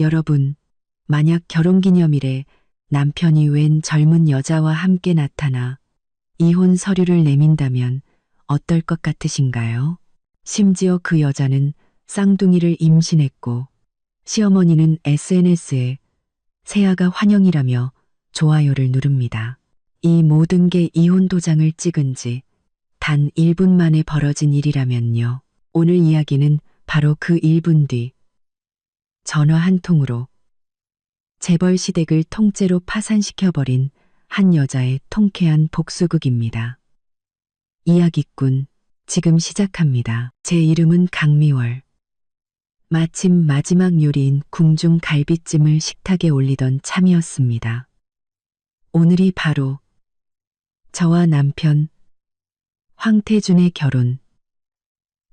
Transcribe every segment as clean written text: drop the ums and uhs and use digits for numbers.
여러분, 만약 결혼기념일에 남편이 웬 젊은 여자와 함께 나타나 이혼 서류를 내민다면 어떨 것 같으신가요? 심지어 그 여자는 쌍둥이를 임신했고 시어머니는 SNS에 새아가 환영이라며 좋아요를 누릅니다. 이 모든 게 이혼 도장을 찍은 지 단 1분 만에 벌어진 일이라면요. 오늘 이야기는 바로 그 1분 뒤 전화 한 통으로 재벌 시댁을 통째로 파산시켜버린 한 여자의 통쾌한 복수극입니다. 이야기꾼, 지금 시작합니다. 제 이름은 강미월. 마침 마지막 요리인 궁중 갈비찜을 식탁에 올리던 참이었습니다. 오늘이 바로 저와 남편 황태준의 결혼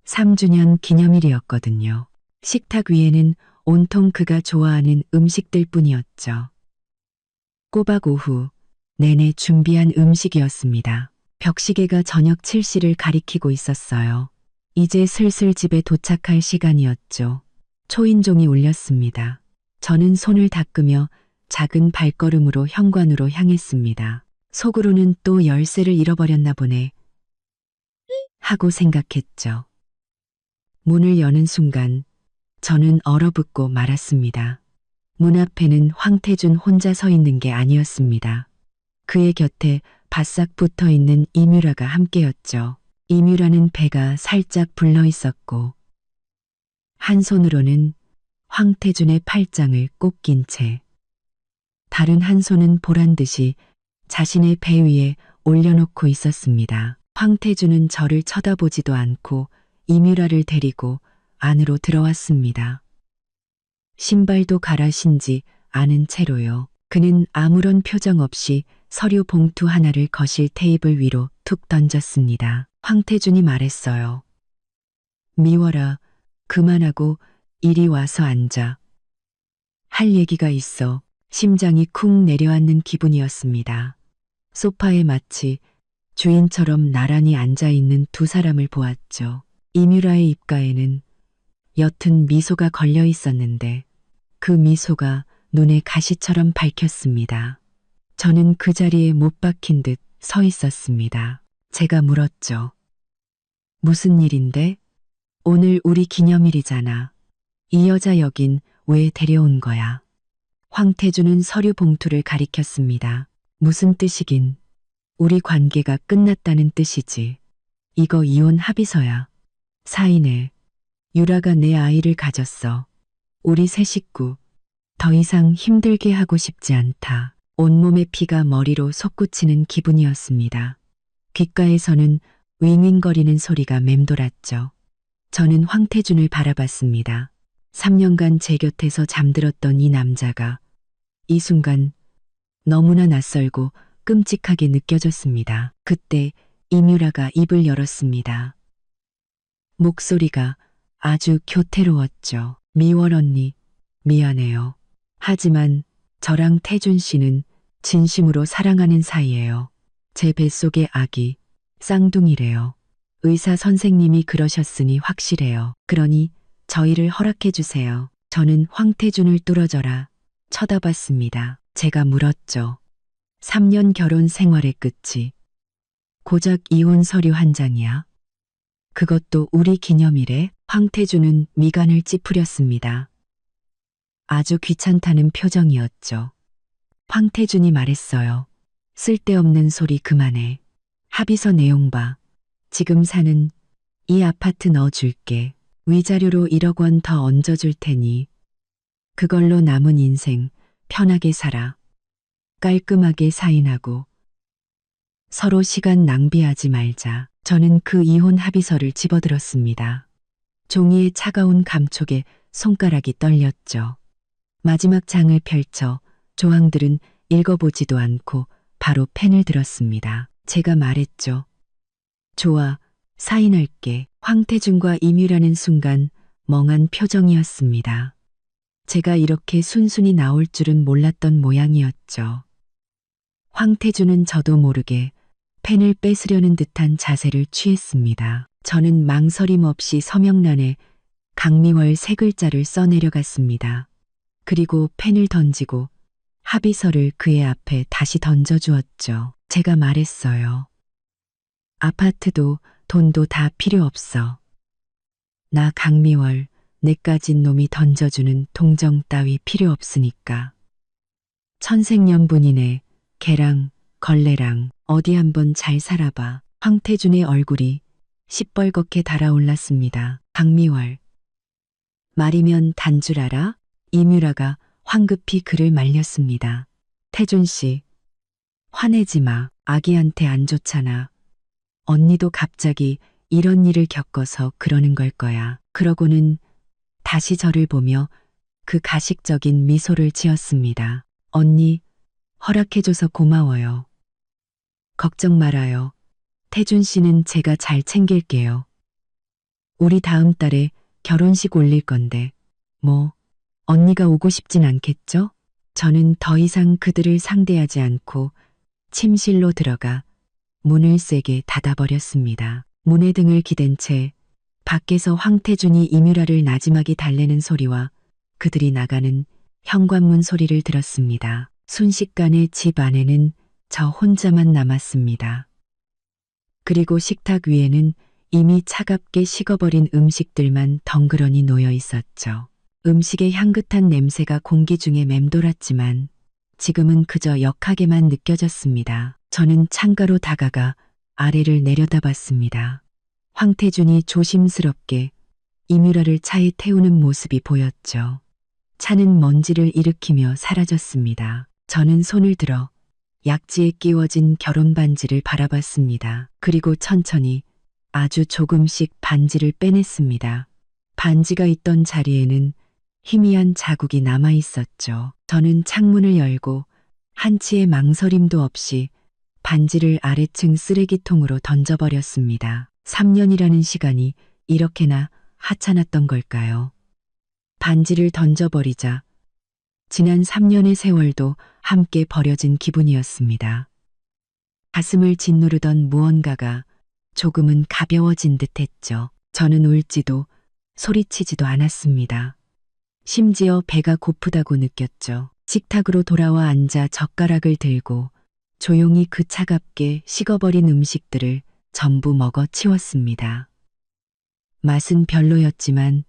3주년 기념일이었거든요. 식탁 위에는 온통 그가 좋아하는 음식들 뿐이었죠. 꼬박 오후 내내 준비한 음식이었습니다. 벽시계가 저녁 7시를 가리키고 있었어요. 이제 슬슬 집에 도착할 시간이었죠. 초인종이 울렸습니다. 저는 손을 닦으며 작은 발걸음으로 현관으로 향했습니다. 속으로는 또 열쇠를 잃어버렸나 보네 하고 생각했죠. 문을 여는 순간 저는 얼어붙고 말았습니다. 문 앞에는 황태준 혼자 서 있는 게 아니었습니다. 그의 곁에 바싹 붙어 있는 이뮤라가 함께였죠. 이뮤라는 배가 살짝 불러 있었고 한 손으로는 황태준의 팔짱을 꼭 낀 채 다른 한 손은 보란 듯이 자신의 배 위에 올려놓고 있었습니다. 황태준은 저를 쳐다보지도 않고 이뮤라를 데리고 안으로 들어왔습니다. 신발도 갈아 신지 않은 채로요. 그는 아무런 표정 없이 서류 봉투 하나를 거실 테이블 위로 툭 던졌습니다. 황태준이 말했어요. 미워라, 그만하고 이리 와서 앉아. 할 얘기가 있어. 심장이 쿵 내려앉는 기분이었습니다. 소파에 마치 주인처럼 나란히 앉아있는 두 사람을 보았죠. 이뮤라의 입가에는 옅은 미소가 걸려 있었는데 그 미소가 눈에 가시처럼 밝혔습니다. 저는 그 자리에 못 박힌 듯 서 있었습니다. 제가 물었죠. 무슨 일인데? 오늘 우리 기념일이잖아. 이 여자 여긴 왜 데려온 거야? 황태준은 서류 봉투를 가리켰습니다. 무슨 뜻이긴. 우리 관계가 끝났다는 뜻이지. 이거 이혼 합의서야. 사인해. 유라가 내 아이를 가졌어. 우리 세 식구. 더 이상 힘들게 하고 싶지 않다. 온몸의 피가 머리로 솟구치는 기분이었습니다. 귓가에서는 윙윙거리는 소리가 맴돌았죠. 저는 황태준을 바라봤습니다. 3년간 제 곁에서 잠들었던 이 남자가 이 순간 너무나 낯설고 끔찍하게 느껴졌습니다. 그때 이뮤라가 입을 열었습니다. 목소리가 아주 교태로웠죠. 미월 언니, 미안해요. 하지만 저랑 태준 씨는 진심으로 사랑하는 사이예요. 제 뱃속의 아기, 쌍둥이래요. 의사 선생님이 그러셨으니 확실해요. 그러니 저희를 허락해 주세요. 저는 황태준을 뚫어져라 쳐다봤습니다. 제가 물었죠. 3년 결혼 생활의 끝이 고작 이혼 서류 한 장이야? 그것도 우리 기념일에? 황태준은 미간을 찌푸렸습니다. 아주 귀찮다는 표정이었죠. 황태준이 말했어요. 쓸데없는 소리 그만해. 합의서 내용 봐. 지금 사는 이 아파트 넣어줄게. 위자료로 1억 원 더 얹어줄 테니 그걸로 남은 인생 편하게 살아. 깔끔하게 사인하고 서로 시간 낭비하지 말자. 저는 그 이혼 합의서를 집어들었습니다. 종이의 차가운 감촉에 손가락이 떨렸죠. 마지막 장을 펼쳐 조항들은 읽어보지도 않고 바로 펜을 들었습니다. 제가 말했죠. 좋아, 사인할게. 황태준과 이뮤라는 순간 멍한 표정이었습니다. 제가 이렇게 순순히 나올 줄은 몰랐던 모양이었죠. 황태준은 저도 모르게 펜을 뺏으려는 듯한 자세를 취했습니다. 저는 망설임 없이 서명란에 강미월 세 글자를 써내려갔습니다. 그리고 펜을 던지고 합의서를 그의 앞에 다시 던져주었죠. 제가 말했어요. 아파트도 돈도 다 필요 없어. 나 강미월, 내까진 놈이 던져주는 동정 따위 필요 없으니까. 천생연분이네. 걔랑 걸레랑 어디 한번 잘 살아봐. 황태준의 얼굴이 시뻘겋게 달아올랐습니다. 강미월. 말이면 단 줄 알아? 이뮤라가 황급히 그를 말렸습니다. 태준 씨, 화내지 마. 아기한테 안 좋잖아. 언니도 갑자기 이런 일을 겪어서 그러는 걸 거야. 그러고는 다시 저를 보며 그 가식적인 미소를 지었습니다. 언니, 허락해줘서 고마워요. 걱정 말아요. 태준 씨는 제가 잘 챙길게요. 우리 다음 달에 결혼식 올릴 건데, 뭐, 언니가 오고 싶진 않겠죠? 저는 더 이상 그들을 상대하지 않고 침실로 들어가 문을 세게 닫아버렸습니다. 문에 등을 기댄 채 밖에서 황태준이 이뮤라를 나지막이 달래는 소리와 그들이 나가는 현관문 소리를 들었습니다. 순식간에 집 안에는 저 혼자만 남았습니다. 그리고 식탁 위에는 이미 차갑게 식어버린 음식들만 덩그러니 놓여 있었죠. 음식의 향긋한 냄새가 공기 중에 맴돌았지만 지금은 그저 역하게만 느껴졌습니다. 저는 창가로 다가가 아래를 내려다봤습니다. 황태준이 조심스럽게 이뮤라를 차에 태우는 모습이 보였죠. 차는 먼지를 일으키며 사라졌습니다. 저는 손을 들어 약지에 끼워진 결혼 반지를 바라봤습니다. 그리고 천천히 아주 조금씩 반지를 빼냈습니다. 반지가 있던 자리에는 희미한 자국이 남아 있었죠. 저는 창문을 열고 한치의 망설임도 없이 반지를 아래층 쓰레기통으로 던져버렸습니다. 3년이라는 시간이 이렇게나 하찮았던 걸까요? 반지를 던져버리자 지난 3년의 세월도 함께 버려진 기분이었습니다. 가슴을 짓누르던 무언가가 조금은 가벼워진 듯했죠. 저는 울지도 소리치지도 않았습니다. 심지어 배가 고프다고 느꼈죠. 식탁으로 돌아와 앉아 젓가락을 들고 조용히 그 차갑게 식어버린 음식들을 전부 먹어 치웠습니다. 맛은 별로였지만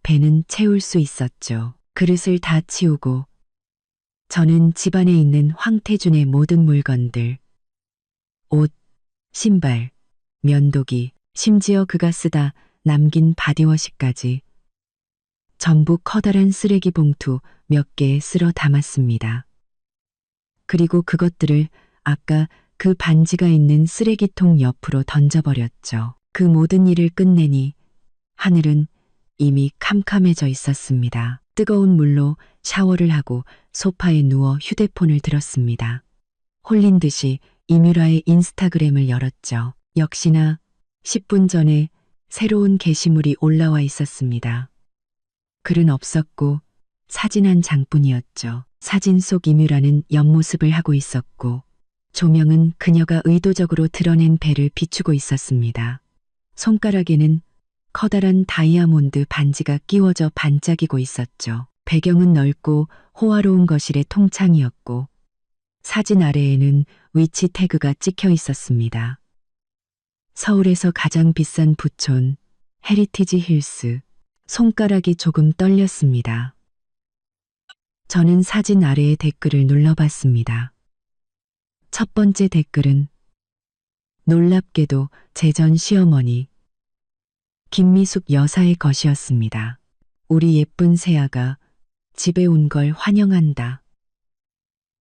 배는 채울 수 있었죠. 그릇을 다 치우고 저는 집안에 있는 황태준의 모든 물건들, 옷, 신발, 면도기, 심지어 그가 쓰다 남긴 바디워시까지 전부 커다란 쓰레기 봉투 몇 개에 쓸어 담았습니다. 그리고 그것들을 아까 그 반지가 있는 쓰레기통 옆으로 던져버렸죠. 그 모든 일을 끝내니 하늘은 이미 캄캄해져 있었습니다. 뜨거운 물로 샤워를 하고 소파에 누워 휴대폰을 들었습니다. 홀린 듯이 이뮤라의 인스타그램을 열었죠. 역시나 10분 전에 새로운 게시물이 올라와 있었습니다. 글은 없었고 사진 한 장뿐이었죠. 사진 속 이뮤라는 옆모습을 하고 있었고 조명은 그녀가 의도적으로 드러낸 배를 비추고 있었습니다. 손가락에는 커다란 다이아몬드 반지가 끼워져 반짝이고 있었죠. 배경은 넓고 호화로운 거실의 통창이었고 사진 아래에는 위치 태그가 찍혀 있었습니다. 서울에서 가장 비싼 부촌 헤리티지 힐스. 손가락이 조금 떨렸습니다. 저는 사진 아래의 댓글을 눌러봤습니다. 첫 번째 댓글은 놀랍게도 제 전 시어머니 김미숙 여사의 것이었습니다. 우리 예쁜 새아가 집에 온 걸 환영한다.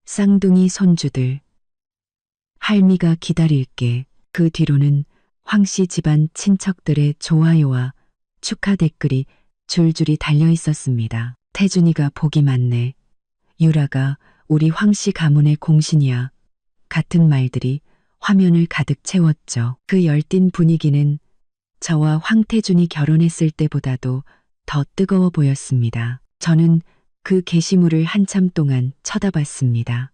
쌍둥이 손주들. 할미가 기다릴게. 그 뒤로는 황씨 집안 친척들의 좋아요와 축하 댓글이 줄줄이 달려 있었습니다. 태준이가 복이 많네. 유라가 우리 황씨 가문의 공신이야. 같은 말들이 화면을 가득 채웠죠. 그 열띤 분위기는 저와 황태준이 결혼했을 때보다도 더 뜨거워 보였습니다. 저는 그 게시물을 한참 동안 쳐다봤습니다.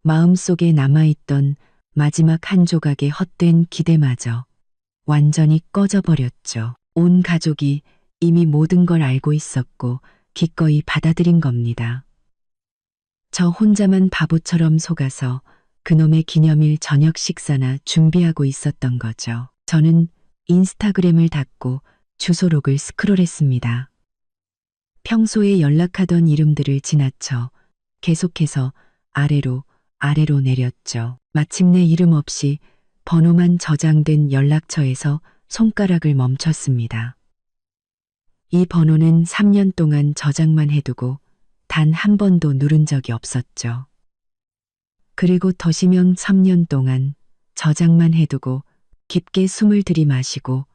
마음속에 남아있던 마지막 한 조각의 헛된 기대마저 완전히 꺼져버렸죠. 온 가족이 이미 모든 걸 알고 있었고 기꺼이 받아들인 겁니다. 저 혼자만 바보처럼 속아서 그놈의 기념일 저녁 식사나 준비하고 있었던 거죠. 저는 인스타그램을 닫고 주소록을 스크롤했습니다. 평소에 연락하던 이름들을 지나쳐 계속해서 아래로 내렸죠. 마침내 이름 없이 번호만 저장된 연락처에서 손가락을 멈췄습니다. 이 번호는 3년 동안 저장만 해두고 단 한 번도 누른 적이 없었죠. 그리고 더시명 3년 동안 저장만 해두고 깊게 숨을 들이마시고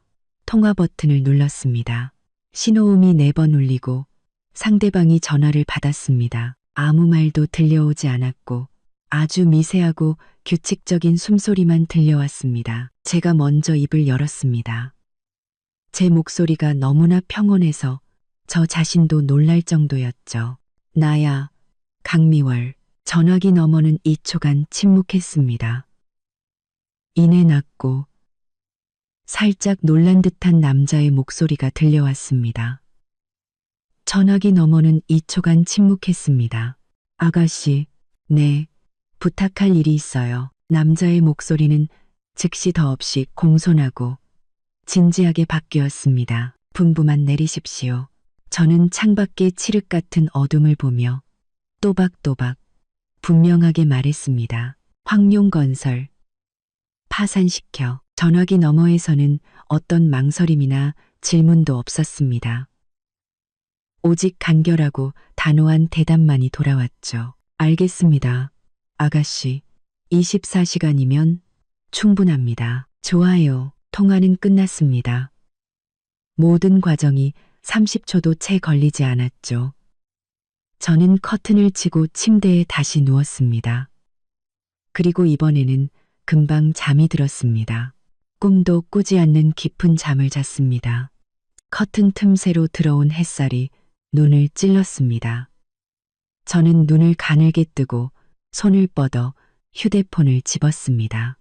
통화 버튼을 눌렀습니다. 신호음이 4번 울리고 상대방이 전화를 받았습니다. 아무 말도 들려오지 않았고 아주 미세하고 규칙적인 숨소리만 들려왔습니다. 제가 먼저 입을 열었습니다. 제 목소리가 너무나 평온해서 저 자신도 놀랄 정도였죠. 나야, 강미월. 전화기 너머는 2초간 침묵했습니다. 이내 낮고 살짝 놀란 듯한 남자의 목소리가 들려왔습니다. 전화기 너머는 2초간 침묵했습니다. 아가씨, 네, 부탁할 일이 있어요. 남자의 목소리는 즉시 더없이 공손하고 진지하게 바뀌었습니다. 분부만 내리십시오. 저는 창밖의 칠흑 같은 어둠을 보며 또박또박 분명하게 말했습니다. 황룡건설 파산시켜. 전화기 너머에서는 어떤 망설임이나 질문도 없었습니다. 오직 간결하고 단호한 대답만이 돌아왔죠. 알겠습니다. 아가씨, 24시간이면 충분합니다. 좋아요. 통화는 끝났습니다. 모든 과정이 30초도 채 걸리지 않았죠. 저는 커튼을 치고 침대에 다시 누웠습니다. 그리고 이번에는 금방 잠이 들었습니다. 꿈도 꾸지 않는 깊은 잠을 잤습니다. 커튼 틈새로 들어온 햇살이 눈을 찔렀습니다. 저는 눈을 가늘게 뜨고 손을 뻗어 휴대폰을 집었습니다.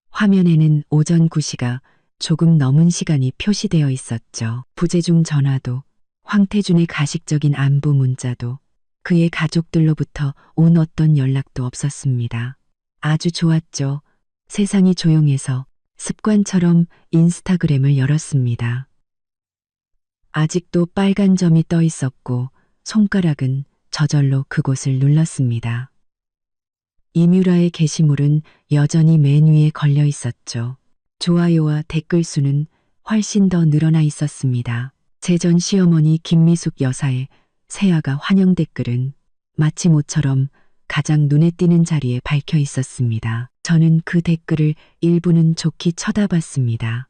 화면에는 오전 9시가 조금 넘은 시간이 표시되어 있었죠. 부재중 전화도, 황태준의 가식적인 안부 문자도, 그의 가족들로부터 온 어떤 연락도 없었습니다. 아주 좋았죠. 세상이 조용해서 습관처럼 인스타그램을 열었습니다. 아직도 빨간 점이 떠 있었고 손가락은 저절로 그곳을 눌렀습니다. 이뮤라의 게시물은 여전히 맨 위에 걸려 있었죠. 좋아요와 댓글 수는 훨씬 더 늘어나 있었습니다. 제 전 시어머니 김미숙 여사의 새아가 환영 댓글은 마치 모처럼 가장 눈에 띄는 자리에 박혀 있었습니다. 저는 그 댓글을 일부는 좋게 쳐다봤습니다.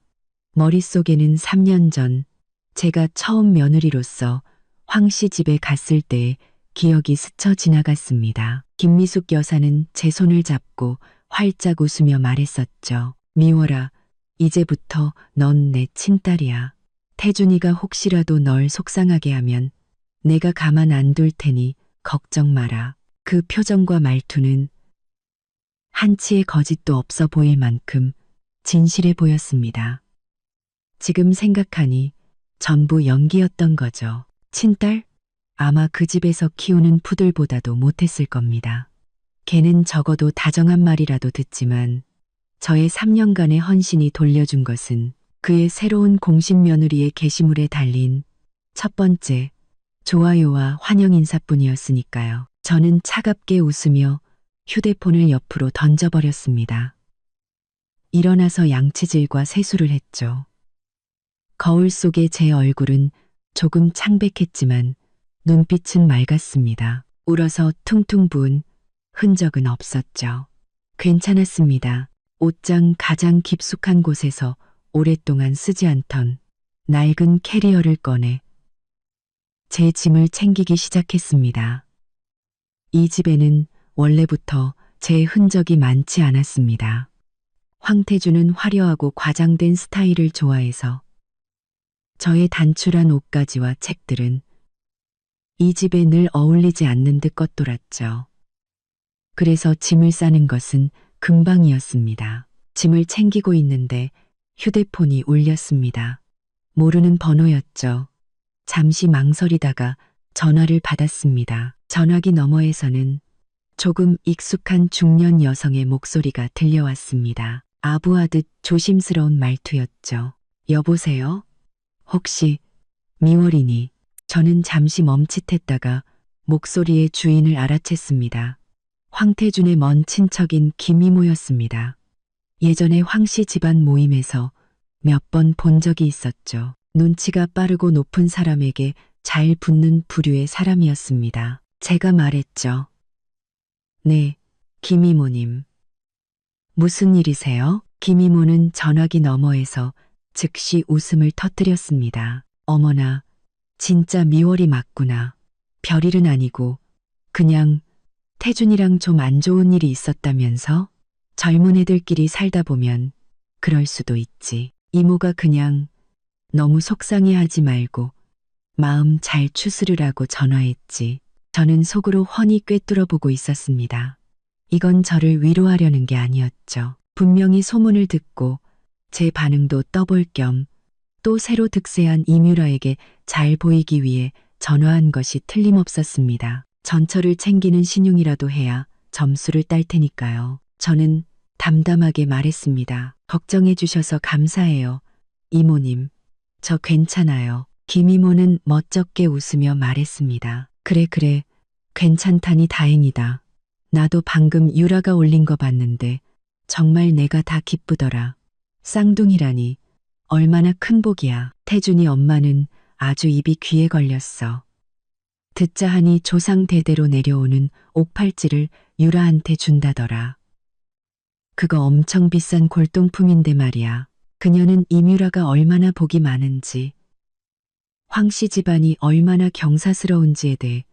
머릿속에는 3년 전 제가 처음 며느리로서 황 씨 집에 갔을 때의 기억이 스쳐 지나갔습니다. 김미숙 여사는 제 손을 잡고 활짝 웃으며 말했었죠. 미워라, 이제부터 넌 내 친딸이야. 태준이가 혹시라도 널 속상하게 하면 내가 가만 안 둘 테니 걱정 마라. 그 표정과 말투는 한치의 거짓도 없어 보일 만큼 진실해 보였습니다. 지금 생각하니 전부 연기였던 거죠. 친딸? 아마 그 집에서 키우는 푸들보다도 못했을 겁니다. 걔는 적어도 다정한 말이라도 듣지만 저의 3년간의 헌신이 돌려준 것은 그의 새로운 공신 며느리의 게시물에 달린 첫 번째 좋아요와 환영 인사뿐이었으니까요. 저는 차갑게 웃으며 휴대폰을 옆으로 던져버렸습니다. 일어나서 양치질과 세수를 했죠. 거울 속의 제 얼굴은 조금 창백했지만 눈빛은 맑았습니다. 울어서 퉁퉁 부은 흔적은 없었죠. 괜찮았습니다. 옷장 가장 깊숙한 곳에서 오랫동안 쓰지 않던 낡은 캐리어를 꺼내 제 짐을 챙기기 시작했습니다. 이 집에는 원래부터 제 흔적이 많지 않았습니다. 황태준은 화려하고 과장된 스타일을 좋아해서 저의 단출한 옷가지와 책들은 이 집에 늘 어울리지 않는 듯 겉돌았죠. 그래서 짐을 싸는 것은 금방이었습니다. 짐을 챙기고 있는데 휴대폰이 울렸습니다. 모르는 번호였죠. 잠시 망설이다가 전화를 받았습니다. 전화기 너머에서는 조금 익숙한 중년 여성의 목소리가 들려왔습니다. 아부하듯 조심스러운 말투였죠. 여보세요? 혹시 미월이니? 저는 잠시 멈칫했다가 목소리의 주인을 알아챘습니다. 황태준의 먼 친척인 김이모였습니다. 예전에 황씨 집안 모임에서 몇 번 본 적이 있었죠. 눈치가 빠르고 높은 사람에게 잘 붙는 부류의 사람이었습니다. 제가 말했죠. 네, 김이모님. 무슨 일이세요? 김이모는 전화기 너머에서 즉시 웃음을 터뜨렸습니다. 어머나, 진짜 미월이 맞구나. 별일은 아니고 그냥 태준이랑 좀 안 좋은 일이 있었다면서? 젊은 애들끼리 살다 보면 그럴 수도 있지. 이모가 그냥 너무 속상해하지 말고 마음 잘 추스르라고 전화했지. 저는 속으로 훤히 꿰뚫어보고 있었습니다. 이건 저를 위로하려는 게 아니었죠. 분명히 소문을 듣고 제 반응도 떠볼 겸 또 새로 득세한 이뮤라에게 잘 보이기 위해 전화한 것이 틀림없었습니다. 전처를 챙기는 신용이라도 해야 점수를 딸 테니까요. 저는 담담하게 말했습니다. 걱정해 주셔서 감사해요. 이모님, 저 괜찮아요. 김이모는 멋쩍게 웃으며 말했습니다. 그래, 괜찮다니 다행이다. 나도 방금 유라가 올린 거 봤는데 정말 내가 다 기쁘더라. 쌍둥이라니 얼마나 큰 복이야. 태준이 엄마는 아주 입이 귀에 걸렸어. 듣자 하니 조상 대대로 내려오는 옥팔찌를 유라한테 준다더라. 그거 엄청 비싼 골동품인데 말이야. 그녀는 이뮤라가 얼마나 복이 많은지, 황씨 집안이 얼마나 경사스러운지에 대해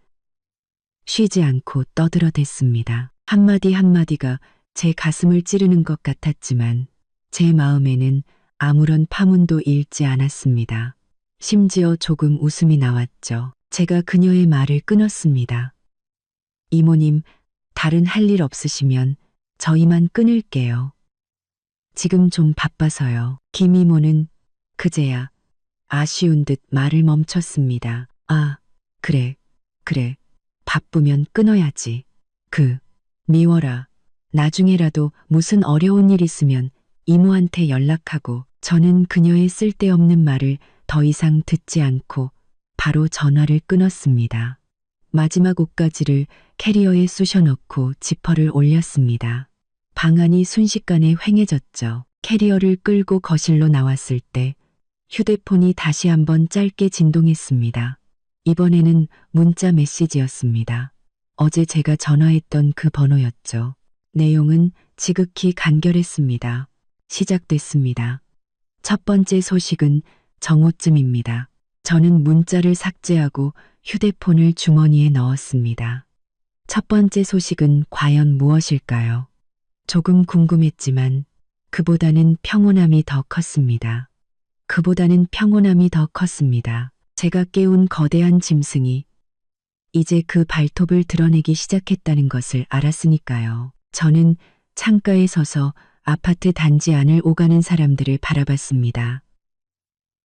쉬지 않고 떠들어댔습니다. 한마디 한마디가 제 가슴을 찌르는 것 같았지만 제 마음에는 아무런 파문도 일지 않았습니다. 심지어 조금 웃음이 나왔죠. 제가 그녀의 말을 끊었습니다. 이모님, 다른 할 일 없으시면 저희만 끊을게요. 지금 좀 바빠서요. 김이모는 그제야 아쉬운 듯 말을 멈췄습니다. 아, 그래. 바쁘면 끊어야지. 미워라. 나중에라도 무슨 어려운 일 있으면 이모한테 연락하고. 저는 그녀의 쓸데없는 말을 더 이상 듣지 않고 바로 전화를 끊었습니다. 마지막 옷가지를 캐리어에 쑤셔 넣고 지퍼를 올렸습니다. 방 안이 순식간에 휑해졌죠. 캐리어를 끌고 거실로 나왔을 때 휴대폰이 다시 한번 짧게 진동했습니다. 이번에는 문자 메시지였습니다. 어제 제가 전화했던 그 번호였죠. 내용은 지극히 간결했습니다. 시작됐습니다. 첫 번째 소식은 정오쯤입니다. 저는 문자를 삭제하고 휴대폰을 주머니에 넣었습니다. 첫 번째 소식은 과연 무엇일까요? 조금 궁금했지만 그보다는 평온함이 더 컸습니다. 제가 깨운 거대한 짐승이 이제 그 발톱을 드러내기 시작했다는 것을 알았으니까요. 저는 창가에 서서 아파트 단지 안을 오가는 사람들을 바라봤습니다.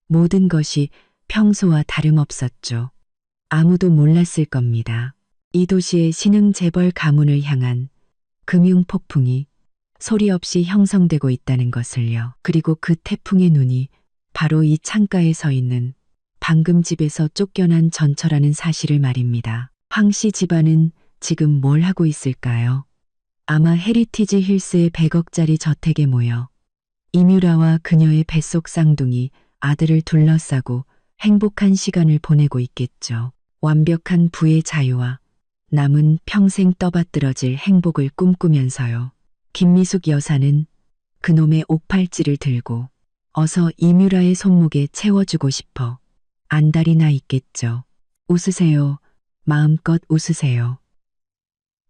모든 것이 평소와 다름없었죠. 아무도 몰랐을 겁니다. 이 도시의 신흥재벌 가문을 향한 금융폭풍이 소리 없이 형성되고 있다는 것을요. 그리고 그 태풍의 눈이 바로 이 창가에 서 있는 방금 집에서 쫓겨난 전처라는 사실을 말입니다. 황씨 집안은 지금 뭘 하고 있을까요? 아마 헤리티지 힐스의 100억짜리 저택에 모여 이뮤라와 그녀의 뱃속 쌍둥이 아들을 둘러싸고 행복한 시간을 보내고 있겠죠. 완벽한 부의 자유와 남은 평생 떠받들어질 행복을 꿈꾸면서요. 김미숙 여사는 그놈의 옥팔찌를 들고 어서 이뮤라의 손목에 채워주고 싶어 안달이 나 있겠죠. 웃으세요. 마음껏 웃으세요.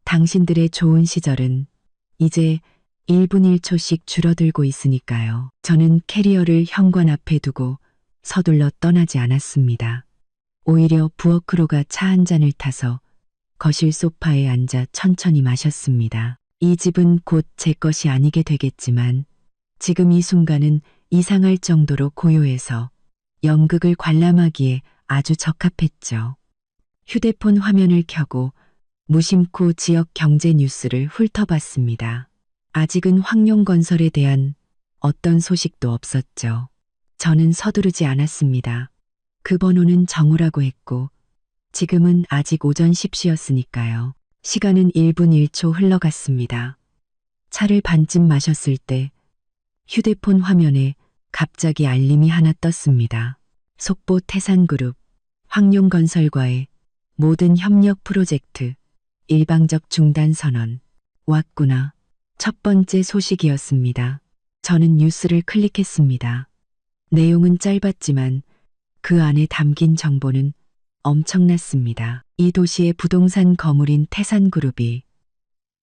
당신들의 좋은 시절은 이제 1분 1초씩 줄어들고 있으니까요. 저는 캐리어를 현관 앞에 두고 서둘러 떠나지 않았습니다. 오히려 부엌으로 차 한 잔을 타서 거실 소파에 앉아 천천히 마셨습니다. 이 집은 곧 제 것이 아니게 되겠지만 지금 이 순간은 이상할 정도로 고요해서 연극을 관람하기에 아주 적합했죠. 휴대폰 화면을 켜고 무심코 지역 경제 뉴스를 훑어봤습니다. 아직은 황룡건설에 대한 어떤 소식도 없었죠. 저는 서두르지 않았습니다. 그 번호는 정우라고 했고 지금은 아직 오전 10시였으니까요. 시간은 1분 1초 흘러갔습니다. 차를 반쯤 마셨을 때 휴대폰 화면에 갑자기 알림이 하나 떴습니다. 속보 태산그룹, 황룡건설과의 모든 협력 프로젝트, 일방적 중단 선언. 왔구나. 첫 번째 소식이었습니다. 저는 뉴스를 클릭했습니다. 내용은 짧았지만 그 안에 담긴 정보는 엄청났습니다. 이 도시의 부동산 거물인 태산그룹이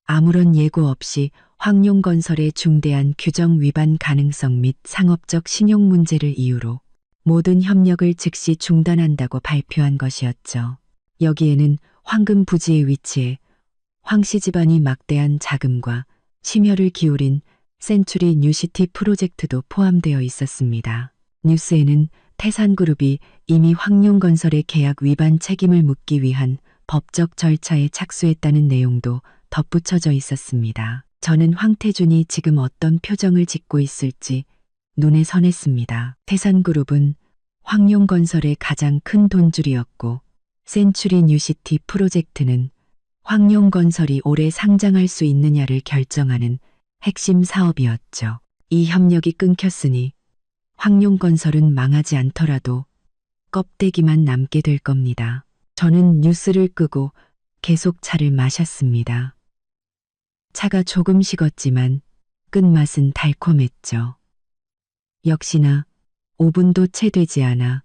아무런 예고 없이 황룡건설의 중대한 규정 위반 가능성 및 상업적 신용 문제를 이유로 모든 협력을 즉시 중단한다고 발표한 것이었죠. 여기에는 황금 부지에 위치해 황씨 집안이 막대한 자금과 심혈을 기울인 센츄리 뉴시티 프로젝트도 포함되어 있었습니다. 뉴스에는 태산그룹이 이미 황룡건설의 계약 위반 책임을 묻기 위한 법적 절차에 착수했다는 내용도 덧붙여져 있었습니다. 저는 황태준이 지금 어떤 표정을 짓고 있을지 눈에 선했습니다. 태산그룹은 황룡건설의 가장 큰 돈줄이었고 센츄리 뉴시티 프로젝트는 황룡건설이 올해 상장할 수 있느냐를 결정하는 핵심 사업이었죠. 이 협력이 끊겼으니 황룡건설은 망하지 않더라도 껍데기만 남게 될 겁니다. 저는 뉴스를 끄고 계속 차를 마셨습니다. 차가 조금 식었지만 끝맛은 달콤했죠. 역시나 5분도 채 되지 않아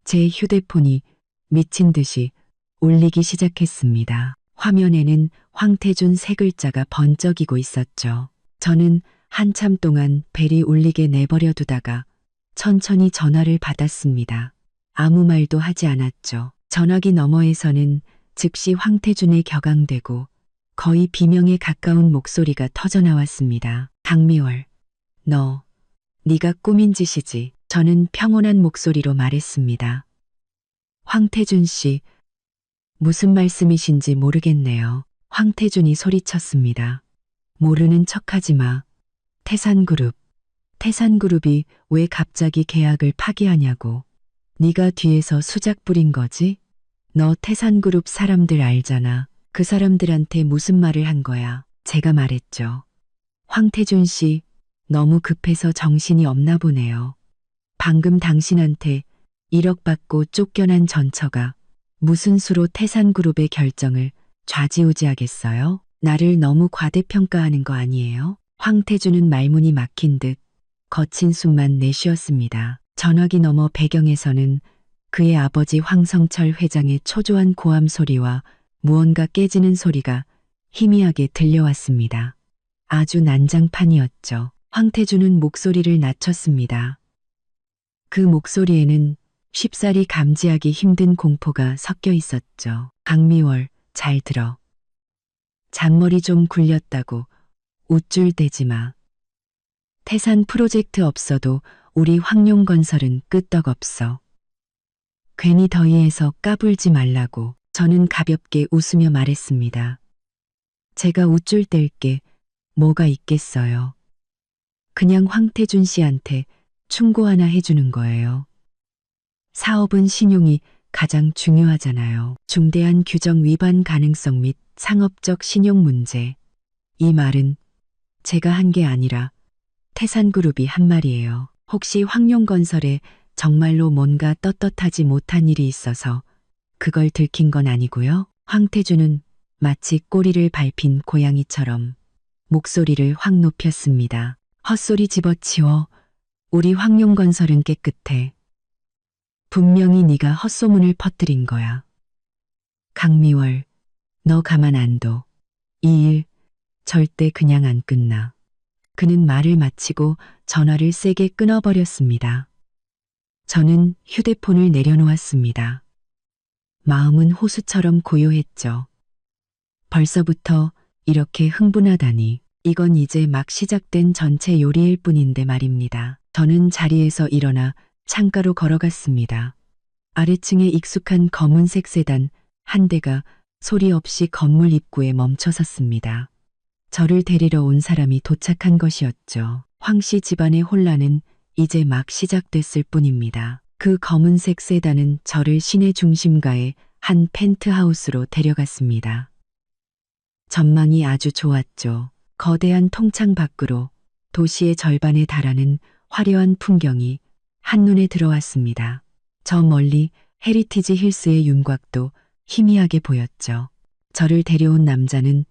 제 휴대폰이 미친 듯이 울리기 시작했습니다. 화면에는 황태준 세 글자가 번쩍이고 있었죠. 저는 한참 동안 벨이 울리게 내버려 두다가 천천히 전화를 받았습니다. 아무 말도 하지 않았죠. 전화기 너머에서는 즉시 황태준에 격앙되고 거의 비명에 가까운 목소리가 터져나왔습니다. 강미월, 네가 꾸민 짓이지. 저는 평온한 목소리로 말했습니다. 황태준 씨, 무슨 말씀이신지 모르겠네요. 황태준이 소리쳤습니다. 모르는 척하지 마. 태산그룹이 왜 갑자기 계약을 파기하냐고. 네가 뒤에서 수작 부린 거지? 너 태산그룹 사람들 알잖아. 그 사람들한테 무슨 말을 한 거야? 제가 말했죠. 황태준 씨, 너무 급해서 정신이 없나 보네요. 방금 당신한테 1억 받고 쫓겨난 전처가 무슨 수로 태산그룹의 결정을 좌지우지하겠어요? 나를 너무 과대평가하는 거 아니에요? 황태준은 말문이 막힌 듯 거친 숨만 내쉬었습니다. 전화기 너머 배경에서는 그의 아버지 황성철 회장의 초조한 고함 소리와 무언가 깨지는 소리가 희미하게 들려왔습니다. 아주 난장판이었죠. 황태준은 목소리를 낮췄습니다. 그 목소리에는 쉽사리 감지하기 힘든 공포가 섞여 있었죠. 강미월, 잘 들어. 잔머리 좀 굴렸다고 우쭐대지 마. 태산 프로젝트 없어도 우리 황룡건설은 끄떡없어. 괜히 더위에서 까불지 말라고. 저는 가볍게 웃으며 말했습니다. 제가 우쭐댈 게 뭐가 있겠어요. 그냥 황태준 씨한테 충고 하나 해주는 거예요. 사업은 신용이 가장 중요하잖아요. 중대한 규정 위반 가능성 및 상업적 신용 문제. 이 말은 제가 한 게 아니라 태산그룹이 한 말이에요. 혹시 황룡건설에 정말로 뭔가 떳떳하지 못한 일이 있어서 그걸 들킨 건 아니고요. 황태준은 마치 꼬리를 밟힌 고양이처럼 목소리를 확 높였습니다. 헛소리 집어치워. 우리 황룡건설은 깨끗해. 분명히 네가 헛소문을 퍼뜨린 거야. 강미월, 너 가만 안 둬. 이 일 절대 그냥 안 끝나. 그는 말을 마치고 전화를 세게 끊어버렸습니다. 저는 휴대폰을 내려놓았습니다. 마음은 호수처럼 고요했죠. 벌써부터 이렇게 흥분하다니. 이건 이제 막 시작된 전체 요리일 뿐인데 말입니다. 저는 자리에서 일어나 창가로 걸어갔습니다. 아래층에 익숙한 검은색 세단 한 대가 소리 없이 건물 입구에 멈춰 섰습니다. 저를 데리러 온 사람이 도착한 것이었죠. 황 씨 집안의 혼란은 이제 막 시작됐을 뿐입니다. 그 검은색 세단은 저를 시내 중심가의 한 펜트하우스로 데려갔습니다. 전망이 아주 좋았죠. 거대한 통창 밖으로 도시의 절반에 달하는 화려한 풍경이 한눈에 들어왔습니다. 저 멀리 헤리티지 힐스의 윤곽도 희미하게 보였죠. 저를 데려온 남자는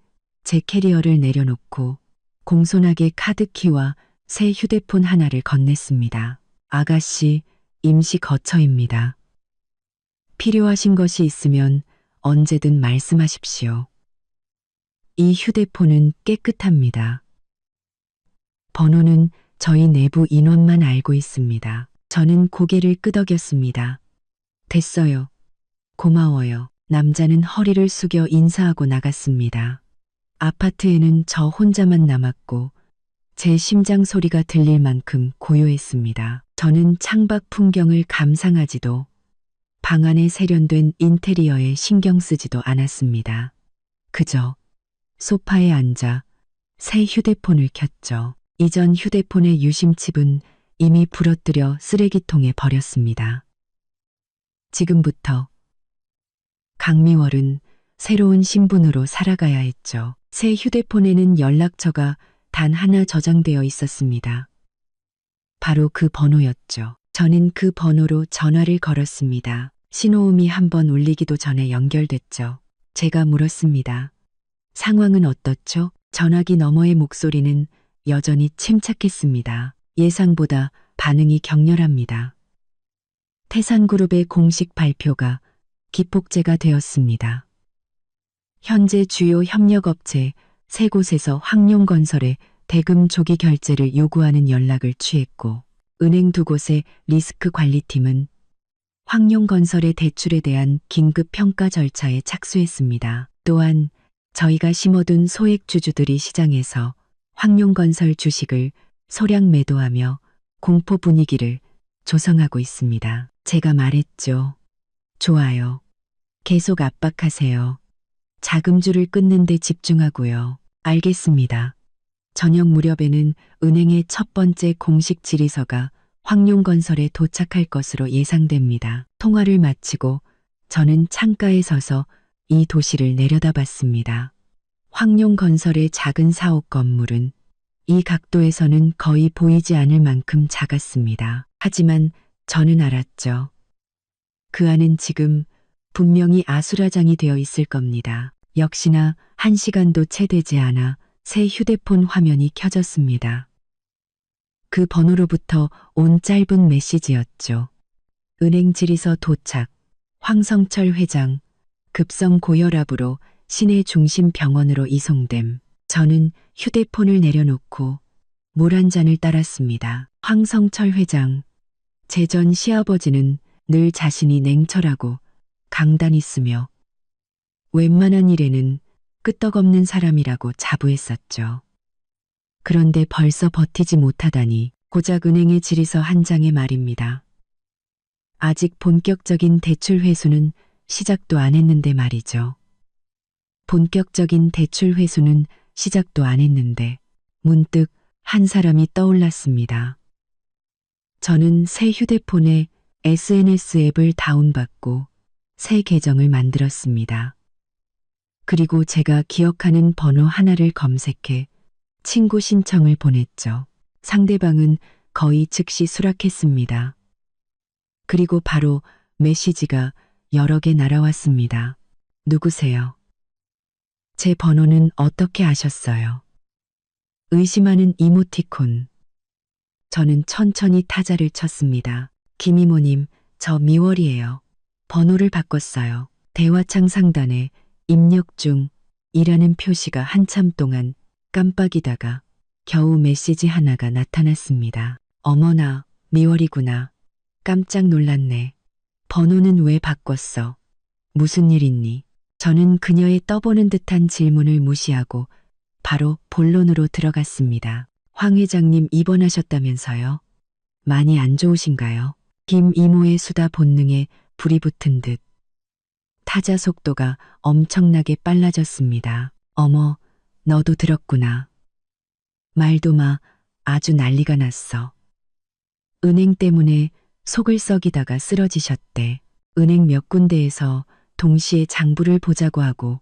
제 캐리어를 내려놓고 공손하게 카드키와 새 휴대폰 하나를 건넸습니다. 아가씨, 임시 거처입니다. 필요하신 것이 있으면 언제든 말씀하십시오. 이 휴대폰은 깨끗합니다. 번호는 저희 내부 인원만 알고 있습니다. 저는 고개를 끄덕였습니다. 됐어요. 고마워요. 남자는 허리를 숙여 인사하고 나갔습니다. 아파트에는 저 혼자만 남았고 제 심장 소리가 들릴 만큼 고요했습니다. 저는 창밖 풍경을 감상하지도 방 안에 세련된 인테리어에 신경 쓰지도 않았습니다. 그저 소파에 앉아 새 휴대폰을 켰죠. 이전 휴대폰의 유심칩은 이미 부러뜨려 쓰레기통에 버렸습니다. 지금부터 강미월은 새로운 신분으로 살아가야 했죠. 새 휴대폰에는 연락처가 단 하나 저장되어 있었습니다. 바로 그 번호였죠. 저는 그 번호로 전화를 걸었습니다. 신호음이 한번 울리기도 전에 연결됐죠. 제가 물었습니다. 상황은 어떻죠? 전화기 너머의 목소리는 여전히 침착했습니다. 예상보다 반응이 격렬합니다. 태산그룹의 공식 발표가 기폭제가 되었습니다. 현재 주요 협력업체 3곳에서 황룡건설에 대금 조기 결제를 요구하는 연락을 취했고 은행 2곳의 리스크 관리팀은 황룡건설의 대출에 대한 긴급 평가 절차에 착수했습니다. 또한 저희가 심어둔 소액 주주들이 시장에서 황룡건설 주식을 소량 매도하며 공포 분위기를 조성하고 있습니다. 제가 말했죠. 좋아요. 계속 압박하세요. 자금줄을 끊는 데 집중하고요. 알겠습니다. 저녁 무렵에는 은행의 첫 번째 공식 질의서가 황룡건설에 도착할 것으로 예상됩니다. 통화를 마치고 저는 창가에 서서 이 도시를 내려다봤습니다. 황룡건설의 작은 사옥 건물은 이 각도에서는 거의 보이지 않을 만큼 작았습니다. 하지만 저는 알았죠. 그 안은 지금 분명히 아수라장이 되어 있을 겁니다. 역시나 1시간도 채 되지 않아 새 휴대폰 화면이 켜졌습니다. 그 번호로부터 온 짧은 메시지였죠. 은행 질의서 도착, 황성철 회장, 급성 고혈압으로 시내 중심 병원으로 이송됨. 저는 휴대폰을 내려놓고 물 한 잔을 따랐습니다. 황성철 회장, 제 전 시아버지는 늘 자신이 냉철하고 강단 있으며 웬만한 일에는 끄떡없는 사람이라고 자부했었죠. 그런데 벌써 버티지 못하다니 고작 은행의 질의서 한 장의 말입니다. 아직 본격적인 대출 회수는 시작도 안 했는데 말이죠. 본격적인 대출 회수는 시작도 안 했는데 문득 한 사람이 떠올랐습니다. 저는 새 휴대폰에 SNS 앱을 다운받고 새 계정을 만들었습니다. 그리고 제가 기억하는 번호 하나를 검색해 친구 신청을 보냈죠. 상대방은 거의 즉시 수락했습니다. 그리고 바로 메시지가 여러 개 날아왔습니다. 누구세요? 제 번호는 어떻게 아셨어요? 의심하는 이모티콘. 저는 천천히 타자를 쳤습니다. 김이모님, 저 미월이에요. 번호를 바꿨어요. 대화창 상단에 입력 중이라는 표시가 한참 동안 깜빡이다가 겨우 메시지 하나가 나타났습니다. 어머나, 미월이구나. 깜짝 놀랐네. 번호는 왜 바꿨어? 무슨 일 있니? 저는 그녀의 떠보는 듯한 질문을 무시하고 바로 본론으로 들어갔습니다. 황 회장님 입원하셨다면서요? 많이 안 좋으신가요? 김 이모의 수다 본능에 불이 붙은 듯 타자 속도가 엄청나게 빨라졌습니다. 어머, 너도 들었구나. 말도 마, 아주 난리가 났어. 은행 때문에 속을 썩이다가 쓰러지셨대. 은행 몇 군데에서 동시에 장부를 보자고 하고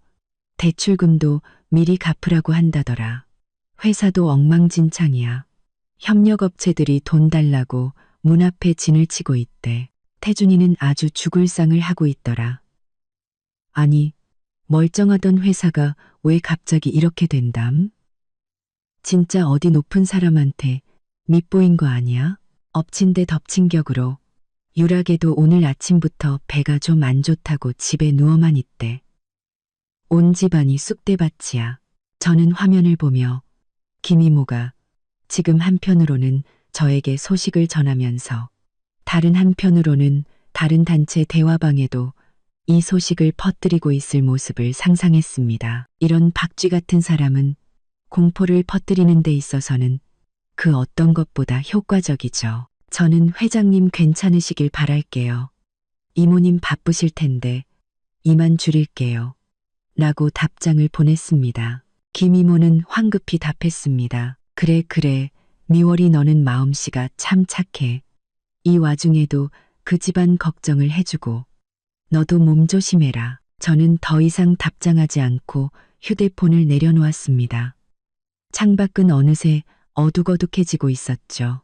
대출금도 미리 갚으라고 한다더라. 회사도 엉망진창이야. 협력업체들이 돈 달라고 문 앞에 진을 치고 있대. 태준이는 아주 죽을 상을 하고 있더라. 아니, 멀쩡하던 회사가 왜 갑자기 이렇게 된담? 진짜 어디 높은 사람한테 밑보인 거 아니야? 엎친 데 덮친 격으로 유락에도 오늘 아침부터 배가 좀 안 좋다고 집에 누워만 있대. 온 집안이 쑥대밭이야. 저는 화면을 보며 김 이모가 지금 한편으로는 저에게 소식을 전하면서 다른 한편으로는 다른 단체 대화방에도 이 소식을 퍼뜨리고 있을 모습을 상상했습니다. 이런 박쥐 같은 사람은 공포를 퍼뜨리는 데 있어서는 그 어떤 것보다 효과적이죠. 저는 회장님 괜찮으시길 바랄게요. 이모님 바쁘실 텐데 이만 줄일게요. 라고 답장을 보냈습니다. 김 이모는 황급히 답했습니다. 그래 그래, 미월이 너는 마음씨가 참 착해. 이 와중에도 그 집안 걱정을 해주고 너도 몸 조심해라. 저는 더 이상 답장하지 않고 휴대폰을 내려놓았습니다. 창밖은 어느새 어둑어둑해지고 있었죠.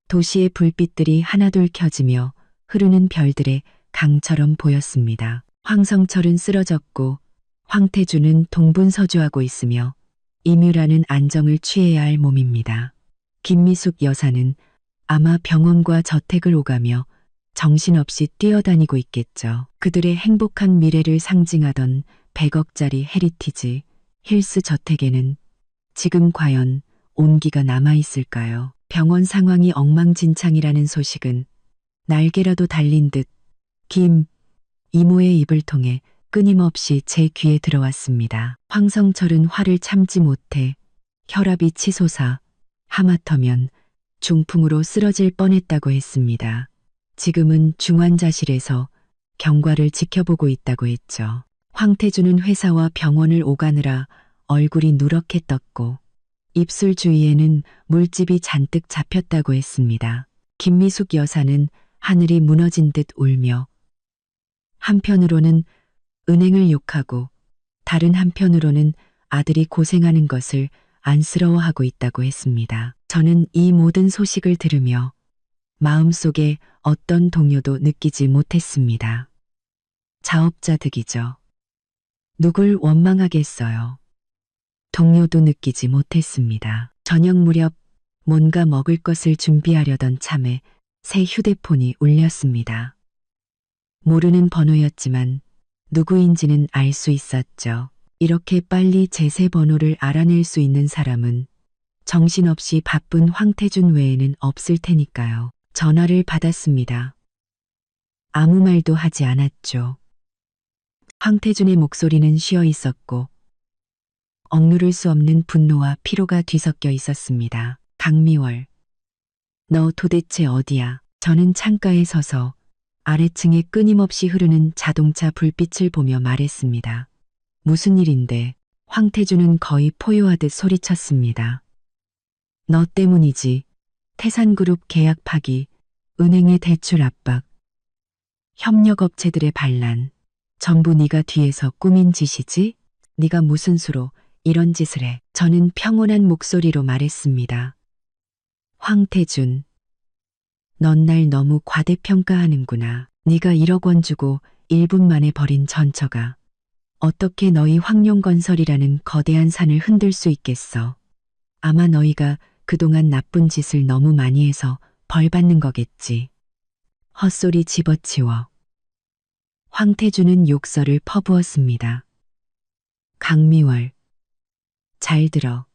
도시의 불빛들이 하나둘 켜지며 흐르는 별들의 강처럼 보였습니다. 황성철은 쓰러졌고 황태준은 동분서주하고 있으며 임유라는 안정을 취해야 할 몸입니다. 김미숙 여사는 아마 병원과 저택을 오가며 정신없이 뛰어다니고 있겠죠. 그들의 행복한 미래를 상징하던 100억짜리 헤리티지 힐스 저택에는 지금 과연 온기가 남아있을까요? 병원 상황이 엉망진창이라는 소식은 날개라도 달린 듯 김 이모의 입을 통해 끊임없이 제 귀에 들어왔습니다. 황성철은 화를 참지 못해 혈압이 치솟아 하마터면 중풍으로 쓰러질 뻔했다고 했습니다. 지금은 중환자실에서 경과를 지켜보고 있다고 했죠. 황태준은 회사와 병원을 오가느라 얼굴이 누렇게 떴고 입술 주위에는 물집이 잔뜩 잡혔다고 했습니다. 김미숙 여사는 하늘이 무너진 듯 울며 한편으로는 은행을 욕하고 다른 한편으로는 아들이 고생하는 것을 안쓰러워하고 있다고 했습니다. 저는 이 모든 소식을 들으며 마음속에 어떤 동요도 느끼지 못했습니다. 자업자득이죠. 누굴 원망하겠어요. 동요도 느끼지 못했습니다. 저녁 무렵 뭔가 먹을 것을 준비하려던 참에 새 휴대폰이 울렸습니다. 모르는 번호였지만 누구인지는 알 수 있었죠. 이렇게 빨리 제 새 번호를 알아낼 수 있는 사람은 정신없이 바쁜 황태준 외에는 없을 테니까요. 전화를 받았습니다. 아무 말도 하지 않았죠. 황태준의 목소리는 쉬어 있었고 억누를 수 없는 분노와 피로가 뒤섞여 있었습니다. 강미월, 너 도대체 어디야? 저는 창가에 서서 아래층에 끊임없이 흐르는 자동차 불빛을 보며 말했습니다. 무슨 일인데? 황태준은 거의 포효하듯 소리쳤습니다. 너 때문이지. 태산그룹 계약 파기, 은행의 대출 압박, 협력업체들의 반란, 전부 네가 뒤에서 꾸민 짓이지? 네가 무슨 수로 이런 짓을 해? 저는 평온한 목소리로 말했습니다. 황태준, 넌 날 너무 과대평가하는구나. 네가 1억 원 주고 1분 만에 버린 전처가 어떻게 너희 황룡건설이라는 거대한 산을 흔들 수 있겠어. 아마 너희가 그동안 나쁜 짓을 너무 많이 해서 벌 받는 거겠지. 헛소리 집어치워. 황태준은 욕설을 퍼부었습니다. 강미월, 잘 들어.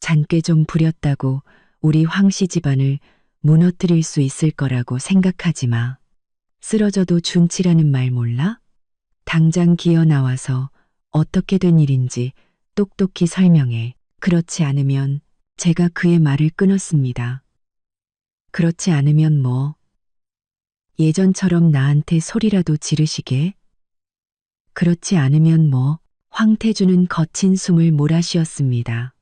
잔꾀 좀 부렸다고 우리 황씨 집안을 무너뜨릴 수 있을 거라고 생각하지 마. 쓰러져도 준치라는 말 몰라? 당장 기어 나와서 어떻게 된 일인지 똑똑히 설명해. 그렇지 않으면 제가 그의 말을 끊었습니다. 그렇지 않으면 뭐? 예전처럼 나한테 소리라도 지르시게? 그렇지 않으면 뭐? 황태주는 거친 숨을 몰아쉬었습니다.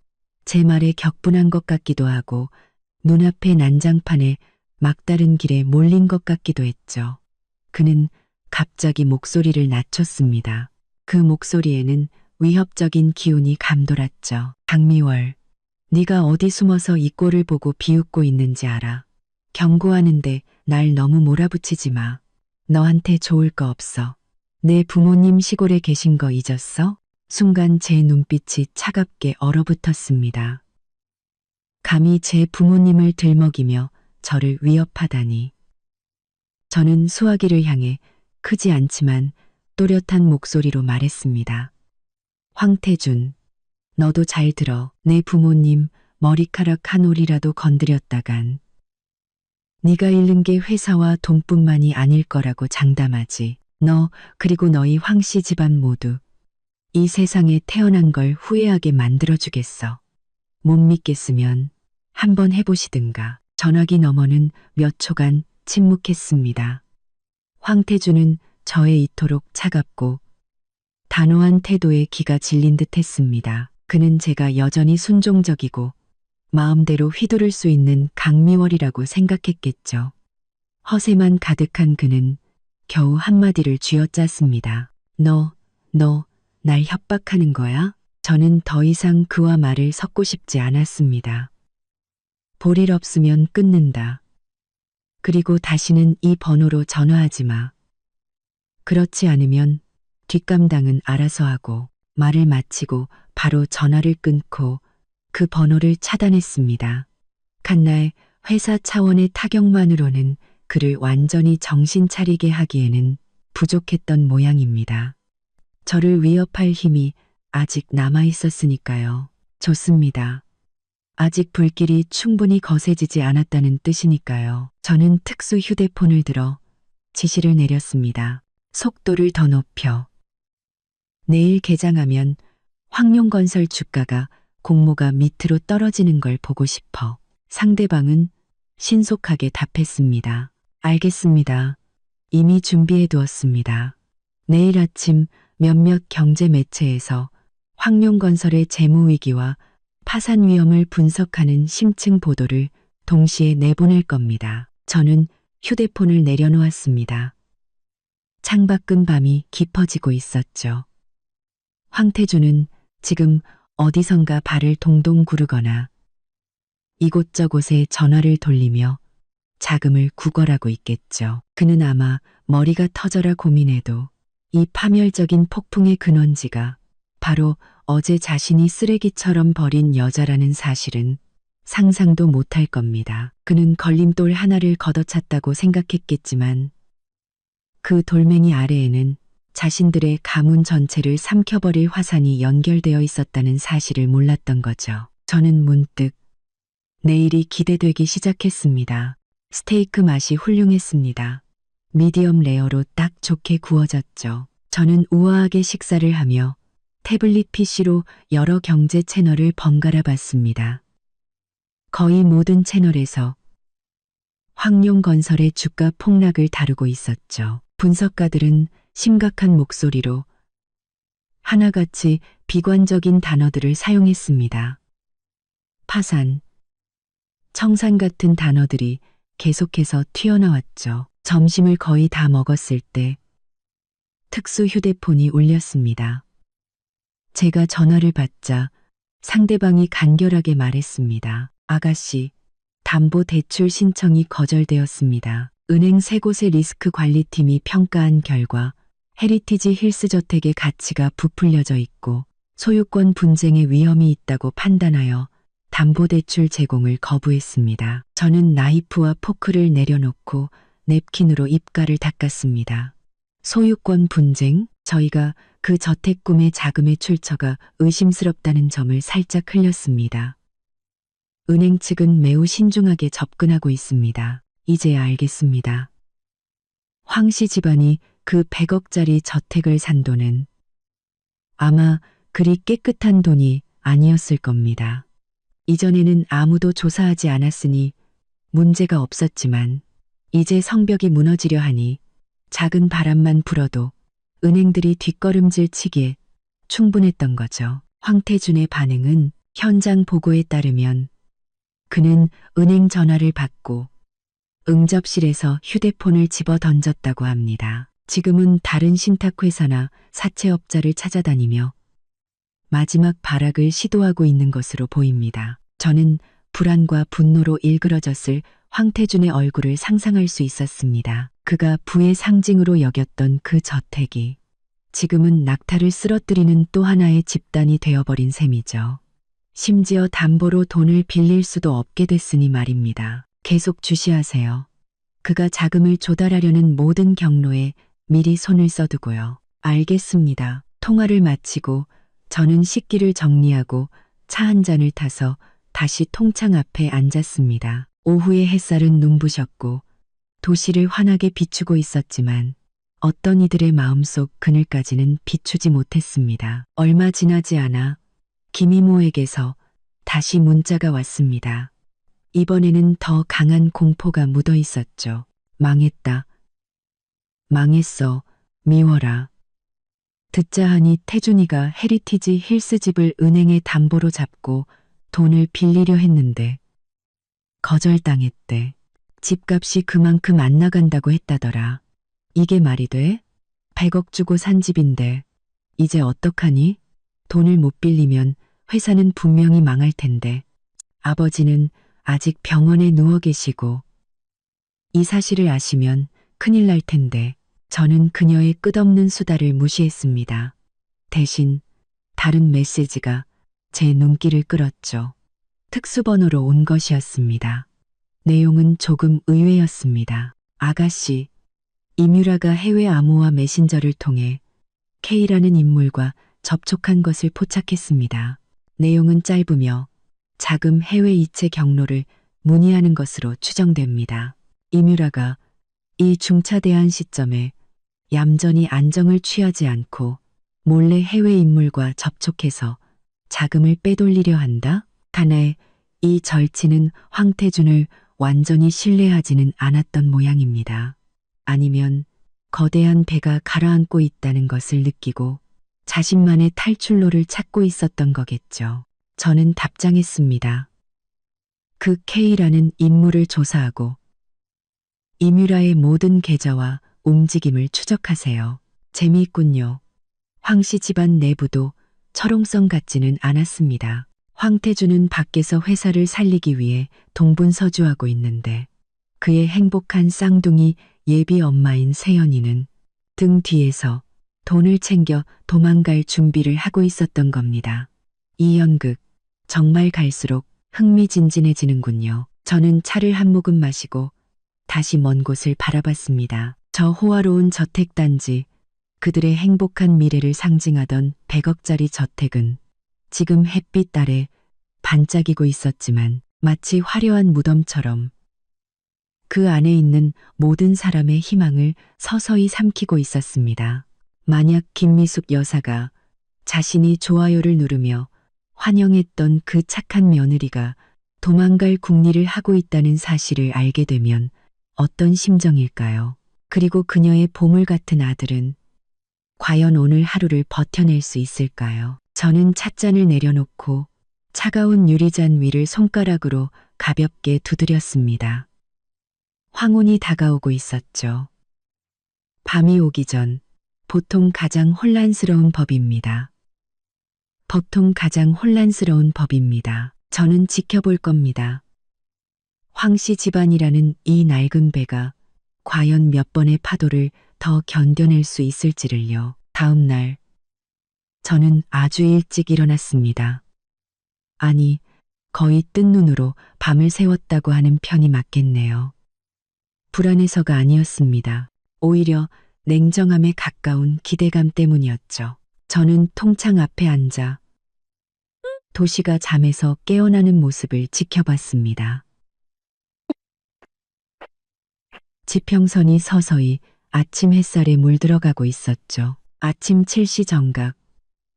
제 말에 격분한 것 같기도 하고 눈앞의 난장판에 막다른 길에 몰린 것 같기도 했죠. 그는 갑자기 목소리를 낮췄습니다. 그 목소리에는 위협적인 기운이 감돌았죠. 강미월, 네가 어디 숨어서 이 꼴을 보고 비웃고 있는지 알아. 경고하는데 날 너무 몰아붙이지 마. 너한테 좋을 거 없어. 내 부모님 시골에 계신 거 잊었어? 순간 제 눈빛이 차갑게 얼어붙었습니다. 감히 제 부모님을 들먹이며 저를 위협하다니. 저는 수화기를 향해 크지 않지만 또렷한 목소리로 말했습니다. 황태준, 너도 잘 들어. 내 부모님 머리카락 한 올이라도 건드렸다간 네가 잃는 게 회사와 돈뿐만이 아닐 거라고 장담하지. 너 그리고 너희 황씨 집안 모두 이 세상에 태어난 걸 후회하게 만들어주겠어. 못 믿겠으면 한번 해보시든가. 전화기 너머는 몇 초간 침묵했습니다. 황태주는 저의 이토록 차갑고 단호한 태도에 기가 질린 듯 했습니다. 그는 제가 여전히 순종적이고 마음대로 휘두를 수 있는 강미월이라고 생각했겠죠. 허세만 가득한 그는 겨우 한마디를 쥐어짰습니다. 너 날 협박하는 거야? 저는 더 이상 그와 말을 섞고 싶지 않았습니다. 볼 일 없으면 끊는다. 그리고 다시는 이 번호로 전화하지 마. 그렇지 않으면 뒷감당은 알아서 하고. 말을 마치고 바로 전화를 끊고 그 번호를 차단했습니다. 갓날 회사 차원의 타격만으로는 그를 완전히 정신 차리게 하기에는 부족했던 모양입니다. 저를 위협할 힘이 아직 남아 있었으니까요. 좋습니다. 아직 불길이 충분히 거세지지 않았다는 뜻이니까요. 저는 특수 휴대폰을 들어 지시를 내렸습니다. 속도를 더 높여. 내일 개장하면 황룡건설 주가가 공모가 밑으로 떨어지는 걸 보고 싶어. 상대방은 신속하게 답했습니다. 알겠습니다. 이미 준비해 두었습니다. 내일 아침 몇몇 경제 매체에서 황룡건설의 재무 위기와 파산 위험을 분석하는 심층 보도를 동시에 내보낼 겁니다. 저는 휴대폰을 내려놓았습니다. 창밖은 밤이 깊어지고 있었죠. 황태주는 지금 어디선가 발을 동동 구르거나 이곳저곳에 전화를 돌리며 자금을 구걸하고 있겠죠. 그는 아마 머리가 터져라 고민해도 이 파멸적인 폭풍의 근원지가 바로 어제 자신이 쓰레기처럼 버린 여자라는 사실은 상상도 못할 겁니다. 그는 걸림돌 하나를 걷어찼다고 생각했겠지만 그 돌멩이 아래에는 자신들의 가문 전체를 삼켜버릴 화산이 연결되어 있었다는 사실을 몰랐던 거죠. 저는 문득 내일이 기대되기 시작했습니다. 스테이크 맛이 훌륭했습니다. 미디엄 레어로 딱 좋게 구워졌죠. 저는 우아하게 식사를 하며 태블릿 PC로 여러 경제 채널을 번갈아 봤습니다. 거의 모든 채널에서 황룡건설의 주가 폭락을 다루고 있었죠. 분석가들은 심각한 목소리로 하나같이 비관적인 단어들을 사용했습니다. 파산, 청산 같은 단어들이 계속해서 튀어나왔죠. 점심을 거의 다 먹었을 때 특수 휴대폰이 울렸습니다. 제가 전화를 받자 상대방이 간결하게 말했습니다. 아가씨, 담보대출 신청이 거절되었습니다. 은행 세 곳의 리스크 관리팀이 평가한 결과 헤리티지 힐스 저택의 가치가 부풀려져 있고 소유권 분쟁의 위험이 있다고 판단하여 담보대출 제공을 거부했습니다. 저는 나이프와 포크를 내려놓고 냅킨으로 입가를 닦았습니다. 소유권 분쟁? 저희가 그 저택 꿈의 자금의 출처가 의심스럽다는 점을 살짝 흘렸습니다. 은행 측은 매우 신중하게 접근하고 있습니다. 이제야 알겠습니다. 황씨 집안이 그 100억짜리 저택을 산 돈은 아마 그리 깨끗한 돈이 아니었을 겁니다. 이전에는 아무도 조사하지 않았으니 문제가 없었지만 이제 성벽이 무너지려 하니 작은 바람만 불어도 은행들이 뒷걸음질 치기에 충분했던 거죠. 황태준의 반응은 현장 보고에 따르면 그는 은행 전화를 받고 응접실에서 휴대폰을 집어 던졌다고 합니다. 지금은 다른 신탁회사나 사채업자를 찾아다니며 마지막 발악을 시도하고 있는 것으로 보입니다. 저는 불안과 분노로 일그러졌을 황태준의 얼굴을 상상할 수 있었습니다. 그가 부의 상징으로 여겼던 그 저택이 지금은 낙타를 쓰러뜨리는 또 하나의 집단이 되어버린 셈이죠. 심지어 담보로 돈을 빌릴 수도 없게 됐으니 말입니다. 계속 주시하세요. 그가 자금을 조달하려는 모든 경로에 미리 손을 써두고요. 알겠습니다. 통화를 마치고 저는 식기를 정리하고 차 한 잔을 타서 다시 통창 앞에 앉았습니다. 오후의 햇살은 눈부셨고 도시를 환하게 비추고 있었지만 어떤 이들의 마음속 그늘까지는 비추지 못했습니다. 얼마 지나지 않아 김이모에게서 다시 문자가 왔습니다. 이번에는 더 강한 공포가 묻어 있었죠. 망했다. 망했어. 미워라. 듣자 하니 태준이가 헤리티지 힐스 집을 은행에 담보로 잡고 돈을 빌리려 했는데 거절당했대. 집값이 그만큼 안 나간다고 했다더라. 이게 말이 돼? 100억 주고 산 집인데 이제 어떡하니? 돈을 못 빌리면 회사는 분명히 망할 텐데 아버지는 아직 병원에 누워 계시고 이 사실을 아시면 큰일 날 텐데 저는 그녀의 끝없는 수다를 무시했습니다. 대신 다른 메시지가 제 눈길을 끌었죠. 특수번호로 온 것이었습니다. 내용은 조금 의외였습니다. 아가씨, 이뮤라가 해외 암호화 메신저를 통해 K라는 인물과 접촉한 것을 포착했습니다. 내용은 짧으며 자금 해외 이체 경로를 문의하는 것으로 추정됩니다. 이뮤라가 이 중차대한 시점에 얌전히 안정을 취하지 않고 몰래 해외 인물과 접촉해서 자금을 빼돌리려 한다? 하나의 이 절친은 황태준을 완전히 신뢰하지는 않았던 모양입니다. 아니면 거대한 배가 가라앉고 있다는 것을 느끼고 자신만의 탈출로를 찾고 있었던 거겠죠. 저는 답장했습니다. 그 K라는 인물을 조사하고 이뮤라의 모든 계좌와 움직임을 추적하세요. 재미있군요. 황씨 집안 내부도 철옹성 같지는 않았습니다. 황태준은 밖에서 회사를 살리기 위해 동분서주하고 있는데 그의 행복한 쌍둥이 예비 엄마인 세연이는 등 뒤에서 돈을 챙겨 도망갈 준비를 하고 있었던 겁니다. 이 연극 정말 갈수록 흥미진진해지는군요. 저는 차를 한 모금 마시고 다시 먼 곳을 바라봤습니다. 저 호화로운 저택단지, 그들의 행복한 미래를 상징하던 100억짜리 저택은 지금 햇빛 아래 반짝이고 있었지만 마치 화려한 무덤처럼 그 안에 있는 모든 사람의 희망을 서서히 삼키고 있었습니다. 만약 김미숙 여사가 자신이 좋아요를 누르며 환영했던 그 착한 며느리가 도망갈 궁리를 하고 있다는 사실을 알게 되면 어떤 심정일까요? 그리고 그녀의 보물 같은 아들은 과연 오늘 하루를 버텨낼 수 있을까요? 저는 찻잔을 내려놓고 차가운 유리잔 위를 손가락으로 가볍게 두드렸습니다. 황혼이 다가오고 있었죠. 밤이 오기 전 보통 가장 혼란스러운 법입니다. 보통 가장 혼란스러운 법입니다. 저는 지켜볼 겁니다. 황씨 집안이라는 이 낡은 배가 과연 몇 번의 파도를 더 견뎌낼 수 있을지를요. 다음 날 저는 아주 일찍 일어났습니다. 아니, 거의 뜬 눈으로 밤을 새웠다고 하는 편이 맞겠네요. 불안해서가 아니었습니다. 오히려 냉정함에 가까운 기대감 때문이었죠. 저는 통창 앞에 앉아 도시가 잠에서 깨어나는 모습을 지켜봤습니다. 지평선이 서서히 아침 햇살에 물들어가고 있었죠. 아침 7시 정각,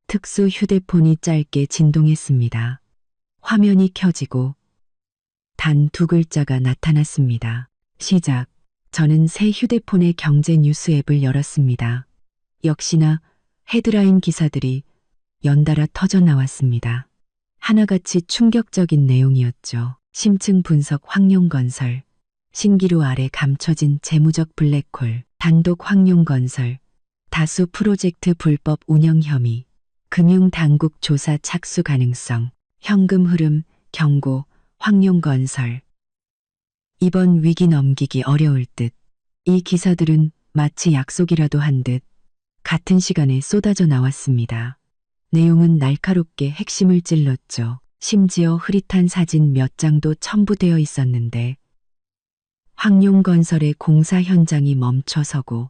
특수 휴대폰이 짧게 진동했습니다. 화면이 켜지고 단 두 글자가 나타났습니다. 시작. 저는 새 휴대폰의 경제 뉴스 앱을 열었습니다. 역시나 헤드라인 기사들이 연달아 터져 나왔습니다. 하나같이 충격적인 내용이었죠. 심층 분석 황룡건설, 신기루 아래 감춰진 재무적 블랙홀, 단독 황룡건설, 다수 프로젝트 불법 운영 혐의, 금융당국 조사 착수 가능성, 현금 흐름, 경고, 황룡건설. 이번 위기 넘기기 어려울 듯. 이 기사들은 마치 약속이라도 한 듯 같은 시간에 쏟아져 나왔습니다. 내용은 날카롭게 핵심을 찔렀죠. 심지어 흐릿한 사진 몇 장도 첨부되어 있었는데 황룡건설의 공사 현장이 멈춰서고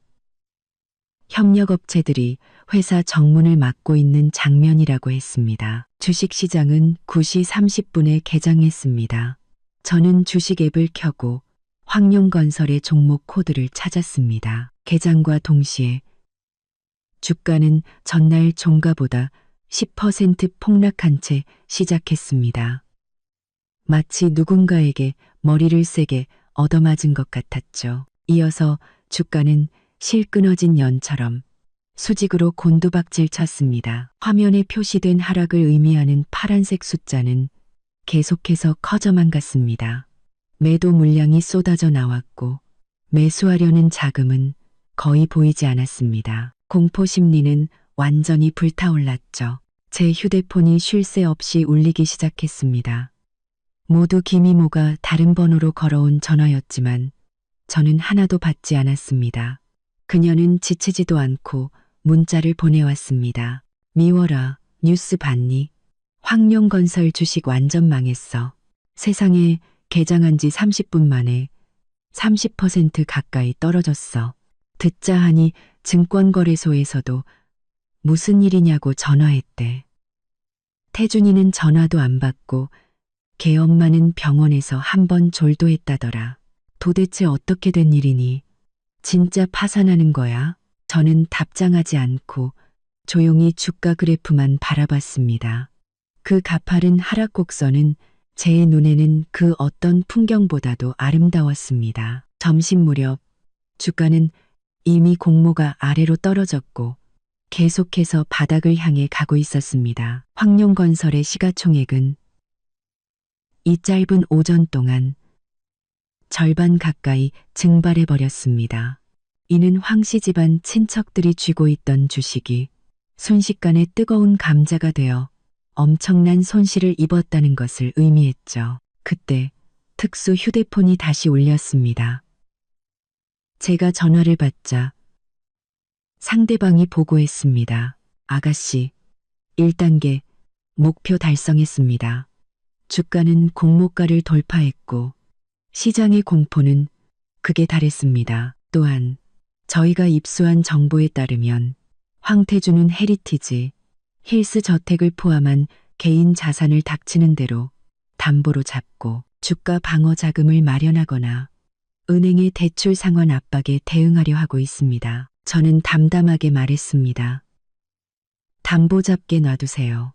협력업체들이 회사 정문을 막고 있는 장면이라고 했습니다. 주식시장은 9시 30분에 개장했습니다. 저는 주식 앱을 켜고 황룡건설의 종목 코드를 찾았습니다. 개장과 동시에 주가는 전날 종가보다 10% 폭락한 채 시작했습니다. 마치 누군가에게 머리를 세게 얻어맞은 것 같았죠. 이어서 주가는 실 끊어진 연처럼 수직으로 곤두박질 쳤습니다. 화면에 표시된 하락을 의미하는 파란색 숫자는 계속해서 커져만 갔습니다. 매도 물량이 쏟아져 나왔고 매수하려는 자금은 거의 보이지 않았습니다. 공포 심리는 완전히 불타올랐죠. 제 휴대폰이 쉴 새 없이 울리기 시작했습니다. 모두 김이모가 다른 번호로 걸어온 전화였지만 저는 하나도 받지 않았습니다. 그녀는 지치지도 않고 문자를 보내왔습니다. 미워라, 뉴스 봤니? 황룡건설 주식 완전 망했어. 세상에 개장한 지 30분 만에 30% 가까이 떨어졌어. 듣자 하니 증권거래소에서도 무슨 일이냐고 전화했대. 태준이는 전화도 안 받고 걔 엄마는 병원에서 한 번 졸도했다더라. 도대체 어떻게 된 일이니? 진짜 파산하는 거야? 저는 답장하지 않고 조용히 주가 그래프만 바라봤습니다. 그 가파른 하락 곡선은 제 눈에는 그 어떤 풍경보다도 아름다웠습니다. 점심 무렵 주가는 이미 공모가 아래로 떨어졌고 계속해서 바닥을 향해 가고 있었습니다. 황룡건설의 시가총액은 이 짧은 오전 동안 절반 가까이 증발해버렸습니다. 이는 황씨 집안 친척들이 쥐고 있던 주식이 순식간에 뜨거운 감자가 되어 엄청난 손실을 입었다는 것을 의미했죠. 그때 특수 휴대폰이 다시 울렸습니다. 제가 전화를 받자 상대방이 보고했습니다. 아가씨, 1단계 목표 달성했습니다. 주가는 공모가를 돌파했고 시장의 공포는 극에 달했습니다. 또한 저희가 입수한 정보에 따르면 황태준은 헤리티지, 힐스 저택을 포함한 개인 자산을 닥치는 대로 담보로 잡고 주가 방어 자금을 마련하거나 은행의 대출 상환 압박에 대응하려 하고 있습니다. 저는 담담하게 말했습니다. 담보 잡게 놔두세요.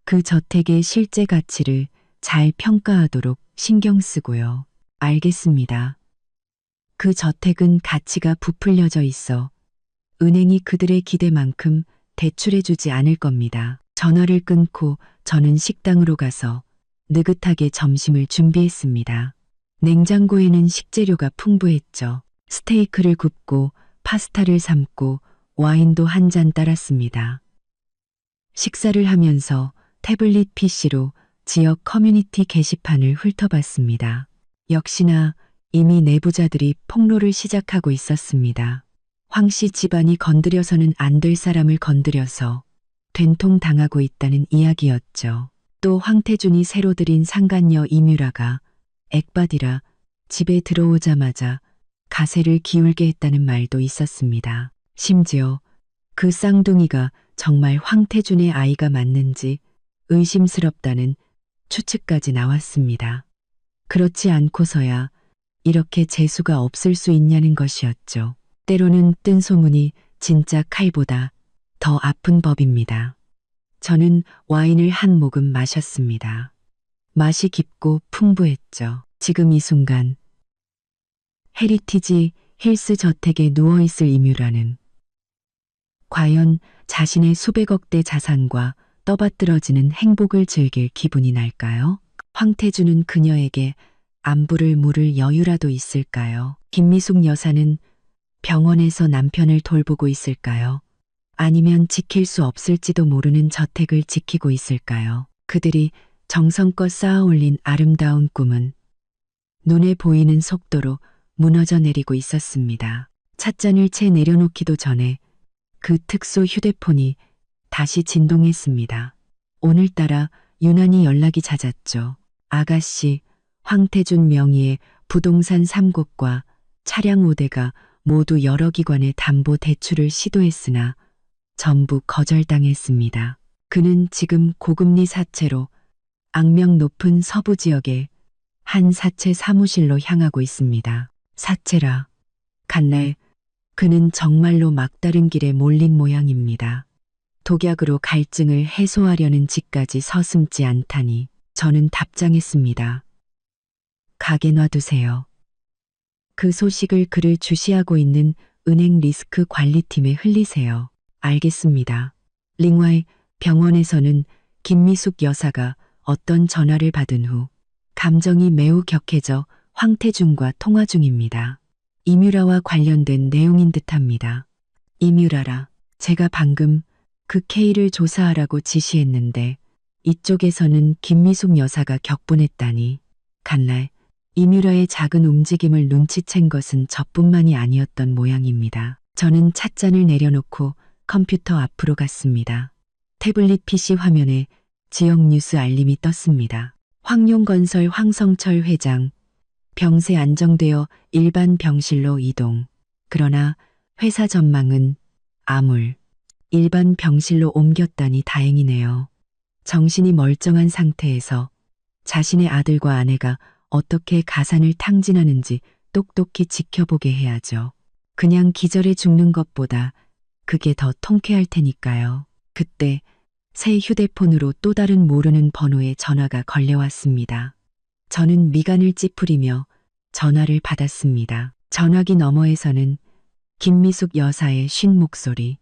그 저택의 실제 가치를 잘 평가하도록 신경 쓰고요. 알겠습니다. 그 저택은 가치가 부풀려져 있어 은행이 그들의 기대만큼 대출해주지 않을 겁니다. 전화를 끊고 저는 식당으로 가서 느긋하게 점심을 준비했습니다. 냉장고에는 식재료가 풍부했죠. 스테이크를 굽고 파스타를 삶고 와인도 한 잔 따랐습니다. 식사를 하면서 태블릿 PC로 지역 커뮤니티 게시판을 훑어봤습니다. 역시나 이미 내부자들이 폭로를 시작하고 있었습니다. 황씨 집안이 건드려서는 안 될 사람을 건드려서 된통당하고 있다는 이야기였죠. 또 황태준이 새로 들인 상간녀 이뮤라가 액바디라 집에 들어오자마자 가세를 기울게 했다는 말도 있었습니다. 심지어 그 쌍둥이가 정말 황태준의 아이가 맞는지 의심스럽다는 추측까지 나왔습니다. 그렇지 않고서야 이렇게 재수가 없을 수 있냐는 것이었죠. 때로는 뜬 소문이 진짜 칼보다 더 아픈 법입니다. 저는 와인을 한 모금 마셨습니다. 맛이 깊고 풍부했죠. 지금 이 순간 헤리티지 힐스 저택에 누워있을 이뮤라는 과연 자신의 수백억 대 자산과 떠받들어지는 행복을 즐길 기분이 날까요? 황태준은 그녀에게 안부를 물을 여유라도 있을까요? 김미숙 여사는 병원에서 남편을 돌보고 있을까요? 아니면 지킬 수 없을지도 모르는 저택을 지키고 있을까요? 그들이 정성껏 쌓아올린 아름다운 꿈은 눈에 보이는 속도로 무너져 내리고 있었습니다. 찻잔을 채 내려놓기도 전에 그 특수 휴대폰이 다시 진동했습니다. 오늘따라 유난히 연락이 잦았죠. 아가씨, 황태준 명의의 부동산 3곳과 차량 5대가 모두 여러 기관의 담보 대출을 시도했으나 전부 거절당했습니다. 그는 지금 고금리 사채로 악명 높은 서부 지역의 한 사채 사무실로 향하고 있습니다. 사채라. 간날 그는 정말로 막다른 길에 몰린 모양입니다. 독약으로 갈증을 해소하려는 짓까지 서슴지 않다니 저는 답장했습니다. 가게 놔두세요. 그 소식을 그를 주시하고 있는 은행 리스크 관리팀에 흘리세요. 알겠습니다. 링와이 병원에서는 김미숙 여사가 어떤 전화를 받은 후 감정이 매우 격해져 황태준과 통화 중입니다. 이뮤라와 관련된 내용인 듯합니다. 이뮤라라, 제가 방금 그 K를 조사하라고 지시했는데 이쪽에서는 김미숙 여사가 격분했다니. 간날 이뮤라의 작은 움직임을 눈치챈 것은 저뿐만이 아니었던 모양입니다. 저는 찻잔을 내려놓고 컴퓨터 앞으로 갔습니다. 태블릿 PC 화면에 지역 뉴스 알림이 떴습니다. 황룡건설 황성철 회장, 병세 안정되어 일반 병실로 이동. 그러나 회사 전망은 암울. 일반 병실로 옮겼다니 다행이네요. 정신이 멀쩡한 상태에서 자신의 아들과 아내가 어떻게 가산을 탕진하는지 똑똑히 지켜보게 해야죠. 그냥 기절해 죽는 것보다 그게 더 통쾌할 테니까요. 그때 새 휴대폰으로 또 다른 모르는 번호의 전화가 걸려왔습니다. 저는 미간을 찌푸리며 전화를 받았습니다. 전화기 너머에서는 김미숙 여사의 쉰 목소리,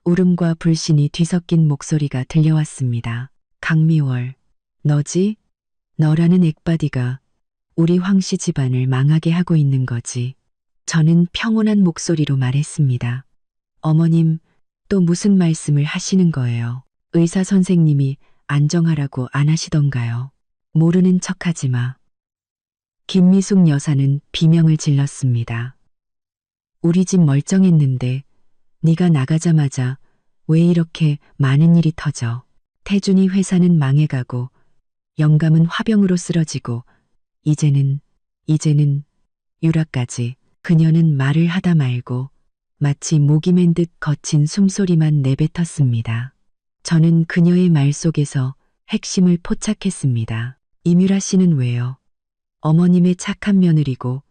울음과 불신이 뒤섞인 목소리가 들려왔습니다. 강미월, 너지? 너라는 액바디가 우리 황씨 집안을 망하게 하고 있는 거지. 저는 평온한 목소리로 말했습니다. 어머님, 또 무슨 말씀을 하시는 거예요? 의사 선생님이 안정하라고 안 하시던가요? 모르는 척하지 마. 김미숙 여사는 비명을 질렀습니다. 우리 집 멀쩡했는데 네가 나가자마자 왜 이렇게 많은 일이 터져? 태준이 회사는 망해가고 영감은 화병으로 쓰러지고 이제는 유라까지. 그녀는 말을 하다 말고 마치 목이 맨 듯 거친 숨소리만 내뱉었습니다. 저는 그녀의 말 속에서 핵심을 포착했습니다. 이뮤라 씨는 왜요? 어머님의 착한 며느리고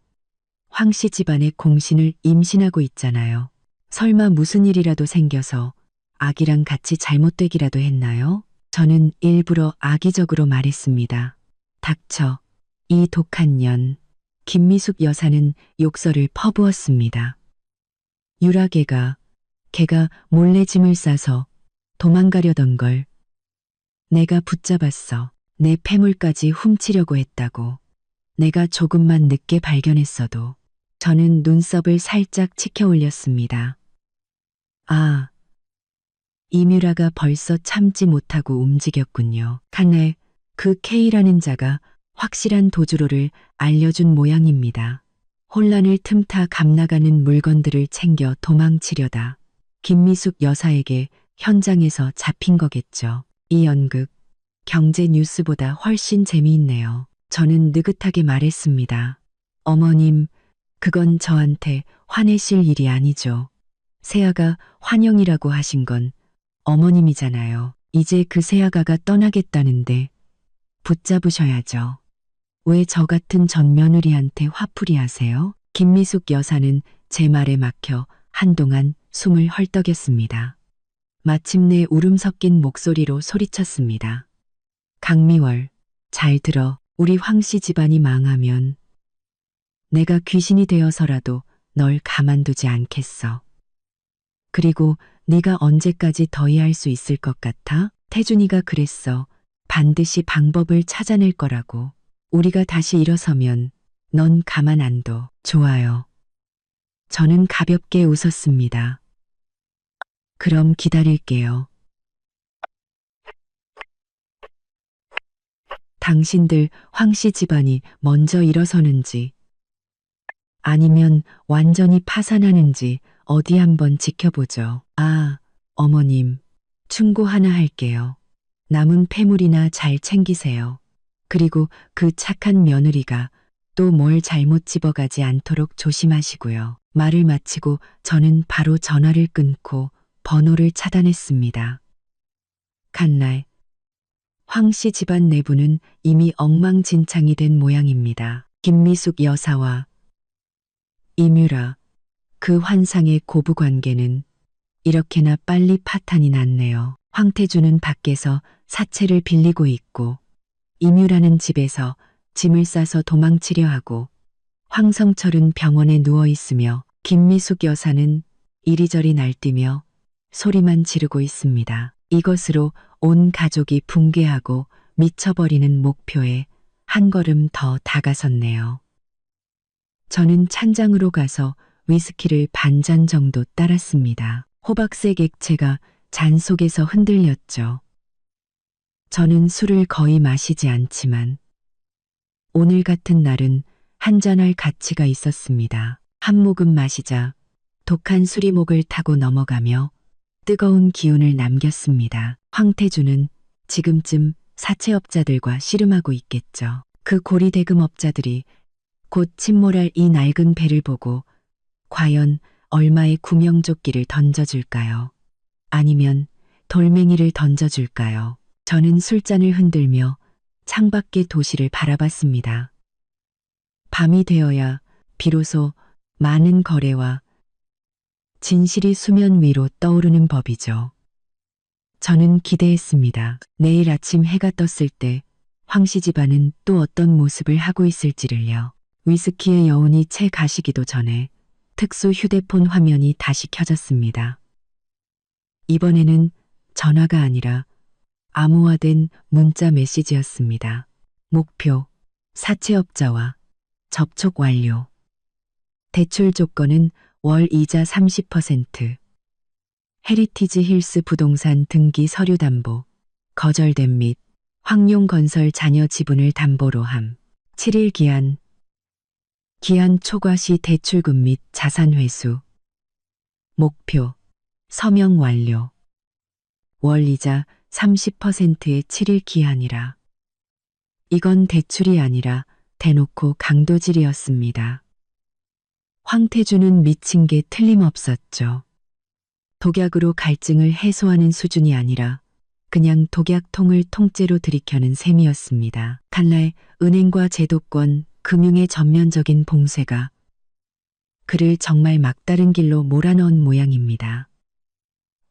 황씨 집안의 공신을 임신하고 있잖아요. 설마 무슨 일이라도 생겨서 아기랑 같이 잘못되기라도 했나요? 저는 일부러 악의적으로 말했습니다. 닥쳐, 이 독한 년. 김미숙 여사는 욕설을 퍼부었습니다. 유라개가 걔가 몰래 짐을 싸서 도망가려던 걸 내가 붙잡았어. 내 폐물까지 훔치려고 했다고. 내가 조금만 늦게 발견했어도. 저는 눈썹을 살짝 치켜 올렸습니다. 아, 이뮤라가 벌써 참지 못하고 움직였군요. 간날 그 K라는 자가 확실한 도주로를 알려준 모양입니다. 혼란을 틈타 감나가는 물건들을 챙겨 도망치려다 김미숙 여사에게 현장에서 잡힌 거겠죠. 이 연극, 경제 뉴스보다 훨씬 재미있네요. 저는 느긋하게 말했습니다. 어머님, 그건 저한테 화내실 일이 아니죠. 새아가 환영이라고 하신 건 어머님이잖아요. 이제 그 새아가가 떠나겠다는데 붙잡으셔야죠. 왜 저 같은 전 며느리한테 화풀이 하세요? 김미숙 여사는 제 말에 막혀 한동안 숨을 헐떡였습니다. 마침내 울음 섞인 목소리로 소리쳤습니다. 강미월, 잘 들어. 우리 황씨 집안이 망하면 내가 귀신이 되어서라도 널 가만두지 않겠어. 그리고 네가 언제까지 더위 할 수 있을 것 같아? 태준이가 그랬어. 반드시 방법을 찾아낼 거라고. 우리가 다시 일어서면 넌 가만 안 둬. 좋아요. 저는 가볍게 웃었습니다. 그럼 기다릴게요. 당신들 황씨 집안이 먼저 일어서는지 아니면 완전히 파산하는지 어디 한번 지켜보죠. 아, 어머님, 충고 하나 할게요. 남은 폐물이나 잘 챙기세요. 그리고 그 착한 며느리가 또 뭘 잘못 집어가지 않도록 조심하시고요. 말을 마치고 저는 바로 전화를 끊고 번호를 차단했습니다. 간날 황씨 집안 내부는 이미 엉망진창이 된 모양입니다. 김미숙 여사와 이뮤라, 그 환상의 고부관계는 이렇게나 빨리 파탄이 났네요. 황태주는 밖에서 사채를 빌리고 있고 이뮤라는 집에서 짐을 싸서 도망치려 하고 황성철은 병원에 누워 있으며 김미숙 여사는 이리저리 날뛰며 소리만 지르고 있습니다. 이것으로 온 가족이 붕괴하고 미쳐버리는 목표에 한 걸음 더 다가섰네요. 저는 찬장으로 가서 위스키를 반잔 정도 따랐습니다. 호박색 액체가 잔 속에서 흔들렸죠. 저는 술을 거의 마시지 않지만 오늘 같은 날은 한잔할 가치가 있었습니다. 한 모금 마시자 독한 술이 목을 타고 넘어가며 뜨거운 기운을 남겼습니다. 황태주는 지금쯤 사채업자들과 씨름하고 있겠죠. 그 고리대금업자들이 곧 침몰할 이 낡은 배를 보고 과연 얼마의 구명조끼를 던져줄까요? 아니면 돌멩이를 던져줄까요? 저는 술잔을 흔들며 창밖의 도시를 바라봤습니다. 밤이 되어야 비로소 많은 거래와 진실이 수면 위로 떠오르는 법이죠. 저는 기대했습니다. 내일 아침 해가 떴을 때 황씨 집안은 또 어떤 모습을 하고 있을지를요. 위스키의 여운이 채 가시기도 전에 특수 휴대폰 화면이 다시 켜졌습니다. 이번에는 전화가 아니라 암호화된 문자 메시지였습니다. 목표, 사채업자와 접촉 완료. 대출 조건은 월 이자 30%. 헤리티지 힐스 부동산 등기 서류 담보, 거절됨 및 황룡건설 자녀 지분을 담보로 함. 7일 기한. 기한 초과 시 대출금 및 자산 회수. 목표, 서명 완료. 월 이자 30%의 7일 기한이라. 이건 대출이 아니라 대놓고 강도질이었습니다. 황태주는 미친 게 틀림없었죠. 독약으로 갈증을 해소하는 수준이 아니라 그냥 독약통을 통째로 들이켜는 셈이었습니다. 칼날 은행과 제도권, 금융의 전면적인 봉쇄가 그를 정말 막다른 길로 몰아넣은 모양입니다.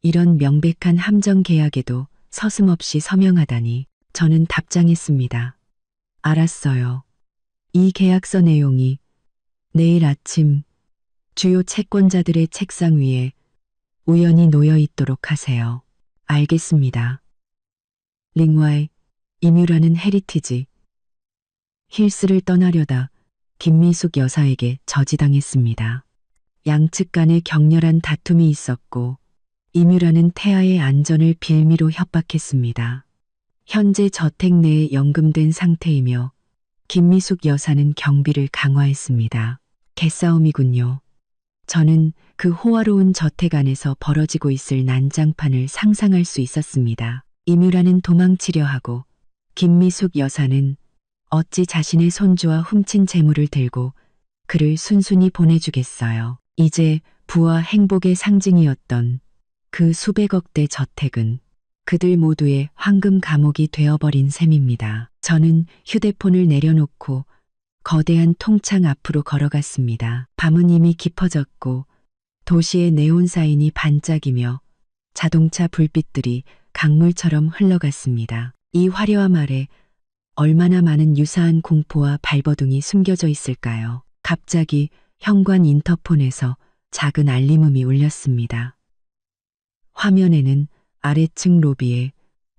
이런 명백한 함정 계약에도 서슴없이 서명하다니 저는 답장했습니다. 알았어요. 이 계약서 내용이 내일 아침 주요 채권자들의 책상 위에 우연히 놓여 있도록 하세요. 알겠습니다. 링와이, 이뮤라는 헤리티지 힐스를 떠나려다 김미숙 여사에게 저지당했습니다. 양측 간에 격렬한 다툼이 있었고 이뮤라는 태아의 안전을 빌미로 협박했습니다. 현재 저택 내에 연금된 상태이며 김미숙 여사는 경비를 강화했습니다. 개싸움이군요. 저는 그 호화로운 저택 안에서 벌어지고 있을 난장판을 상상할 수 있었습니다. 이뮤라는 도망치려 하고 김미숙 여사는 어찌 자신의 손주와 훔친 재물을 들고 그를 순순히 보내주겠어요. 이제 부와 행복의 상징이었던 그 수백억대 저택은 그들 모두의 황금 감옥이 되어버린 셈입니다. 저는 휴대폰을 내려놓고 거대한 통창 앞으로 걸어갔습니다. 밤은 이미 깊어졌고 도시의 네온 사인이 반짝이며 자동차 불빛들이 강물처럼 흘러갔습니다. 이 화려함 아래 얼마나 많은 유사한 공포와 발버둥이 숨겨져 있을까요? 갑자기 현관 인터폰에서 작은 알림음이 울렸습니다. 화면에는 아래층 로비에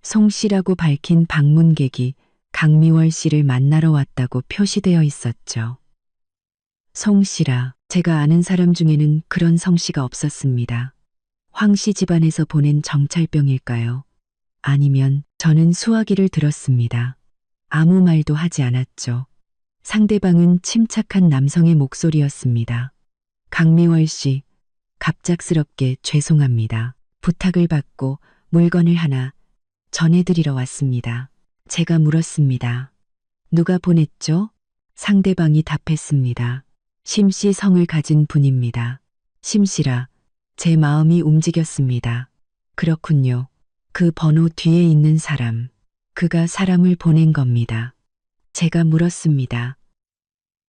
송 씨라고 밝힌 방문객이 강미월 씨를 만나러 왔다고 표시되어 있었죠. 송 씨라 제가 아는 사람 중에는 그런 성 씨가 없었습니다. 황 씨 집안에서 보낸 정찰병일까요? 아니면 저는 수화기를 들었습니다. 아무 말도 하지 않았죠. 상대방은 침착한 남성의 목소리였습니다. 강미월 씨, 갑작스럽게 죄송합니다. 부탁을 받고 물건을 하나 전해드리러 왔습니다. 제가 물었습니다. 누가 보냈죠? 상대방이 답했습니다. 심씨 성을 가진 분입니다. 심씨라 제 마음이 움직였습니다. 그렇군요. 그 번호 뒤에 있는 사람, 그가 사람을 보낸 겁니다. 제가 물었습니다.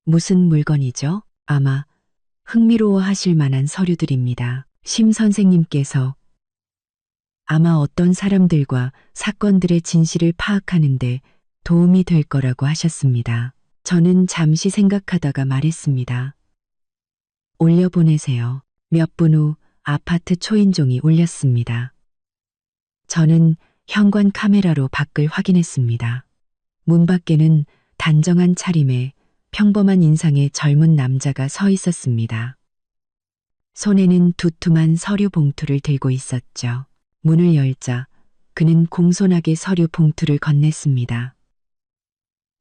무슨 물건이죠? 아마 흥미로워 하실 만한 서류들입니다. 심 선생님께서 아마 어떤 사람들과 사건들의 진실을 파악하는데 도움이 될 거라고 하셨습니다. 저는 잠시 생각하다가 말했습니다. 올려보내세요. 몇 분 후 아파트 초인종이 울렸습니다. 저는 현관 카메라로 밖을 확인했습니다. 문 밖에는 단정한 차림에 평범한 인상의 젊은 남자가 서 있었습니다. 손에는 두툼한 서류 봉투를 들고 있었죠. 문을 열자 그는 공손하게 서류 봉투를 건넸습니다.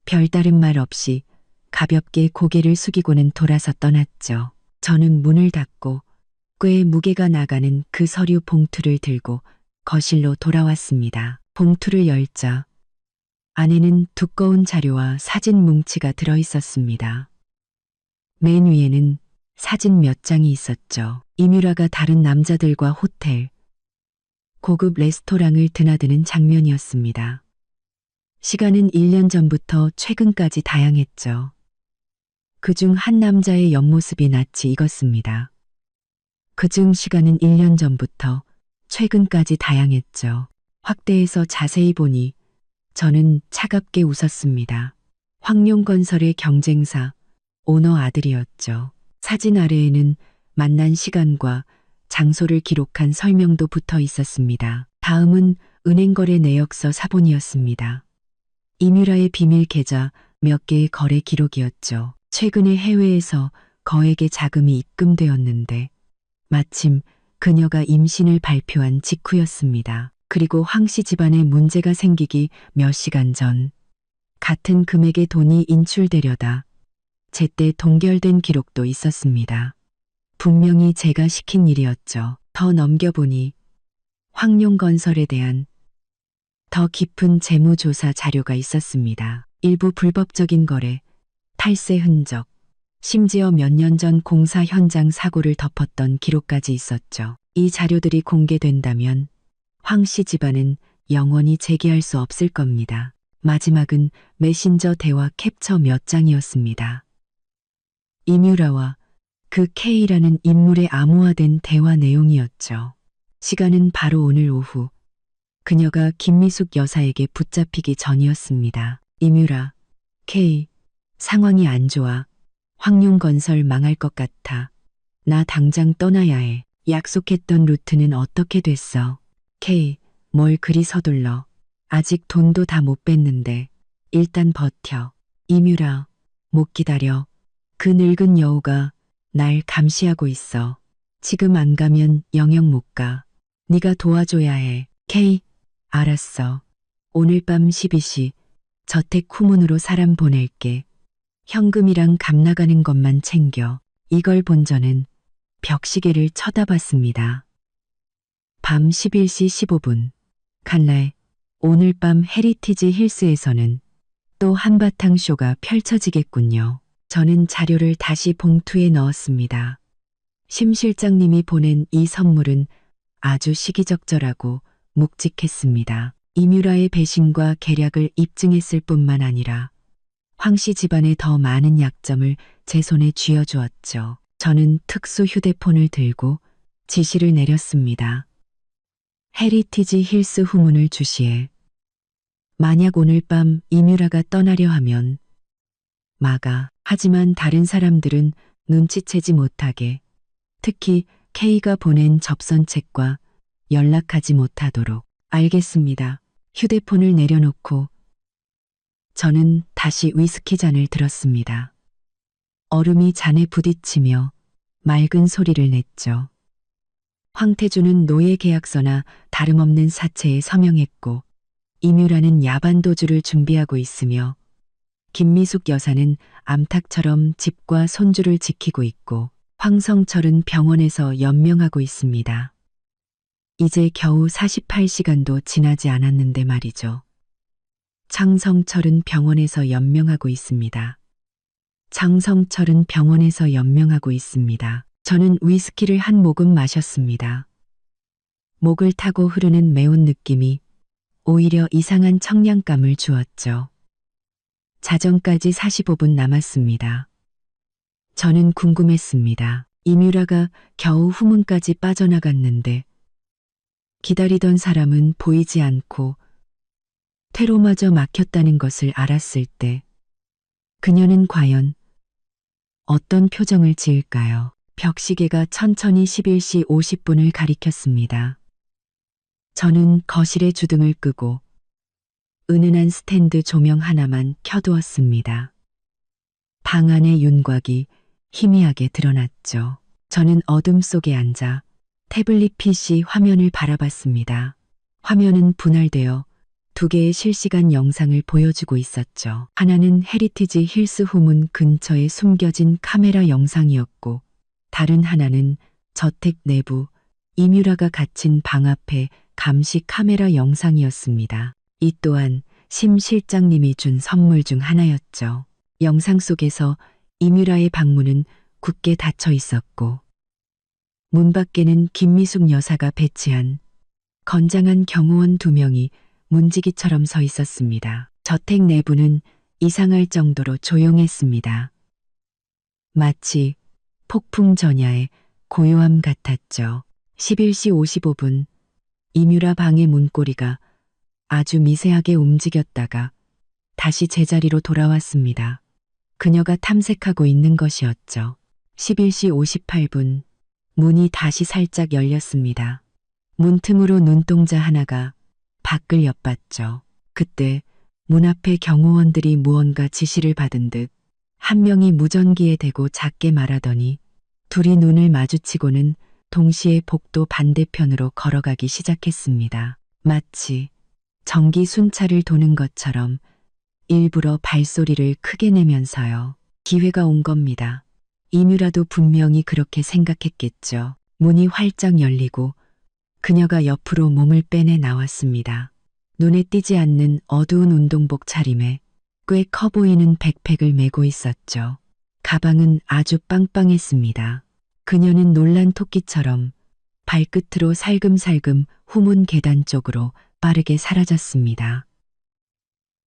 별다른 말 없이 가볍게 고개를 숙이고는 돌아서 떠났죠. 저는 문을 닫고 꽤 무게가 나가는 그 서류 봉투를 들고 거실로 돌아왔습니다. 봉투를 열자 안에는 두꺼운 자료와 사진 뭉치가 들어 있었습니다. 맨 위에는 사진 몇 장이 있었죠. 이뮤라가 다른 남자들과 호텔, 고급 레스토랑을 드나드는 장면이었습니다. 시간은 1년 전부터 최근까지 다양했죠. 그중 한 남자의 옆모습이 낯이 익었습니다. 그중 시간은 1년 전부터 최근까지 다양했죠. 확대해서 자세히 보니 저는 차갑게 웃었습니다. 황룡건설의 경쟁사, 오너 아들이었죠. 사진 아래에는 만난 시간과 장소를 기록한 설명도 붙어 있었습니다. 다음은 은행거래 내역서 사본이었습니다. 이뮤라의 비밀 계좌 몇 개의 거래 기록이었죠. 최근에 해외에서 거액의 자금이 입금되었는데 마침 그녀가 임신을 발표한 직후였습니다. 그리고 황 씨 집안에 문제가 생기기 몇 시간 전 같은 금액의 돈이 인출되려다 제때 동결된 기록도 있었습니다. 분명히 제가 시킨 일이었죠. 더 넘겨보니 황룡건설에 대한 더 깊은 재무조사 자료가 있었습니다. 일부 불법적인 거래, 탈세 흔적, 심지어 몇 년 전 공사 현장 사고를 덮었던 기록까지 있었죠. 이 자료들이 공개된다면 황 씨 집안은 영원히 재기할 수 없을 겁니다. 마지막은 메신저 대화 캡처 몇 장이었습니다. 이뮤라와 그 K라는 인물의 암호화된 대화 내용이었죠. 시간은 바로 오늘 오후 그녀가 김미숙 여사에게 붙잡히기 전이었습니다. 이뮤라, K, 상황이 안 좋아. 황룡건설 망할 것 같아. 나 당장 떠나야 해. 약속했던 루트는 어떻게 됐어? K, 뭘 그리 서둘러. 아직 돈도 다 못 뺐는데. 일단 버텨. 이뮤라, 못 기다려. 그 늙은 여우가 날 감시하고 있어. 지금 안 가면 영영 못 가. 네가 도와줘야 해. K, 알았어. 오늘 밤 12시 저택 후문으로 사람 보낼게. 현금이랑 값 나가는 것만 챙겨. 이걸 본 저는 벽시계를 쳐다봤습니다. 밤 11시 15분. 칼날 오늘 밤 헤리티지 힐스에서는 또 한바탕 쇼가 펼쳐지겠군요. 저는 자료를 다시 봉투에 넣었습니다. 심 실장님이 보낸 이 선물은 아주 시기적절하고 묵직했습니다. 이뮤라의 배신과 계략을 입증했을 뿐만 아니라 황 씨 집안의 더 많은 약점을 제 손에 쥐어주었죠. 저는 특수 휴대폰을 들고 지시를 내렸습니다. 헤리티지 힐스 후문을 주시해. 만약 오늘 밤 이뮤라가 떠나려 하면 막아. 하지만 다른 사람들은 눈치채지 못하게, 특히 K가 보낸 접선책과 연락하지 못하도록. 알겠습니다. 휴대폰을 내려놓고 저는 다시 위스키 잔을 들었습니다. 얼음이 잔에 부딪히며 맑은 소리를 냈죠. 황태주는 노예 계약서나 다름없는 사체에 서명했고 임유라는 야반도주를 준비하고 있으며 김미숙 여사는 암탉처럼 집과 손주를 지키고 있고 황성철은 병원에서 연명하고 있습니다. 이제 겨우 48시간도 지나지 않았는데 말이죠. 장성철은 병원에서 연명하고 있습니다. 장성철은 병원에서 연명하고 있습니다. 저는 위스키를 한 모금 마셨습니다. 목을 타고 흐르는 매운 느낌이 오히려 이상한 청량감을 주었죠. 자정까지 45분 남았습니다. 저는 궁금했습니다. 임유라가 겨우 후문까지 빠져나갔는데 기다리던 사람은 보이지 않고 퇴로마저 막혔다는 것을 알았을 때 그녀는 과연 어떤 표정을 지을까요? 벽시계가 천천히 11시 50분을 가리켰습니다. 저는 거실에 주등을 끄고 은은한 스탠드 조명 하나만 켜두었습니다. 방 안의 윤곽이 희미하게 드러났죠. 저는 어둠 속에 앉아 태블릿 PC 화면을 바라봤습니다. 화면은 분할되어 두 개의 실시간 영상을 보여주고 있었죠. 하나는 헤리티지 힐스 후문 근처에 숨겨진 카메라 영상이었고 다른 하나는 저택 내부 임유라가 갇힌 방 앞의 감시 카메라 영상이었습니다. 이 또한 심 실장님이 준 선물 중 하나였죠. 영상 속에서 임유라의 방문은 굳게 닫혀 있었고 문 밖에는 김미숙 여사가 배치한 건장한 경호원 2명이 문지기처럼 서 있었습니다. 저택 내부는 이상할 정도로 조용했습니다. 마치 폭풍 전야의 고요함 같았죠. 11시 55분 임유라 방의 문고리가 아주 미세하게 움직였다가 다시 제자리로 돌아왔습니다. 그녀가 탐색하고 있는 것이었죠. 11시 58분 문이 다시 살짝 열렸습니다. 문틈으로 눈동자 하나가 밖을 엿봤죠. 그때 문 앞에 경호원들이 무언가 지시를 받은 듯 한 명이 무전기에 대고 작게 말하더니 둘이 눈을 마주치고는 동시에 복도 반대편으로 걸어가기 시작했습니다. 마치 전기 순찰을 도는 것처럼 일부러 발소리를 크게 내면서요. 기회가 온 겁니다. 임유라도 분명히 그렇게 생각했겠죠. 문이 활짝 열리고 그녀가 옆으로 몸을 빼내 나왔습니다. 눈에 띄지 않는 어두운 운동복 차림에 꽤 커 보이는 백팩을 메고 있었죠. 가방은 아주 빵빵했습니다. 그녀는 놀란 토끼처럼 발끝으로 살금살금 후문 계단 쪽으로 빠르게 사라졌습니다.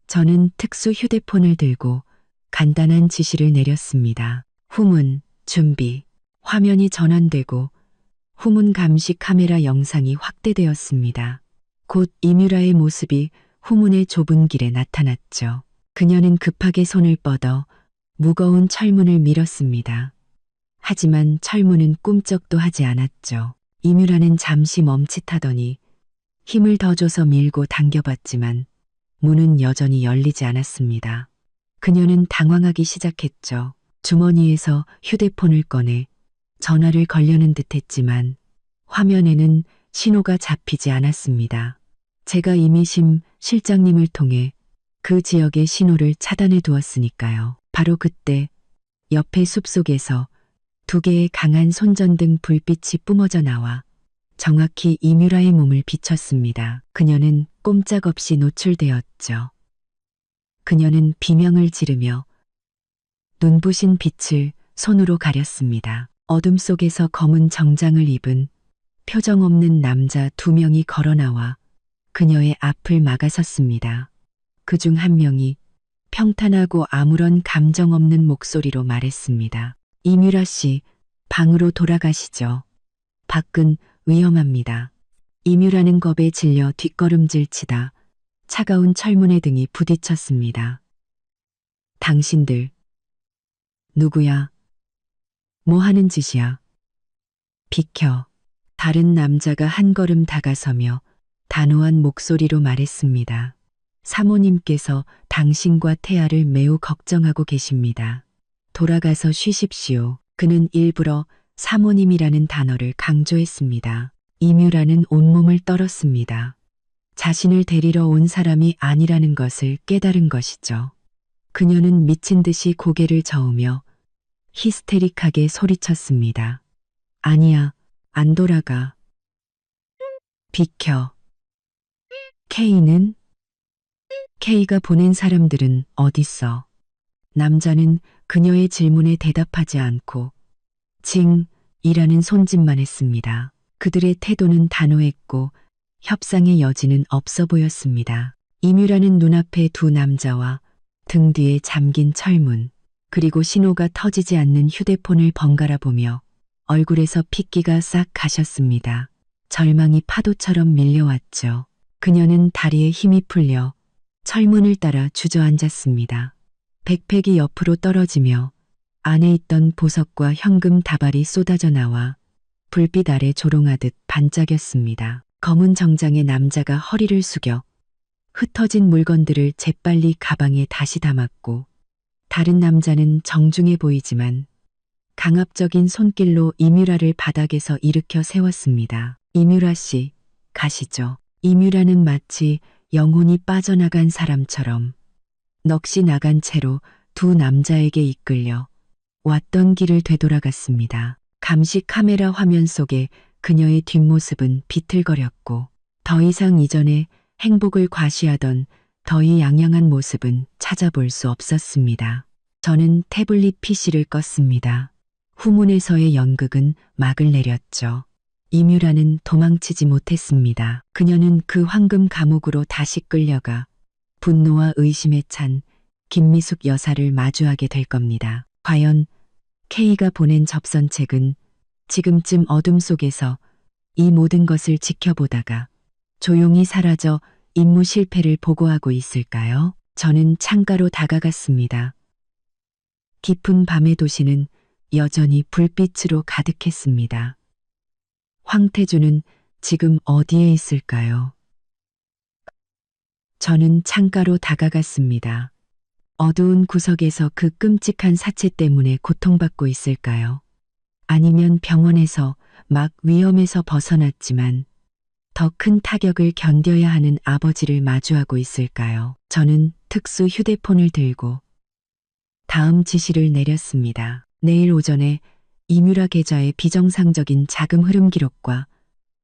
저는 특수 휴대폰을 들고 간단한 지시를 내렸습니다. 후문 준비. 화면이 전환되고 후문 감시 카메라 영상이 확대되었습니다. 곧 임유라의 모습이 후문의 좁은 길에 나타났죠. 그녀는 급하게 손을 뻗어 무거운 철문을 밀었습니다. 하지만 철문은 꿈쩍도 하지 않았죠. 임유라는 잠시 멈칫하더니 힘을 더 줘서 밀고 당겨봤지만 문은 여전히 열리지 않았습니다. 그녀는 당황하기 시작했죠. 주머니에서 휴대폰을 꺼내 전화를 걸려는 듯했지만 화면에는 신호가 잡히지 않았습니다. 제가 이미 심 실장님을 통해 그 지역의 신호를 차단해 두었으니까요. 바로 그때 옆의 숲속에서 2개의 강한 손전등 불빛이 뿜어져 나와 정확히 임유라의 몸을 비췄습니다. 그녀는 꼼짝없이 노출되었죠. 그녀는 비명을 지르며 눈부신 빛을 손으로 가렸습니다. 어둠 속에서 검은 정장을 입은 표정 없는 남자 2명이 걸어 나와 그녀의 앞을 막아섰습니다. 그중 한 명이 평탄하고 아무런 감정 없는 목소리로 말했습니다. 임유라 씨, 방으로 돌아가시죠. 밖은 위험합니다. 임유라는 겁에 질려 뒷걸음질 치다 차가운 철문의 등이 부딪혔습니다. 당신들 누구야? 뭐 하는 짓이야? 비켜. 다른 남자가 한 걸음 다가서며 단호한 목소리로 말했습니다. 사모님께서 당신과 태아를 매우 걱정하고 계십니다. 돌아가서 쉬십시오. 그는 일부러 사모님이라는 단어를 강조했습니다. 이뮤라는 온몸을 떨었습니다. 자신을 데리러 온 사람이 아니라는 것을 깨달은 것이죠. 그녀는 미친 듯이 고개를 저으며 히스테릭하게 소리쳤습니다. 아니야, 안 돌아가. 비켜. K가 보낸 사람들은 어딨어? 남자는 그녀의 질문에 대답하지 않고 징이라는 손짓만 했습니다. 그들의 태도는 단호했고 협상의 여지는 없어 보였습니다. 이뮤라는 눈앞에 두 남자와 등 뒤에 잠긴 철문, 그리고 신호가 터지지 않는 휴대폰을 번갈아 보며 얼굴에서 핏기가 싹 가셨습니다. 절망이 파도처럼 밀려왔죠. 그녀는 다리에 힘이 풀려 철문을 따라 주저앉았습니다. 백팩이 옆으로 떨어지며 안에 있던 보석과 현금 다발이 쏟아져 나와 불빛 아래 조롱하듯 반짝였습니다. 검은 정장의 남자가 허리를 숙여 흩어진 물건들을 재빨리 가방에 다시 담았고, 다른 남자는 정중해 보이지만 강압적인 손길로 이뮤라를 바닥에서 일으켜 세웠습니다. 이뮤라 씨, 가시죠. 이뮤라는 마치 영혼이 빠져나간 사람처럼 넋이 나간 채로 두 남자에게 이끌려 왔던 길을 되돌아갔습니다. 감시 카메라 화면 속에 그녀의 뒷모습은 비틀거렸고, 더 이상 이전에 행복을 과시하던 더위 양양한 모습은 찾아볼 수 없었습니다. 저는 태블릿 PC를 껐습니다. 후문에서의 연극은 막을 내렸죠. 이뮤라는 도망치지 못했습니다. 그녀는 그 황금 감옥으로 다시 끌려가 분노와 의심에 찬 김미숙 여사를 마주하게 될 겁니다. 과연 K가 보낸 접선책은 지금쯤 어둠 속에서 이 모든 것을 지켜보다가 조용히 사라져 임무 실패를 보고하고 있을까요? 저는 창가로 다가갔습니다. 깊은 밤의 도시는 여전히 불빛으로 가득했습니다. 황태주는 지금 어디에 있을까요? 저는 창가로 다가갔습니다. 어두운 구석에서 그 끔찍한 사체 때문에 고통받고 있을까요? 아니면 병원에서 막 위험에서 벗어났지만 더 큰 타격을 견뎌야 하는 아버지를 마주하고 있을까요? 저는 특수 휴대폰을 들고 다음 지시를 내렸습니다. 내일 오전에 이뮤라 계좌의 비정상적인 자금 흐름 기록과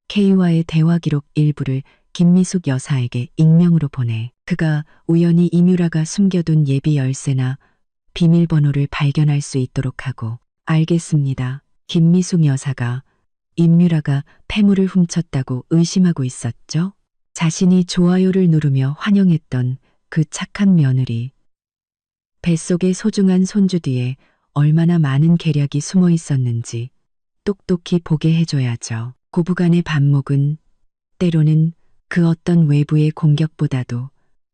K와의 대화 기록 일부를 김미숙 여사에게 익명으로 보내. 그가 우연히 이뮤라가 숨겨둔 예비 열쇠나 비밀번호를 발견할 수 있도록 하고. 알겠습니다. 김미숙 여사가 임뮤라가 폐물을 훔쳤다고 의심하고 있었죠? 자신이 좋아요를 누르며 환영했던 그 착한 며느리. 뱃속의 소중한 손주 뒤에 얼마나 많은 계략이 숨어 있었는지 똑똑히 보게 해줘야죠. 고부간의 반목은 때로는 그 어떤 외부의 공격보다도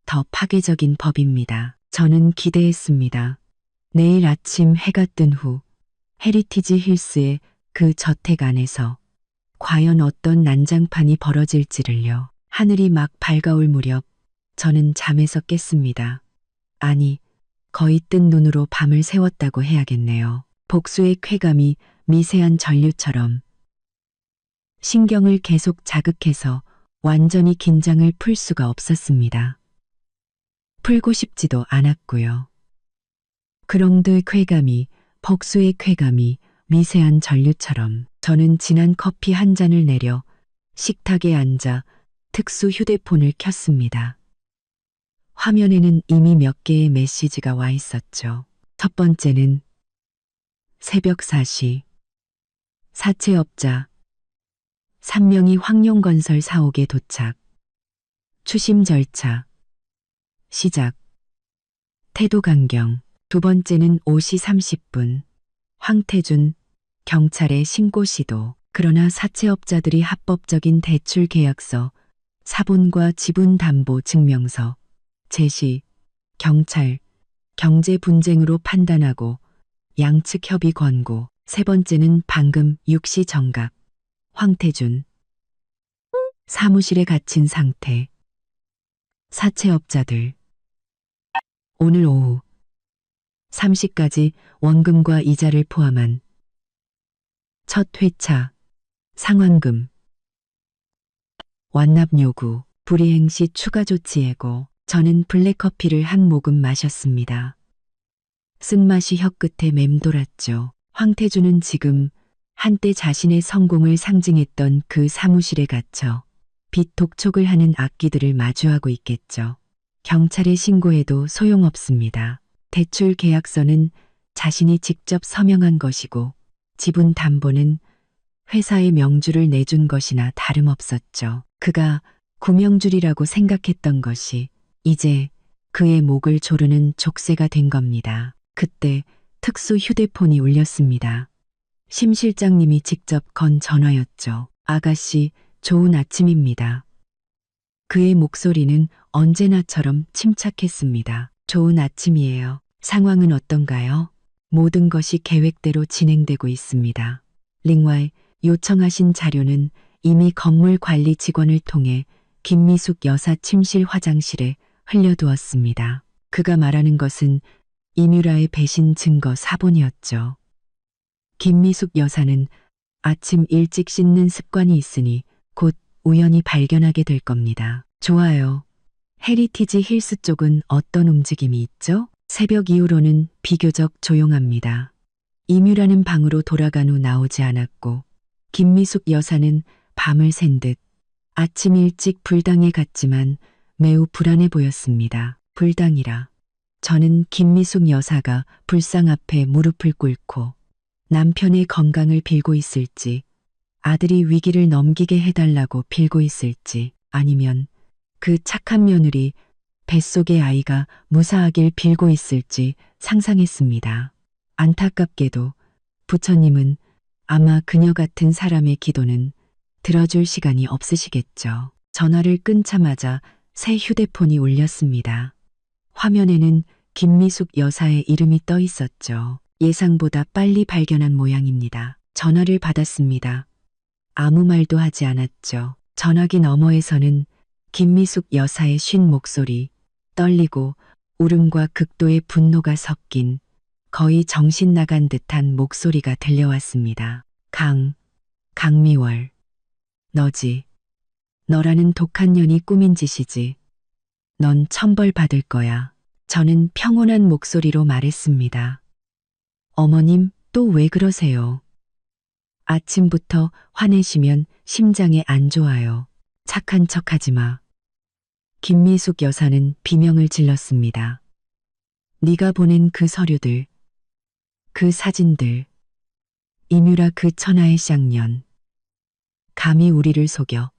더 파괴적인 법입니다. 저는 기대했습니다. 내일 아침 해가 뜬 후 헤리티지 힐스의 그 저택 안에서 과연 어떤 난장판이 벌어질지를요. 하늘이 막 밝아올 무렵 저는 잠에서 깼습니다. 아니, 거의 뜬 눈으로 밤을 새웠다고 해야겠네요. 복수의 쾌감이 미세한 전류처럼 신경을 계속 자극해서 완전히 긴장을 풀 수가 없었습니다. 풀고 싶지도 않았고요. 그롱드의 쾌감이, 복수의 쾌감이 미세한 전류처럼. 저는 진한 커피 한 잔을 내려 식탁에 앉아 특수 휴대폰을 켰습니다. 화면에는 이미 몇 개의 메시지가 와 있었죠. 첫 번째는 새벽 4시. 사채업자 3명이 황룡건설 사옥에 도착. 추심 절차. 시작. 태도 강경. 두 번째는 5시 30분. 황태준 경찰에 신고 시도. 그러나 사채업자들이 합법적인 대출 계약서, 사본과 지분담보 증명서, 제시, 경찰, 경제 분쟁으로 판단하고 양측 협의 권고. 세 번째는 방금 6시 정각. 황태준. 사무실에 갇힌 상태. 사채업자들. 오늘 오후 3시까지 원금과 이자를 포함한 첫 회차 상환금. 완납 요구. 불이행 시 추가 조치 예고. 저는 블랙커피를 한 모금 마셨습니다. 쓴맛이 혀끝에 맴돌았죠. 황태준은 지금 한때 자신의 성공을 상징했던 그 사무실에 갇혀 빚 독촉을 하는 악기들을 마주하고 있겠죠. 경찰에 신고해도 소용없습니다. 대출 계약서는 자신이 직접 서명한 것이고 지분 담보는 회사의 명주를 내준 것이나 다름없었죠. 그가 구명줄이라고 생각했던 것이 이제 그의 목을 조르는 족쇄가 된 겁니다. 그때 특수 휴대폰이 울렸습니다. 심 실장님이 직접 건 전화였죠. 아가씨, 좋은 아침입니다. 그의 목소리는 언제나처럼 침착했습니다. 좋은 아침이에요. 상황은 어떤가요? 모든 것이 계획대로 진행되고 있습니다. 링와에 요청하신 자료는 이미 건물 관리 직원을 통해 김미숙 여사 침실 화장실에 흘려두었습니다. 그가 말하는 것은 이뮤라의 배신 증거 사본이었죠. 김미숙 여사는 아침 일찍 씻는 습관이 있으니 곧 우연히 발견하게 될 겁니다. 좋아요. 헤리티지 힐스 쪽은 어떤 움직임이 있죠? 새벽 이후로는 비교적 조용합니다. 이뮤라는 방으로 돌아간 후 나오지 않았고 김미숙 여사는 밤을 샌 듯 아침 일찍 불당에 갔지만 매우 불안해 보였습니다. 불당이라. 저는 김미숙 여사가 불상 앞에 무릎을 꿇고 남편의 건강을 빌고 있을지, 아들이 위기를 넘기게 해달라고 빌고 있을지, 아니면 그 착한 며느리 뱃속의 아이가 무사하길 빌고 있을지 상상했습니다. 안타깝게도 부처님은 아마 그녀 같은 사람의 기도는 들어줄 시간이 없으시겠죠. 전화를 끊자마자 새 휴대폰이 울렸습니다. 화면에는 김미숙 여사의 이름이 떠 있었죠. 예상보다 빨리 발견한 모양입니다. 전화를 받았습니다. 아무 말도 하지 않았죠. 전화기 너머에서는 김미숙 여사의 쉰 목소리, 떨리고 울음과 극도의 분노가 섞인 거의 정신 나간 듯한 목소리가 들려왔습니다. 강미월. 너지. 너라는 독한 년이 꾸민 짓이지. 넌 천벌 받을 거야. 저는 평온한 목소리로 말했습니다. 어머님, 또 왜 그러세요? 아침부터 화내시면 심장에 안 좋아요. 착한 척하지 마. 김미숙 여사는 비명을 질렀습니다. 네가 보낸 그 서류들, 그 사진들, 이뮤라 그 천하의 쌍년. 감히 우리를 속여.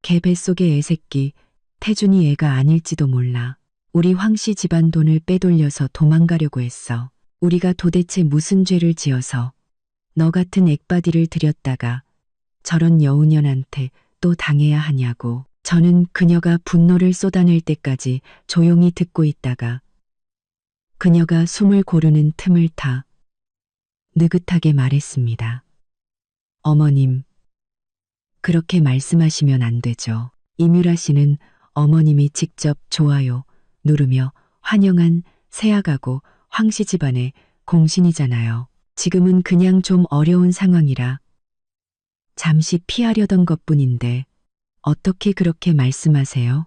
걔 뱃속의 애새끼 태준이 애가 아닐지도 몰라. 우리 황씨 집안 돈을 빼돌려서 도망가려고 했어. 우리가 도대체 무슨 죄를 지어서 너 같은 액바디를 들였다가 저런 여우년한테 또 당해야 하냐고. 저는 그녀가 분노를 쏟아낼 때까지 조용히 듣고 있다가 그녀가 숨을 고르는 틈을 타 느긋하게 말했습니다. 어머님, 그렇게 말씀하시면 안 되죠. 이뮤라 씨는 어머님이 직접 좋아요 누르며 환영한 세아가고 황씨 집안의 공신이잖아요. 지금은 그냥 좀 어려운 상황이라 잠시 피하려던 것뿐인데 어떻게 그렇게 말씀하세요?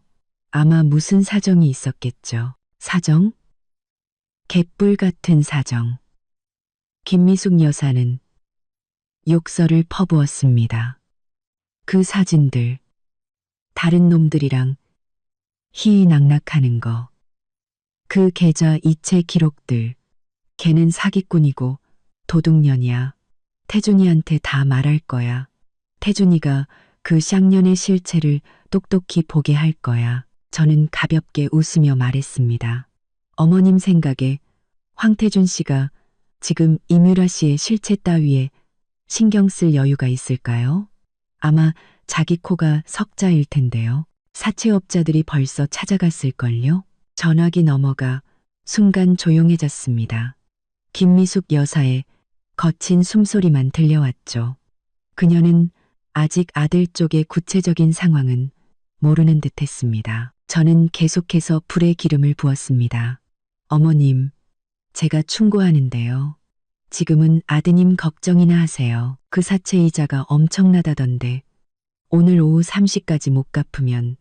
아마 무슨 사정이 있었겠죠. 사정? 개뿔 같은 사정. 김미숙 여사는 욕설을 퍼부었습니다. 그 사진들, 다른 놈들이랑 희희낙낙하는 거, 그 계좌 이체 기록들, 걔는 사기꾼이고 도둑년이야. 태준이한테 다 말할 거야. 태준이가 그 쌍년의 실체를 똑똑히 보게 할 거야. 저는 가볍게 웃으며 말했습니다. 어머님 생각에 황태준 씨가 지금 이뮤라 씨의 실체 따위에 신경 쓸 여유가 있을까요? 아마 자기 코가 석자일 텐데요. 사채업자들이 벌써 찾아갔을걸요? 전화기 넘어가 순간 조용해졌습니다. 김미숙 여사의 거친 숨소리만 들려왔죠. 그녀는 아직 아들 쪽의 구체적인 상황은 모르는 듯 했습니다. 저는 계속해서 불에 기름을 부었습니다. 어머님, 제가 충고하는데요. 지금은 아드님 걱정이나 하세요. 그 사채 이자가 엄청나다던데 오늘 오후 3시까지 못 갚으면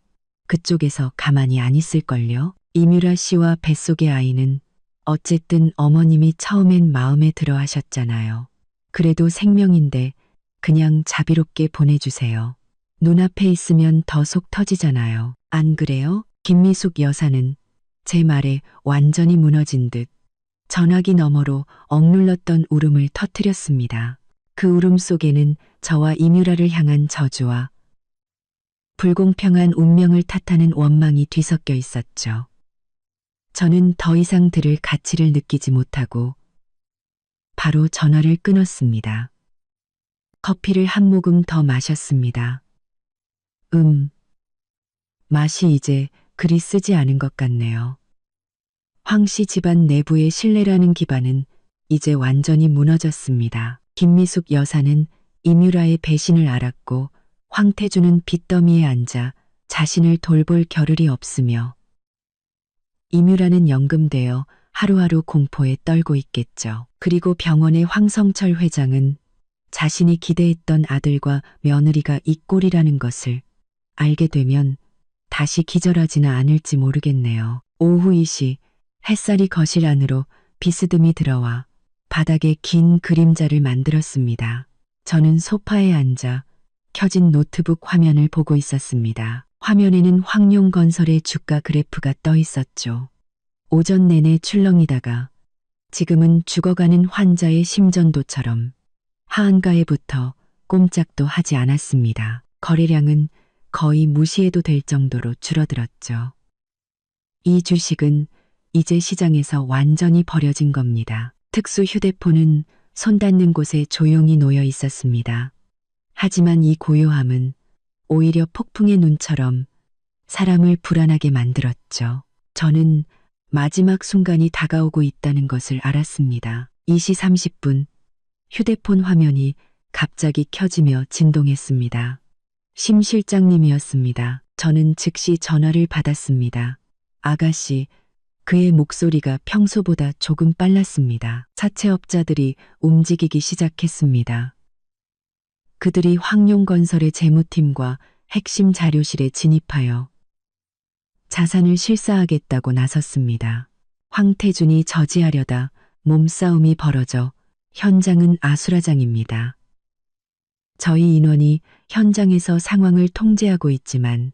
그쪽에서 가만히 안 있을걸요? 이뮤라 씨와 뱃속의 아이는 어쨌든 어머님이 처음엔 마음에 들어 하셨잖아요. 그래도 생명인데 그냥 자비롭게 보내주세요. 눈앞에 있으면 더 속 터지잖아요. 안 그래요? 김미숙 여사는 제 말에 완전히 무너진 듯 전화기 너머로 억눌렀던 울음을 터뜨렸습니다. 그 울음 속에는 저와 이뮤라를 향한 저주와 불공평한 운명을 탓하는 원망이 뒤섞여 있었죠. 저는 더 이상 들을 가치를 느끼지 못하고 바로 전화를 끊었습니다. 커피를 한 모금 더 마셨습니다. 맛이 이제 그리 쓰지 않은 것 같네요. 황씨 집안 내부의 신뢰라는 기반은 이제 완전히 무너졌습니다. 김미숙 여사는 이뮤라의 배신을 알았고 황태준은 빚더미에 앉아 자신을 돌볼 겨를이 없으며 이뮤라는 연금되어 하루하루 공포에 떨고 있겠죠. 그리고 병원의 황성철 회장은 자신이 기대했던 아들과 며느리가 이 꼴이라는 것을 알게 되면 다시 기절하지는 않을지 모르겠네요. 오후 2시 햇살이 거실 안으로 비스듬히 들어와 바닥에 긴 그림자를 만들었습니다. 저는 소파에 앉아 켜진 노트북 화면을 보고 있었습니다. 화면에는 황룡건설의 주가 그래프가 떠 있었죠. 오전 내내 출렁이다가 지금은 죽어가는 환자의 심전도처럼 하한가에부터 꼼짝도 하지 않았습니다. 거래량은 거의 무시해도 될 정도로 줄어들었죠. 이 주식은 이제 시장에서 완전히 버려진 겁니다. 특수 휴대폰은 손 닿는 곳에 조용히 놓여 있었습니다. 하지만 이 고요함은 오히려 폭풍의 눈처럼 사람을 불안하게 만들었죠. 저는 마지막 순간이 다가오고 있다는 것을 알았습니다. 2시 30분 휴대폰 화면이 갑자기 켜지며 진동했습니다. 심 실장님이었습니다. 저는 즉시 전화를 받았습니다. 아가씨, 그의 목소리가 평소보다 조금 빨랐습니다. 사채업자들이 움직이기 시작했습니다. 그들이 황룡건설의 재무팀과 핵심 자료실에 진입하여 자산을 실사하겠다고 나섰습니다. 황태준이 저지하려다 몸싸움이 벌어져 현장은 아수라장입니다. 저희 인원이 현장에서 상황을 통제하고 있지만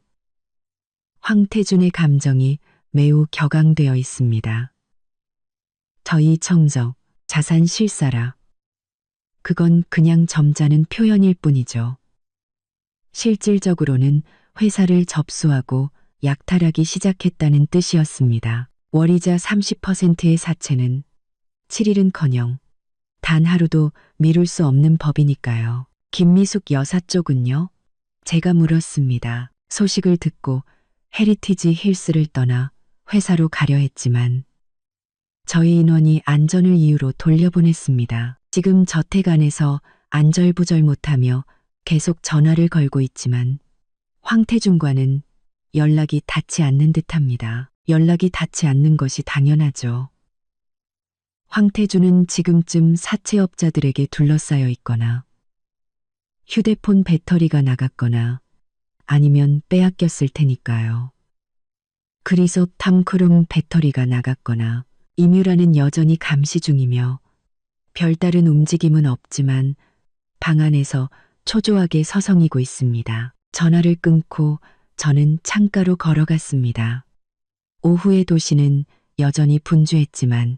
황태준의 감정이 매우 격앙되어 있습니다. 저희 청적, 자산 실사라. 그건 그냥 점잖은 표현일 뿐이죠. 실질적으로는 회사를 접수하고 약탈하기 시작했다는 뜻이었습니다. 월이자 30%의 사채는 7일은커녕 단 하루도 미룰 수 없는 법이니까요. 김미숙 여사 쪽은요? 제가 물었습니다. 소식을 듣고 헤리티지 힐스를 떠나 회사로 가려 했지만 저희 인원이 안전을 이유로 돌려보냈습니다. 지금 저택 안에서 안절부절 못하며 계속 전화를 걸고 있지만 황태준과는 연락이 닿지 않는 듯합니다. 연락이 닿지 않는 것이 당연하죠. 황태준은 지금쯤 사채업자들에게 둘러싸여 있거나 휴대폰 배터리가 나갔거나 아니면 빼앗겼을 테니까요. 그리속 탐크룸 배터리가 나갔거나 이뮤라는 여전히 감시 중이며 별다른 움직임은 없지만 방 안에서 초조하게 서성이고 있습니다. 전화를 끊고 저는 창가로 걸어갔습니다. 오후의 도시는 여전히 분주했지만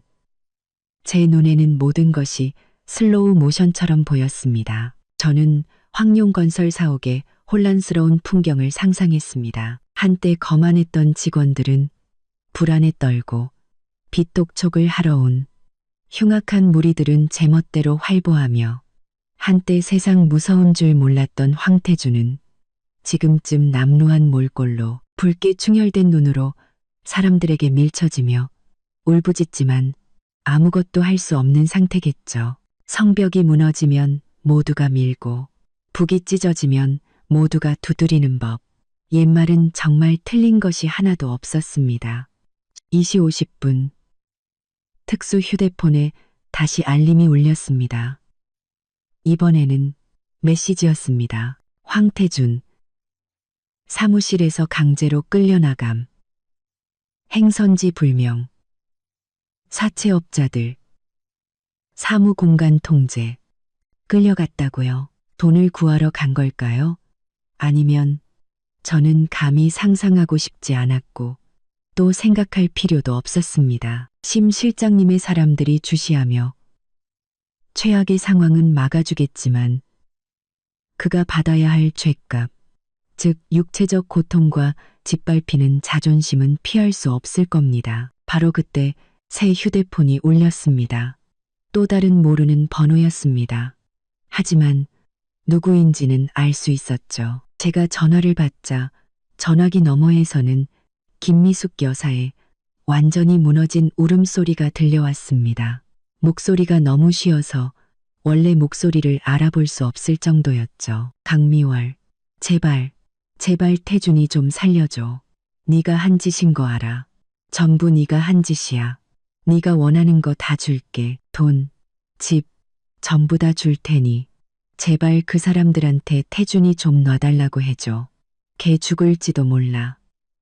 제 눈에는 모든 것이 슬로우 모션처럼 보였습니다. 저는 황룡건설 사옥의 혼란스러운 풍경을 상상했습니다. 한때 거만했던 직원들은 불안에 떨고 빚독촉을 하러 온 흉악한 무리들은 제멋대로 활보하며 한때 세상 무서운 줄 몰랐던 황태준은 지금쯤 남루한 몰골로 붉게 충혈된 눈으로 사람들에게 밀쳐지며 울부짖지만 아무것도 할 수 없는 상태겠죠. 성벽이 무너지면 모두가 밀고 북이 찢어지면 모두가 두드리는 법. 옛말은 정말 틀린 것이 하나도 없었습니다. 2시 50분. 특수 휴대폰에 다시 알림이 울렸습니다. 이번에는 메시지였습니다. 황태준. 사무실에서 강제로 끌려나감. 행선지 불명. 사채업자들. 사무공간 통제. 끌려갔다고요. 돈을 구하러 간 걸까요? 아니면 저는 감히 상상하고 싶지 않았고 또 생각할 필요도 없었습니다. 심 실장님의 사람들이 주시하며 최악의 상황은 막아주겠지만 그가 받아야 할 죗값, 즉 육체적 고통과 짓밟히는 자존심은 피할 수 없을 겁니다. 바로 그때 새 휴대폰이 울렸습니다. 또 다른 모르는 번호였습니다. 하지만 누구인지는 알 수 있었죠. 제가 전화를 받자 전화기 너머에서는 김미숙 여사의 완전히 무너진 울음소리가 들려왔습니다. 목소리가 너무 쉬어서 원래 목소리를 알아볼 수 없을 정도였죠. 강미월, 제발, 제발 태준이 좀 살려줘. 네가 한 짓인 거 알아. 전부 네가 한 짓이야. 네가 원하는 거 다 줄게. 돈, 집, 전부 다 줄 테니 제발 그 사람들한테 태준이 좀 놔달라고 해줘. 걔 죽을지도 몰라.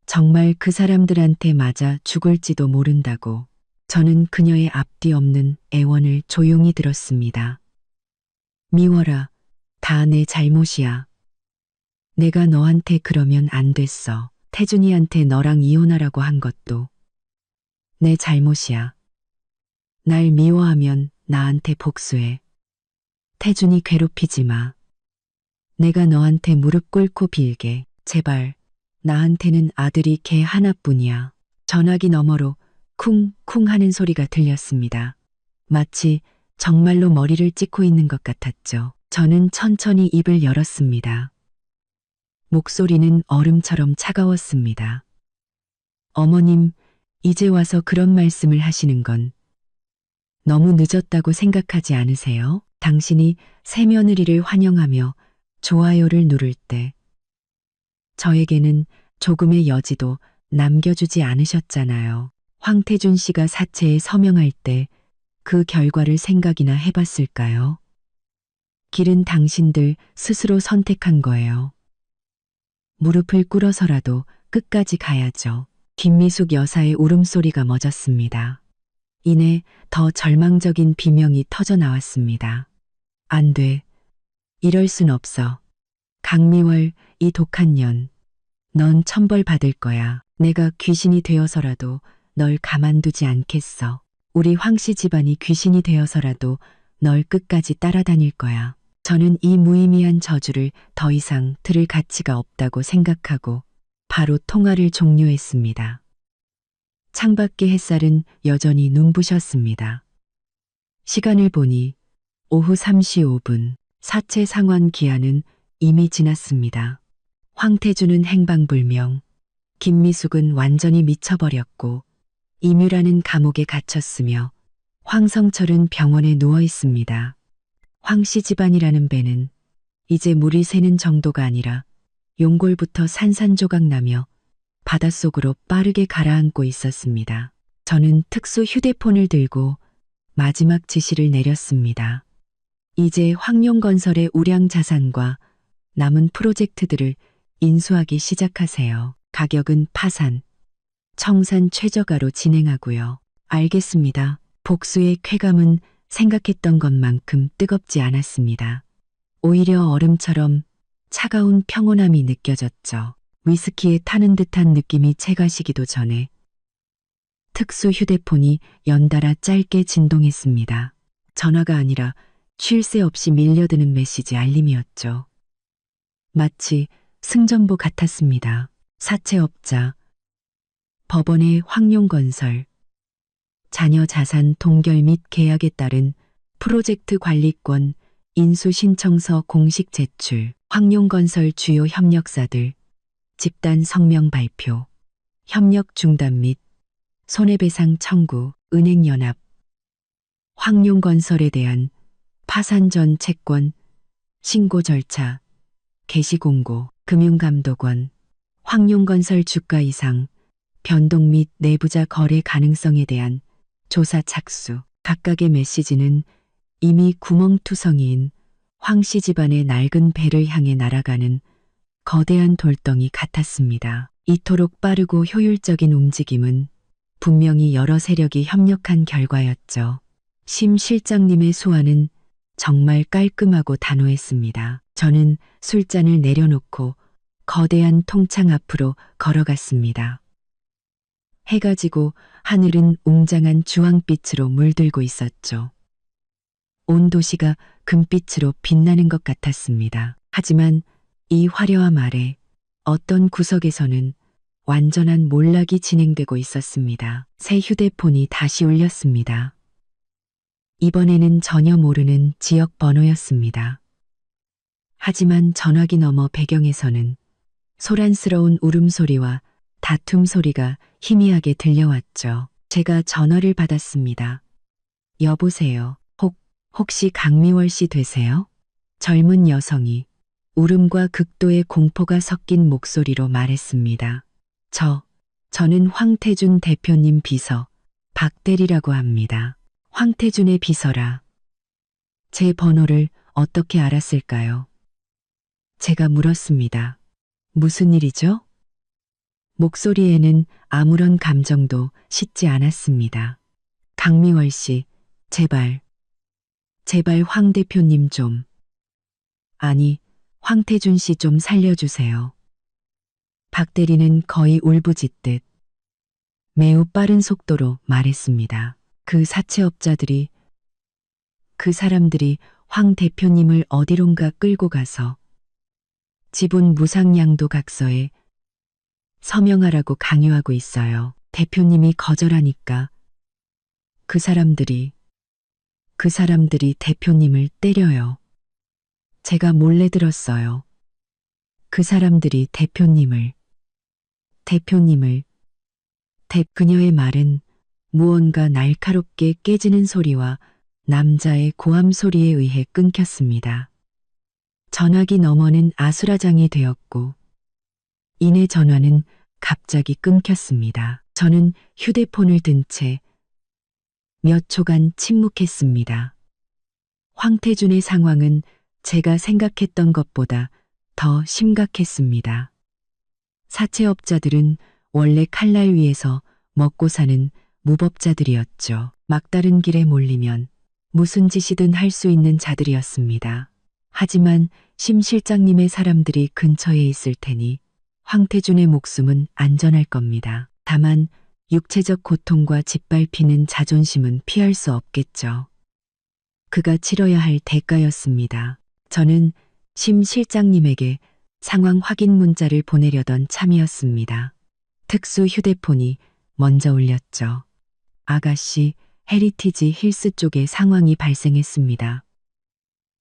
정말 그 사람들한테 맞아 죽을지도 모른다고. 저는 그녀의 앞뒤 없는 애원을 조용히 들었습니다. 미워라, 다 내 잘못이야. 내가 너한테 그러면 안 됐어. 태준이한테 너랑 이혼하라고 한 것도 내 잘못이야. 날 미워하면 나한테 복수해. 태준이 괴롭히지 마. 내가 너한테 무릎 꿇고 빌게. 제발. 나한테는 아들이 걔 하나뿐이야. 전화기 너머로 쿵쿵 하는 소리가 들렸습니다. 마치 정말로 머리를 찍고 있는 것 같았죠. 저는 천천히 입을 열었습니다. 목소리는 얼음처럼 차가웠습니다. 어머님, 이제 와서 그런 말씀을 하시는 건 너무 늦었다고 생각하지 않으세요? 당신이 새며느리를 환영하며 좋아요를 누를 때 저에게는 조금의 여지도 남겨주지 않으셨잖아요. 황태준 씨가 사체에 서명할 때 그 결과를 생각이나 해봤을까요? 길은 당신들 스스로 선택한 거예요. 무릎을 꿇어서라도 끝까지 가야죠. 김미숙 여사의 울음소리가 멎었습니다. 이내 더 절망적인 비명이 터져 나왔습니다. 안 돼. 이럴 순 없어. 강미월, 이 독한 년. 넌 천벌 받을 거야. 내가 귀신이 되어서라도 널 가만두지 않겠어. 우리 황씨 집안이 귀신이 되어서라도 널 끝까지 따라다닐 거야. 저는 이 무의미한 저주를 더 이상 들을 가치가 없다고 생각하고 바로 통화를 종료했습니다. 창밖의 햇살은 여전히 눈부셨습니다. 시간을 보니 오후 3시 5분, 사체 상환 기한은 이미 지났습니다. 황태준은 행방불명, 김미숙은 완전히 미쳐버렸고 이뮤라는 감옥에 갇혔으며 황성철은 병원에 누워 있습니다. 황씨 집안이라는 배는 이제 물이 새는 정도가 아니라 용골부터 산산조각 나며 바닷속으로 빠르게 가라앉고 있었습니다. 저는 특수 휴대폰을 들고 마지막 지시를 내렸습니다. 이제 황룡건설의 우량 자산과 남은 프로젝트들을 인수하기 시작하세요. 가격은 파산, 청산 최저가로 진행하고요. 알겠습니다. 복수의 쾌감은 생각했던 것만큼 뜨겁지 않았습니다. 오히려 얼음처럼 차가운 평온함이 느껴졌죠. 위스키에 타는 듯한 느낌이 채가시기도 전에 특수 휴대폰이 연달아 짧게 진동했습니다. 전화가 아니라 쉴 새 없이 밀려드는 메시지 알림이었죠. 마치 승전보 같았습니다. 사채업자, 법원의 황룡건설, 자녀 자산 동결 및 계약에 따른 프로젝트 관리권 인수 신청서 공식 제출, 황룡건설 주요 협력사들, 집단 성명 발표, 협력 중단 및 손해배상 청구, 은행연합, 황룡건설에 대한 파산 전 채권, 신고 절차, 게시공고, 금융감독원, 황룡건설 주가 이상, 변동 및 내부자 거래 가능성에 대한 조사 착수. 각각의 메시지는 이미 구멍투성이인 황씨 집안의 낡은 배를 향해 날아가는 거대한 돌덩이 같았습니다. 이토록 빠르고 효율적인 움직임은 분명히 여러 세력이 협력한 결과였죠. 심 실장님의 소환은 정말 깔끔하고 단호했습니다. 저는 술잔을 내려놓고 거대한 통창 앞으로 걸어갔습니다. 해가 지고 하늘은 웅장한 주황빛으로 물들고 있었죠. 온 도시가 금빛으로 빛나는 것 같았습니다. 하지만 이 화려함 아래 어떤 구석에서는 완전한 몰락이 진행되고 있었습니다. 새 휴대폰이 다시 울렸습니다. 이번에는 전혀 모르는 지역 번호였습니다. 하지만 전화기 너머 배경에서는 소란스러운 울음소리와 다툼 소리가 희미하게 들려왔죠. 제가 전화를 받았습니다. 여보세요. 혹시 강미월 씨 되세요? 젊은 여성이 울음과 극도의 공포가 섞인 목소리로 말했습니다. 저는 황태준 대표님 비서 박대리라고 합니다. 황태준의 비서라. 제 번호를 어떻게 알았을까요? 제가 물었습니다. 무슨 일이죠? 목소리에는 아무런 감정도 싣지 않았습니다. 강미월 씨, 제발 황 대표님 좀. 아니, 황태준 씨 좀 살려주세요. 박 대리는 거의 울부짖듯 매우 빠른 속도로 말했습니다. 그 사채업자들이, 그 사람들이 황 대표님을 어디론가 끌고 가서 지분 무상양도 각서에 서명하라고 강요하고 있어요. 대표님이 거절하니까 그 사람들이 대표님을 때려요. 제가 몰래 들었어요. 그 사람들이 대표님을 그녀의 말은 무언가 날카롭게 깨지는 소리와 남자의 고함 소리에 의해 끊겼습니다. 전화기 너머는 아수라장이 되었고 이내 전화는 갑자기 끊겼습니다. 저는 휴대폰을 든 채 몇 초간 침묵했습니다. 황태준의 상황은 제가 생각했던 것보다 더 심각했습니다. 사채업자들은 원래 칼날 위에서 먹고 사는 무법자들이었죠. 막다른 길에 몰리면 무슨 짓이든 할 수 있는 자들이었습니다. 하지만 심 실장님의 사람들이 근처에 있을 테니 황태준의 목숨은 안전할 겁니다. 다만 육체적 고통과 짓밟히는 자존심은 피할 수 없겠죠. 그가 치러야 할 대가였습니다. 저는 심 실장님에게 상황 확인 문자를 보내려던 참이었습니다. 특수 휴대폰이 먼저 울렸죠. 아가씨, 헤리티지 힐스 쪽에 상황이 발생했습니다.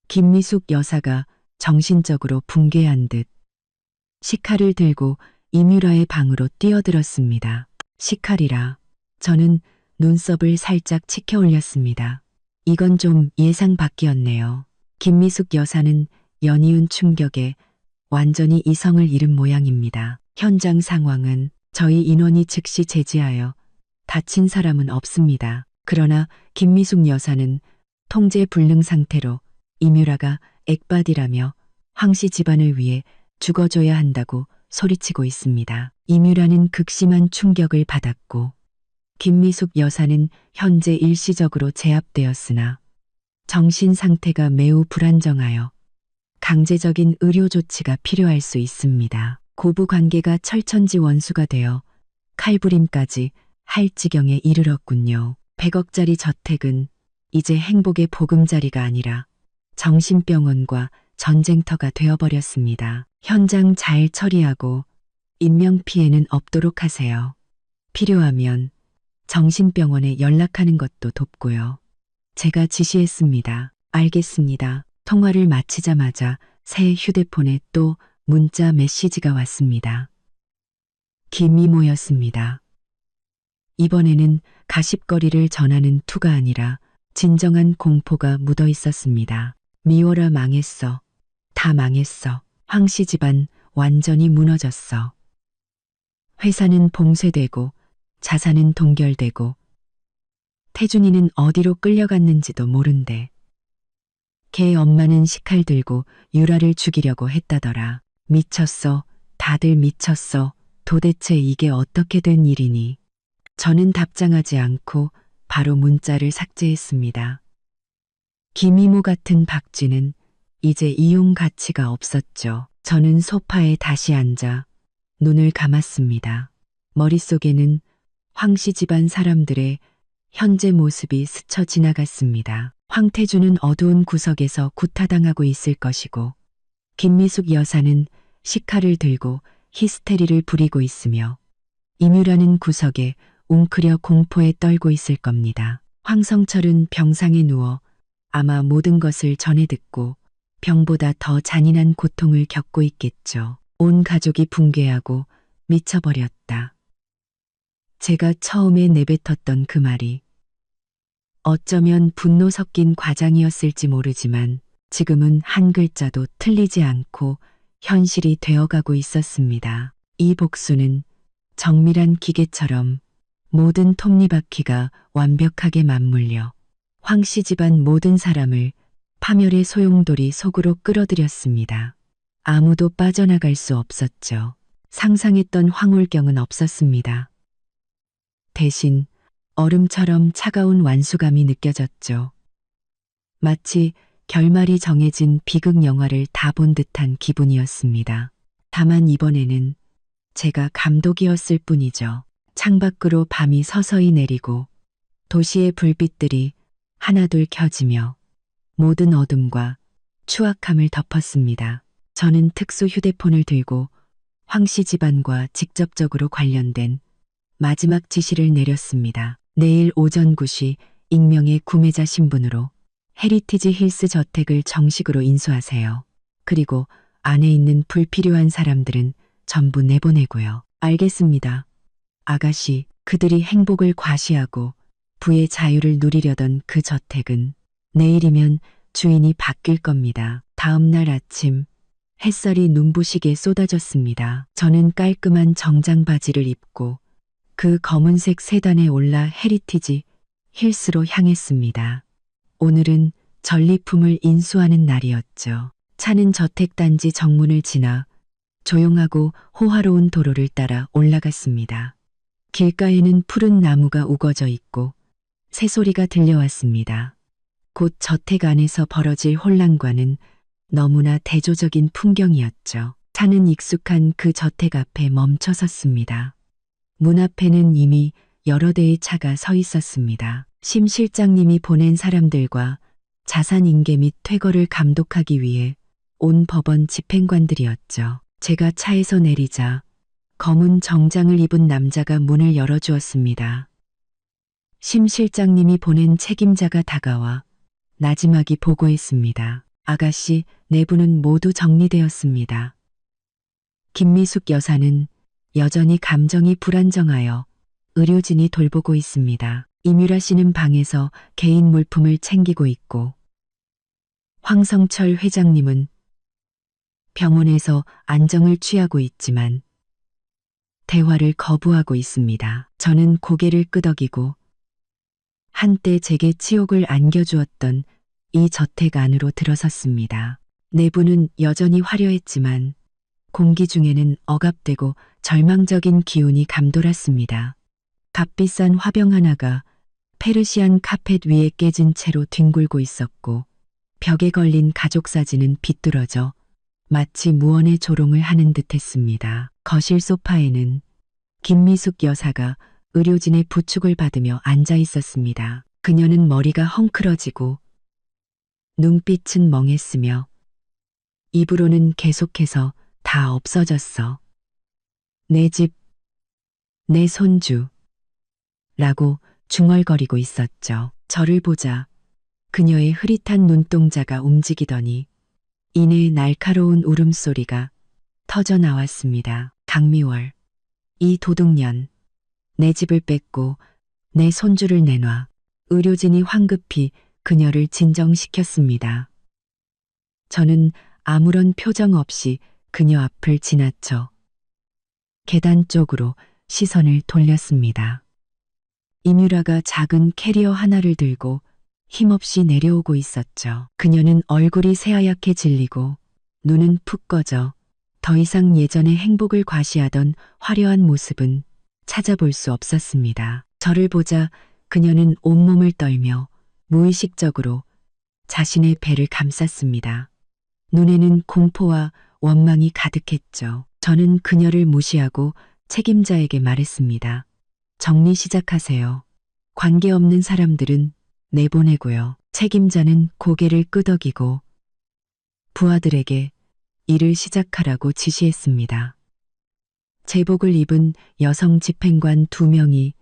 김미숙 여사가 정신적으로 붕괴한 듯 식칼을 들고 이뮤라의 방으로 뛰어들었습니다. 식칼이라 저는 눈썹을 살짝 치켜 올렸습니다. 이건 좀 예상 밖이었네요. 김미숙 여사는 연이은 충격에 완전히 이성을 잃은 모양입니다. 현장 상황은 저희 인원이 즉시 제지하여 다친 사람은 없습니다. 그러나 김미숙 여사는 통제 불능 상태로 이뮤라가 액바디라며 황씨 집안을 위해 죽어줘야 한다고 소리치고 있습니다. 이뮤라는 극심한 충격을 받았고 김미숙 여사는 현재 일시적으로 제압되었으나 정신 상태가 매우 불안정하여 강제적인 의료 조치가 필요할 수 있습니다. 고부 관계가 철천지 원수가 되어 칼부림까지 할 지경에 이르렀군요. 100억짜리 저택은 이제 행복의 보금자리가 아니라 정신병원과 전쟁터가 되어버렸습니다. 현장 잘 처리하고 인명피해는 없도록 하세요. 필요하면 정신병원에 연락하는 것도 돕고요. 제가 지시했습니다. 알겠습니다. 통화를 마치자마자 새 휴대폰에 또 문자 메시지가 왔습니다. 김이모였습니다. 이번에는 가십거리를 전하는 투가 아니라 진정한 공포가 묻어 있었습니다. 미워라 망했어. 다 망했어. 황씨 집안 완전히 무너졌어. 회사는 봉쇄되고 자산은 동결되고 태준이는 어디로 끌려갔는지도 모른대. 걔 엄마는 식칼 들고 유라를 죽이려고 했다더라. 미쳤어. 다들 미쳤어. 도대체 이게 어떻게 된 일이니? 저는 답장하지 않고 바로 문자를 삭제했습니다. 김이모 같은 박쥐는 이제 이용 가치가 없었죠. 저는 소파에 다시 앉아 눈을 감았습니다. 머릿속에는 황씨 집안 사람들의 현재 모습이 스쳐 지나갔습니다. 황태주는 어두운 구석에서 구타당하고 있을 것이고 김미숙 여사는 식칼을 들고 히스테리를 부리고 있으며 임유라는 구석에 웅크려 공포에 떨고 있을 겁니다. 황성철은 병상에 누워 아마 모든 것을 전해 듣고 병보다 더 잔인한 고통을 겪고 있겠죠. 온 가족이 붕괴하고 미쳐버렸다. 제가 처음에 내뱉었던 그 말이 어쩌면 분노 섞인 과장이었을지 모르지만 지금은 한 글자도 틀리지 않고 현실이 되어가고 있었습니다. 이 복수는 정밀한 기계처럼 모든 톱니바퀴가 완벽하게 맞물려 황씨 집안 모든 사람을 파멸의 소용돌이 속으로 끌어들였습니다. 아무도 빠져나갈 수 없었죠. 상상했던 황홀경은 없었습니다. 대신 얼음처럼 차가운 완수감이 느껴졌죠. 마치 결말이 정해진 비극 영화를 다 본 듯한 기분이었습니다. 다만 이번에는 제가 감독이었을 뿐이죠. 창밖으로 밤이 서서히 내리고 도시의 불빛들이 하나둘 켜지며 모든 어둠과 추악함을 덮었습니다. 저는 특수 휴대폰을 들고 황씨 집안과 직접적으로 관련된 마지막 지시를 내렸습니다. 내일 오전 9시 익명의 구매자 신분으로 헤리티지 힐스 저택을 정식으로 인수하세요. 그리고 안에 있는 불필요한 사람들은 전부 내보내고요. 알겠습니다. 아가씨, 그들이 행복을 과시하고 부의 자유를 누리려던 그 저택은 내일이면 주인이 바뀔 겁니다. 다음 날 아침 햇살이 눈부시게 쏟아졌습니다. 저는 깔끔한 정장 바지를 입고 그 검은색 세단에 올라 헤리티지 힐스로 향했습니다. 오늘은 전리품을 인수하는 날이었죠. 차는 저택단지 정문을 지나 조용하고 호화로운 도로를 따라 올라갔습니다. 길가에는 푸른 나무가 우거져 있고 새소리가 들려왔습니다. 곧 저택 안에서 벌어질 혼란과는 너무나 대조적인 풍경이었죠. 차는 익숙한 그 저택 앞에 멈춰 섰습니다. 문 앞에는 이미 여러 대의 차가 서 있었습니다. 심 실장님이 보낸 사람들과 자산 인계 및 퇴거를 감독하기 위해 온 법원 집행관들이었죠. 제가 차에서 내리자 검은 정장을 입은 남자가 문을 열어주었습니다. 심 실장님이 보낸 책임자가 다가와 나지막이 보고했습니다. 아가씨, 내부는 모두 정리되었습니다. 김미숙 여사는 여전히 감정이 불안정하여 의료진이 돌보고 있습니다. 임유라 씨는 방에서 개인 물품을 챙기고 있고 황성철 회장님은 병원에서 안정을 취하고 있지만 대화를 거부하고 있습니다. 저는 고개를 끄덕이고 한때 제게 치욕을 안겨주었던 이 저택 안으로 들어섰습니다. 내부는 여전히 화려했지만 공기 중에는 억압되고 절망적인 기운이 감돌았습니다. 값비싼 화병 하나가 페르시안 카펫 위에 깨진 채로 뒹굴고 있었고 벽에 걸린 가족 사진은 비뚤어져 마치 무언의 조롱을 하는 듯했습니다. 거실 소파에는 김미숙 여사가 의료진의 부축을 받으며 앉아 있었습니다. 그녀는 머리가 헝클어지고 눈빛은 멍했으며 입으로는 계속해서 다 없어졌어. 내 집, 내 손주 라고 중얼거리고 있었죠. 저를 보자 그녀의 흐릿한 눈동자가 움직이더니 이내 날카로운 울음소리가 터져 나왔습니다. 강미월, 이 도둑년, 내 집을 뺏고 내 손주를 내놔. 의료진이 황급히 그녀를 진정시켰습니다. 저는 아무런 표정 없이 그녀 앞을 지나쳐 계단 쪽으로 시선을 돌렸습니다. 이뮤라가 작은 캐리어 하나를 들고 힘없이 내려오고 있었죠. 그녀는 얼굴이 새하얗게 질리고 눈은 푹 꺼져 더 이상 예전의 행복을 과시하던 화려한 모습은 찾아볼 수 없었습니다. 저를 보자 그녀는 온몸을 떨며 무의식적으로 자신의 배를 감쌌습니다. 눈에는 공포와 원망이 가득했죠. 저는 그녀를 무시하고 책임자에게 말했습니다. 정리 시작하세요. 관계없는 사람들은 내보내고요. 책임자는 고개를 끄덕이고 부하들에게 일을 시작하라고 지시했습니다. 제복을 입은 여성 집행관 2명이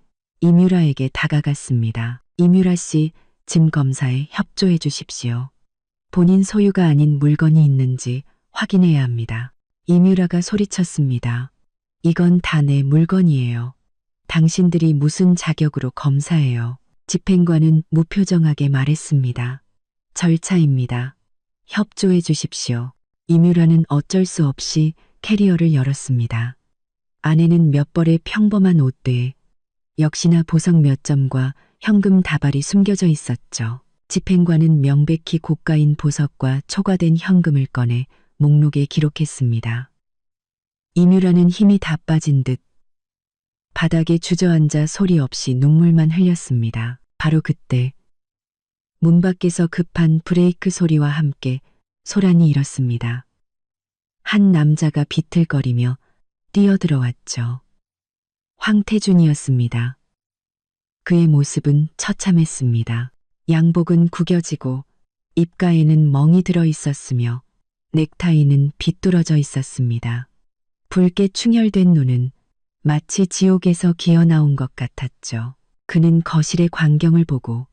이뮤라에게 다가갔습니다. 이뮤라 씨, 짐 검사에 협조해 주십시오. 본인 소유가 아닌 물건이 있는지 확인해야 합니다. 이뮤라가 소리쳤습니다. 이건 다 내 물건이에요. 당신들이 무슨 자격으로 검사해요? 집행관은 무표정하게 말했습니다. 절차입니다. 협조해 주십시오. 이뮤라는 어쩔 수 없이 캐리어를 열었습니다. 안에는 몇 벌의 평범한 옷들, 역시나 보석 몇 점과 현금 다발이 숨겨져 있었죠. 집행관은 명백히 고가인 보석과 초과된 현금을 꺼내 목록에 기록했습니다. 이뮤라는 힘이 다 빠진 듯 바닥에 주저앉아 소리 없이 눈물만 흘렸습니다. 바로 그때 문 밖에서 급한 브레이크 소리와 함께 소란이 일었습니다. 한 남자가 비틀거리며 뛰어들어왔죠. 황태준이었습니다. 그의 모습은 처참했습니다. 양복은 구겨지고 입가에는 멍이 들어 있었으며 넥타이는 비뚤어져 있었습니다. 붉게 충혈된 눈은 마치 지옥에서 기어나온 것 같았죠. 그는 거실의 광경을 보고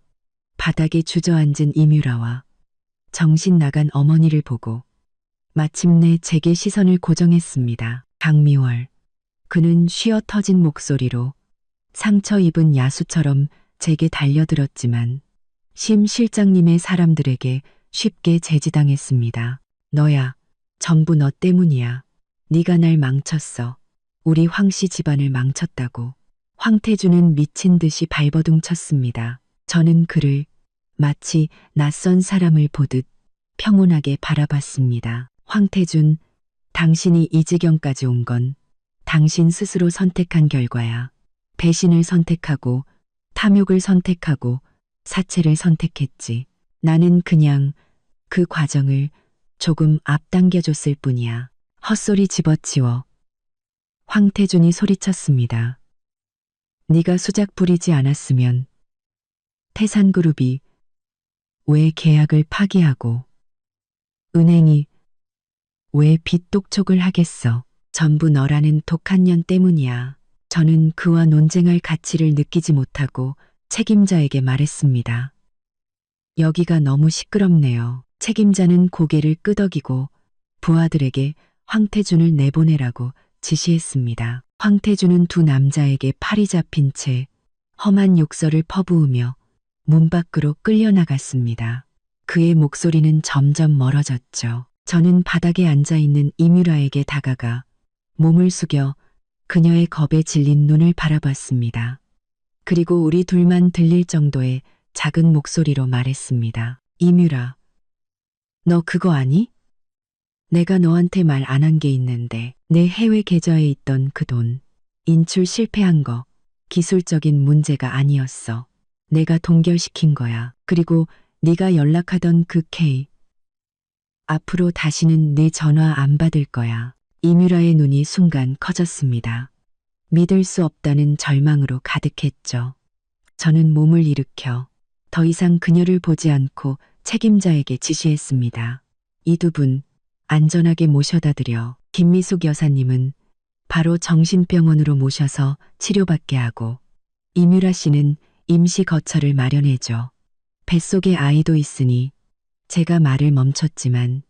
바닥에 주저앉은 이뮤라와 정신 나간 어머니를 보고 마침내 제게 시선을 고정했습니다. 강미월. 그는 쉬어 터진 목소리로 상처 입은 야수처럼 제게 달려들었지만 심 실장님의 사람들에게 쉽게 제지당했습니다. 너야. 전부 너 때문이야. 네가 날 망쳤어. 우리 황씨 집안을 망쳤다고. 황태준은 미친 듯이 발버둥 쳤습니다. 저는 그를 마치 낯선 사람을 보듯 평온하게 바라봤습니다. 황태준, 당신이 이 지경까지 온 건 당신 스스로 선택한 결과야. 배신을 선택하고 탐욕을 선택하고 사체를 선택했지. 나는 그냥 그 과정을 조금 앞당겨줬을 뿐이야. 헛소리 집어치워. 황태준이 소리쳤습니다. 네가 수작 부리지 않았으면 태산그룹이 왜 계약을 파기하고 은행이 왜 빚독촉을 하겠어. 전부 너라는 독한 년 때문이야. 저는 그와 논쟁할 가치를 느끼지 못하고 책임자에게 말했습니다. 여기가 너무 시끄럽네요. 책임자는 고개를 끄덕이고 부하들에게 황태준을 내보내라고 지시했습니다. 황태준은 두 남자에게 팔이 잡힌 채 험한 욕설을 퍼부으며 문 밖으로 끌려나갔습니다. 그의 목소리는 점점 멀어졌죠. 저는 바닥에 앉아있는 이뮤라에게 다가가 몸을 숙여 그녀의 겁에 질린 눈을 바라봤습니다. 그리고 우리 둘만 들릴 정도의 작은 목소리로 말했습니다. 이뮤라, 너 그거 아니? 내가 너한테 말 안 한 게 있는데 내 해외 계좌에 있던 그 돈 인출 실패한 거 기술적인 문제가 아니었어. 내가 동결시킨 거야. 그리고 네가 연락하던 그 K 앞으로 다시는 내 전화 안 받을 거야. 이뮤라의 눈이 순간 커졌습니다. 믿을 수 없다는 절망으로 가득했죠. 저는 몸을 일으켜 더 이상 그녀를 보지 않고 책임자에게 지시했습니다. 이 두 분 안전하게 모셔다 드려. 김미숙 여사님은 바로 정신병원으로 모셔서 치료받게 하고 이뮤라 씨는 임시 거처를 마련해줘. 뱃속에 아이도 있으니 제가 말을 멈췄지만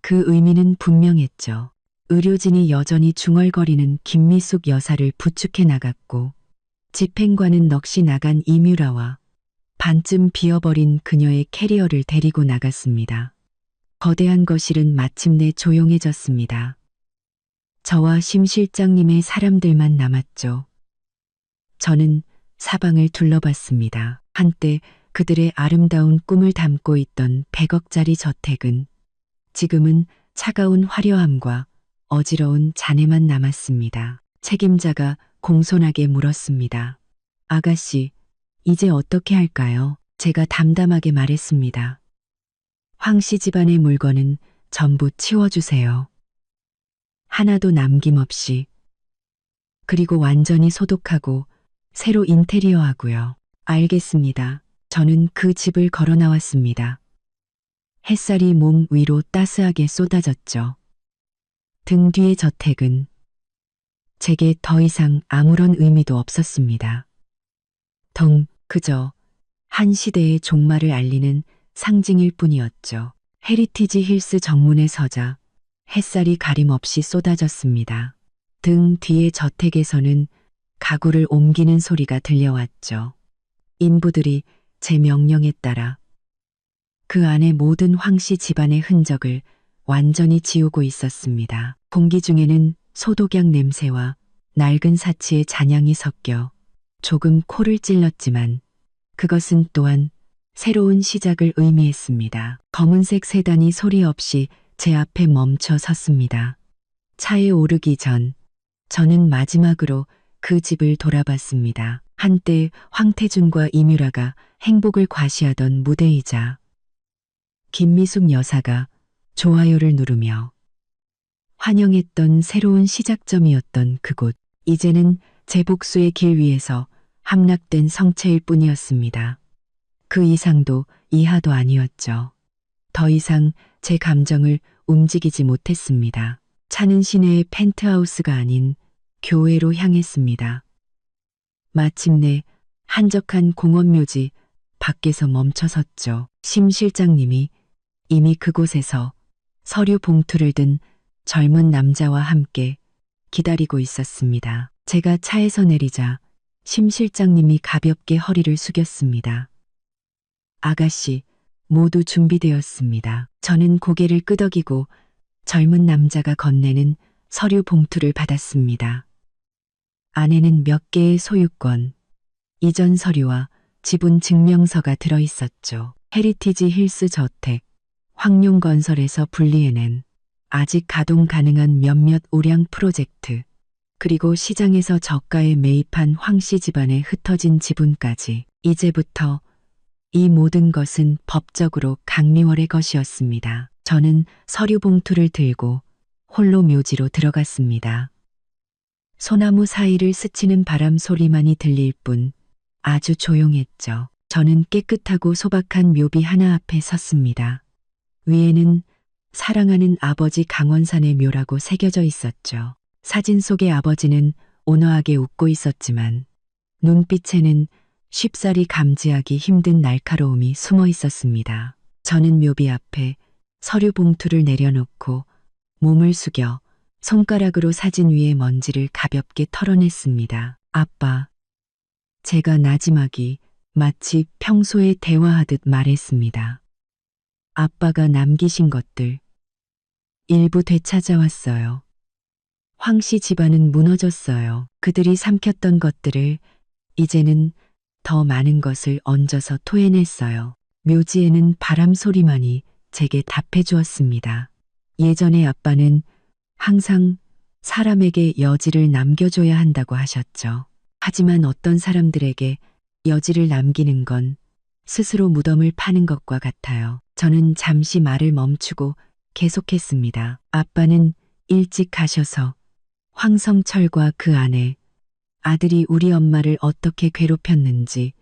그 의미는 분명했죠. 의료진이 여전히 중얼거리는 김미숙 여사를 부축해 나갔고 집행관은 넋이 나간 이뮤라와 반쯤 비어버린 그녀의 캐리어를 데리고 나갔습니다. 거대한 거실은 마침내 조용해졌습니다. 저와 심 실장님의 사람들만 남았죠. 저는 사방을 둘러봤습니다. 한때 그들의 아름다운 꿈을 담고 있던 100억짜리 저택은 지금은 차가운 화려함과 어지러운 잔해만 남았습니다. 책임자가 공손하게 물었습니다. 아가씨, 이제 어떻게 할까요? 제가 담담하게 말했습니다. 황씨 집안의 물건은 전부 치워주세요. 하나도 남김없이. 그리고 완전히 소독하고 새로 인테리어하고요. 알겠습니다. 저는 그 집을 걸어 나왔습니다. 햇살이 몸 위로 따스하게 쏟아졌죠. 등 뒤의 저택은 제게 더 이상 아무런 의미도 없었습니다. 그저 한 시대의 종말을 알리는 상징일 뿐이었죠. 헤리티지 힐스 정문에 서자 햇살이 가림없이 쏟아졌습니다. 등 뒤의 저택에서는 가구를 옮기는 소리가 들려왔죠. 인부들이 제 명령에 따라 그 안에 모든 황씨 집안의 흔적을 완전히 지우고 있었습니다. 공기 중에는 소독약 냄새와 낡은 사치의 잔향이 섞여 조금 코를 찔렀지만 그것은 또한 새로운 시작을 의미했습니다. 검은색 세단이 소리 없이 제 앞에 멈춰 섰습니다. 차에 오르기 전 저는 마지막으로 그 집을 돌아봤습니다. 한때 황태준과 이뮤라가 행복을 과시하던 무대이자 김미숙 여사가 좋아요를 누르며 환영했던 새로운 시작점이었던 그곳. 이제는 제 복수의 길 위에서 함락된 성체일 뿐이었습니다. 그 이상도 이하도 아니었죠. 더 이상 제 감정을 움직이지 못했습니다. 차는 시내의 펜트하우스가 아닌 교회로 향했습니다. 마침내 한적한 공원묘지 밖에서 멈춰섰죠. 심 실장님이 이미 그곳에서 서류 봉투를 든 젊은 남자와 함께 기다리고 있었습니다. 제가 차에서 내리자 심 실장님이 가볍게 허리를 숙였습니다. 아가씨, 모두 준비되었습니다. 저는 고개를 끄덕이고 젊은 남자가 건네는 서류 봉투를 받았습니다. 안에는 몇 개의 소유권, 이전 서류와 지분 증명서가 들어 있었죠. 헤리티지 힐스 저택, 황룡건설에서 분리해낸 아직 가동 가능한 몇몇 우량 프로젝트, 그리고 시장에서 저가에 매입한 황씨 집안의 흩어진 지분까지. 이제부터 이 모든 것은 법적으로 강리월의 것이었습니다. 저는 서류 봉투를 들고 홀로 묘지로 들어갔습니다. 소나무 사이를 스치는 바람 소리만이 들릴 뿐 아주 조용했죠. 저는 깨끗하고 소박한 묘비 하나 앞에 섰습니다. 위에는 사랑하는 아버지 강원산의 묘라고 새겨져 있었죠. 사진 속의 아버지는 온화하게 웃고 있었지만 눈빛에는 쉽사리 감지하기 힘든 날카로움이 숨어 있었습니다. 저는 묘비 앞에 서류 봉투를 내려놓고 몸을 숙여 손가락으로 사진 위의 먼지를 가볍게 털어냈습니다. 아빠. 제가 나지막이 마치 평소에 대화하듯 말했습니다. 아빠가 남기신 것들 일부 되찾아왔어요. 황씨 집안은 무너졌어요. 그들이 삼켰던 것들을 이제는 더 많은 것을 얹어서 토해냈어요. 묘지에는 바람 소리만이 제게 답해 주었습니다. 예전에 아빠는 항상 사람에게 여지를 남겨줘야 한다고 하셨죠. 하지만 어떤 사람들에게 여지를 남기는 건 스스로 무덤을 파는 것과 같아요. 저는 잠시 말을 멈추고 계속했습니다. 아빠는 일찍 가셔서 황성철과 그 아내, 아들이 우리 엄마를 어떻게 괴롭혔는지,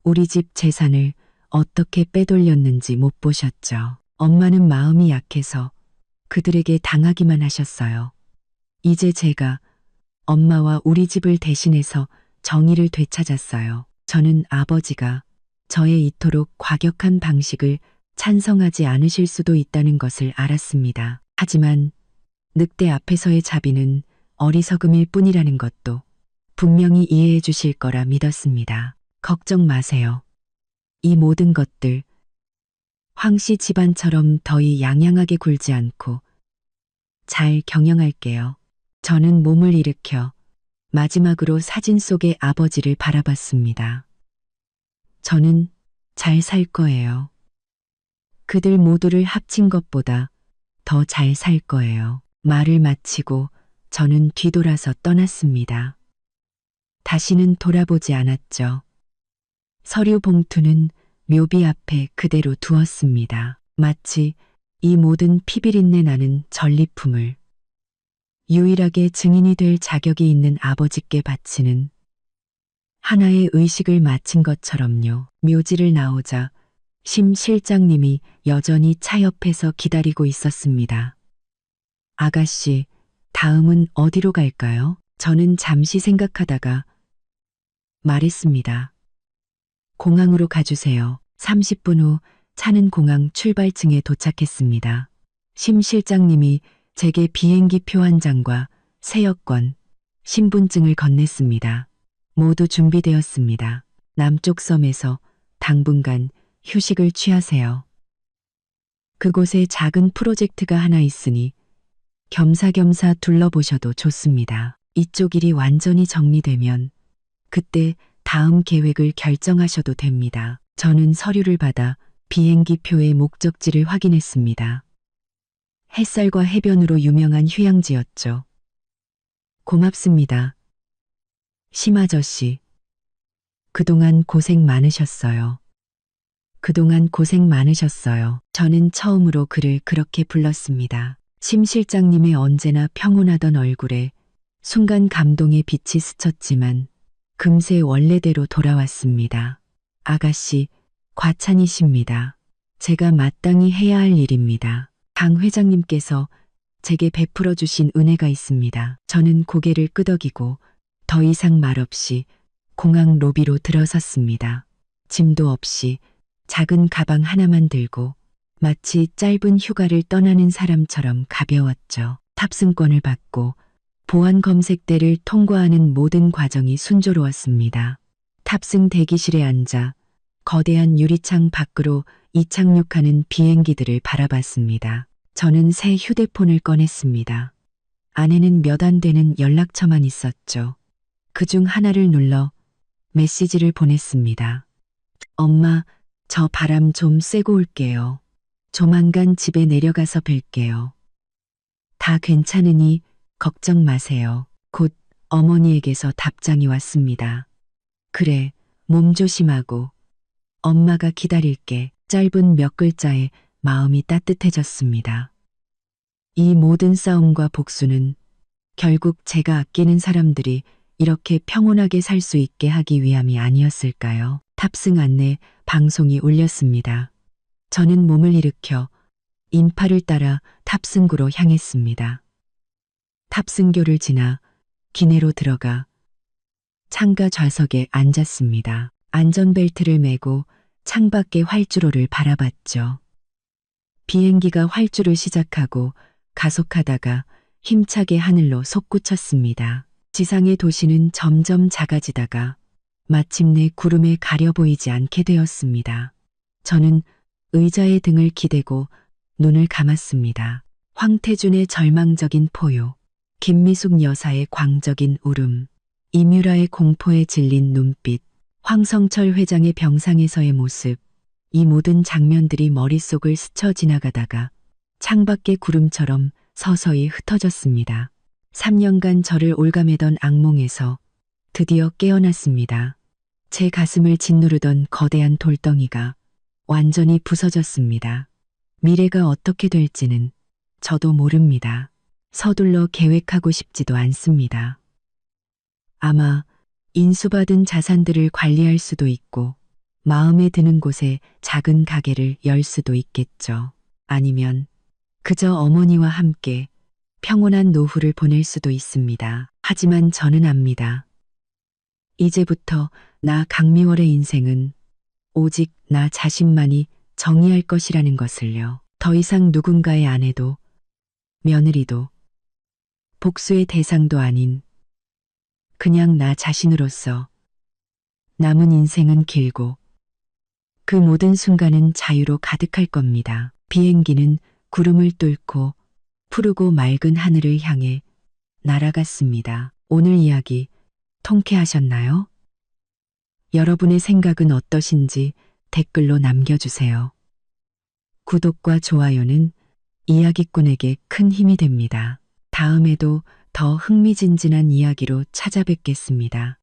우리 집 재산을 어떻게 빼돌렸는지 못 보셨죠. 엄마는 마음이 약해서 그들에게 당하기만 하셨어요. 이제 제가 엄마와 우리 집을 대신해서 정의를 되찾았어요. 저는 아버지가 저의 이토록 과격한 방식을 찬성하지 않으실 수도 있다는 것을 알았습니다. 하지만 늑대 앞에서의 자비는 어리석음일 뿐이라는 것도 분명히 이해해 주실 거라 믿었습니다. 걱정 마세요. 이 모든 것들 황씨 집안처럼 더위 양양하게 굴지 않고 잘 경영할게요. 저는 몸을 일으켜 마지막으로 사진 속의 아버지를 바라봤습니다. 저는 잘 살 거예요. 그들 모두를 합친 것보다 더 잘 살 거예요. 말을 마치고 저는 뒤돌아서 떠났습니다. 다시는 돌아보지 않았죠. 서류 봉투는 묘비 앞에 그대로 두었습니다. 마치 이 모든 피비린내 나는 전리품을 유일하게 증인이 될 자격이 있는 아버지께 바치는 하나의 의식을 마친 것처럼요. 묘지를 나오자 심 실장님이 여전히 차 옆에서 기다리고 있었습니다. 아가씨, 다음은 어디로 갈까요? 저는 잠시 생각하다가 말했습니다. 공항으로 가주세요. 30분 후 차는 공항 출발층에 도착했습니다. 심 실장님이 제게 비행기 표 한 장과 새 여권, 신분증을 건넸습니다. 모두 준비되었습니다. 남쪽 섬에서 당분간 휴식을 취하세요. 그곳에 작은 프로젝트가 하나 있으니 겸사겸사 둘러보셔도 좋습니다. 이쪽 일이 완전히 정리되면 그때 다음 계획을 결정하셔도 됩니다. 저는 서류를 받아 비행기 표의 목적지를 확인했습니다. 햇살과 해변으로 유명한 휴양지였죠. 고맙습니다. 심 아저씨. 그동안 고생 많으셨어요. 그동안 고생 많으셨어요. 저는 처음으로 그를 그렇게 불렀습니다. 심 실장님의 언제나 평온하던 얼굴에 순간 감동의 빛이 스쳤지만 금세 원래대로 돌아왔습니다. 아가씨, 과찬이십니다. 제가 마땅히 해야 할 일입니다. 강 회장님께서 제게 베풀어 주신 은혜가 있습니다. 저는 고개를 끄덕이고 더 이상 말없이 공항 로비로 들어섰습니다. 짐도 없이 작은 가방 하나만 들고 마치 짧은 휴가를 떠나는 사람처럼 가벼웠죠. 탑승권을 받고 보안 검색대를 통과하는 모든 과정이 순조로웠습니다. 탑승 대기실에 앉아 거대한 유리창 밖으로 이착륙하는 비행기들을 바라봤습니다. 저는 새 휴대폰을 꺼냈습니다. 안에는 몇 안 되는 연락처만 있었죠. 그중 하나를 눌러 메시지를 보냈습니다. 엄마, 저 바람 좀 쐬고 올게요. 조만간 집에 내려가서 뵐게요. 다 괜찮으니 걱정 마세요. 곧 어머니에게서 답장이 왔습니다. 그래, 몸 조심하고 엄마가 기다릴게. 짧은 몇 글자에 마음이 따뜻해졌습니다. 이 모든 싸움과 복수는 결국 제가 아끼는 사람들이 이렇게 평온하게 살 수 있게 하기 위함이 아니었을까요? 탑승 안내 방송이 울렸습니다. 저는 몸을 일으켜 인파를 따라 탑승구로 향했습니다. 탑승교를 지나 기내로 들어가 창가 좌석에 앉았습니다. 안전벨트를 매고 창밖의 활주로를 바라봤죠. 비행기가 활주를 시작하고 가속하다가 힘차게 하늘로 솟구쳤습니다. 지상의 도시는 점점 작아지다가 마침내 구름에 가려 보이지 않게 되었습니다. 저는 의자에 등을 기대고 눈을 감았습니다. 황태준의 절망적인 포효, 김미숙 여사의 광적인 울음, 이뮤라의 공포에 질린 눈빛, 황성철 회장의 병상에서의 모습, 이 모든 장면들이 머릿속을 스쳐 지나가다가 창밖의 구름처럼 서서히 흩어졌습니다. 3년간 저를 올가매던 악몽에서 드디어 깨어났습니다. 제 가슴을 짓누르던 거대한 돌덩이가 완전히 부서졌습니다. 미래가 어떻게 될지는 저도 모릅니다. 서둘러 계획하고 싶지도 않습니다. 아마 인수받은 자산들을 관리할 수도 있고 마음에 드는 곳에 작은 가게를 열 수도 있겠죠. 아니면 그저 어머니와 함께 평온한 노후를 보낼 수도 있습니다. 하지만 저는 압니다. 이제부터 나 강미월의 인생은 오직 나 자신만이 정의할 것이라는 것을요. 더 이상 누군가의 아내도 며느리도 복수의 대상도 아닌 그냥 나 자신으로서 남은 인생은 길고 그 모든 순간은 자유로 가득할 겁니다. 비행기는 구름을 뚫고 푸르고 맑은 하늘을 향해 날아갔습니다. 오늘 이야기 통쾌하셨나요? 여러분의 생각은 어떠신지 댓글로 남겨주세요. 구독과 좋아요는 이야기꾼에게 큰 힘이 됩니다. 다음에도 더 흥미진진한 이야기로 찾아뵙겠습니다.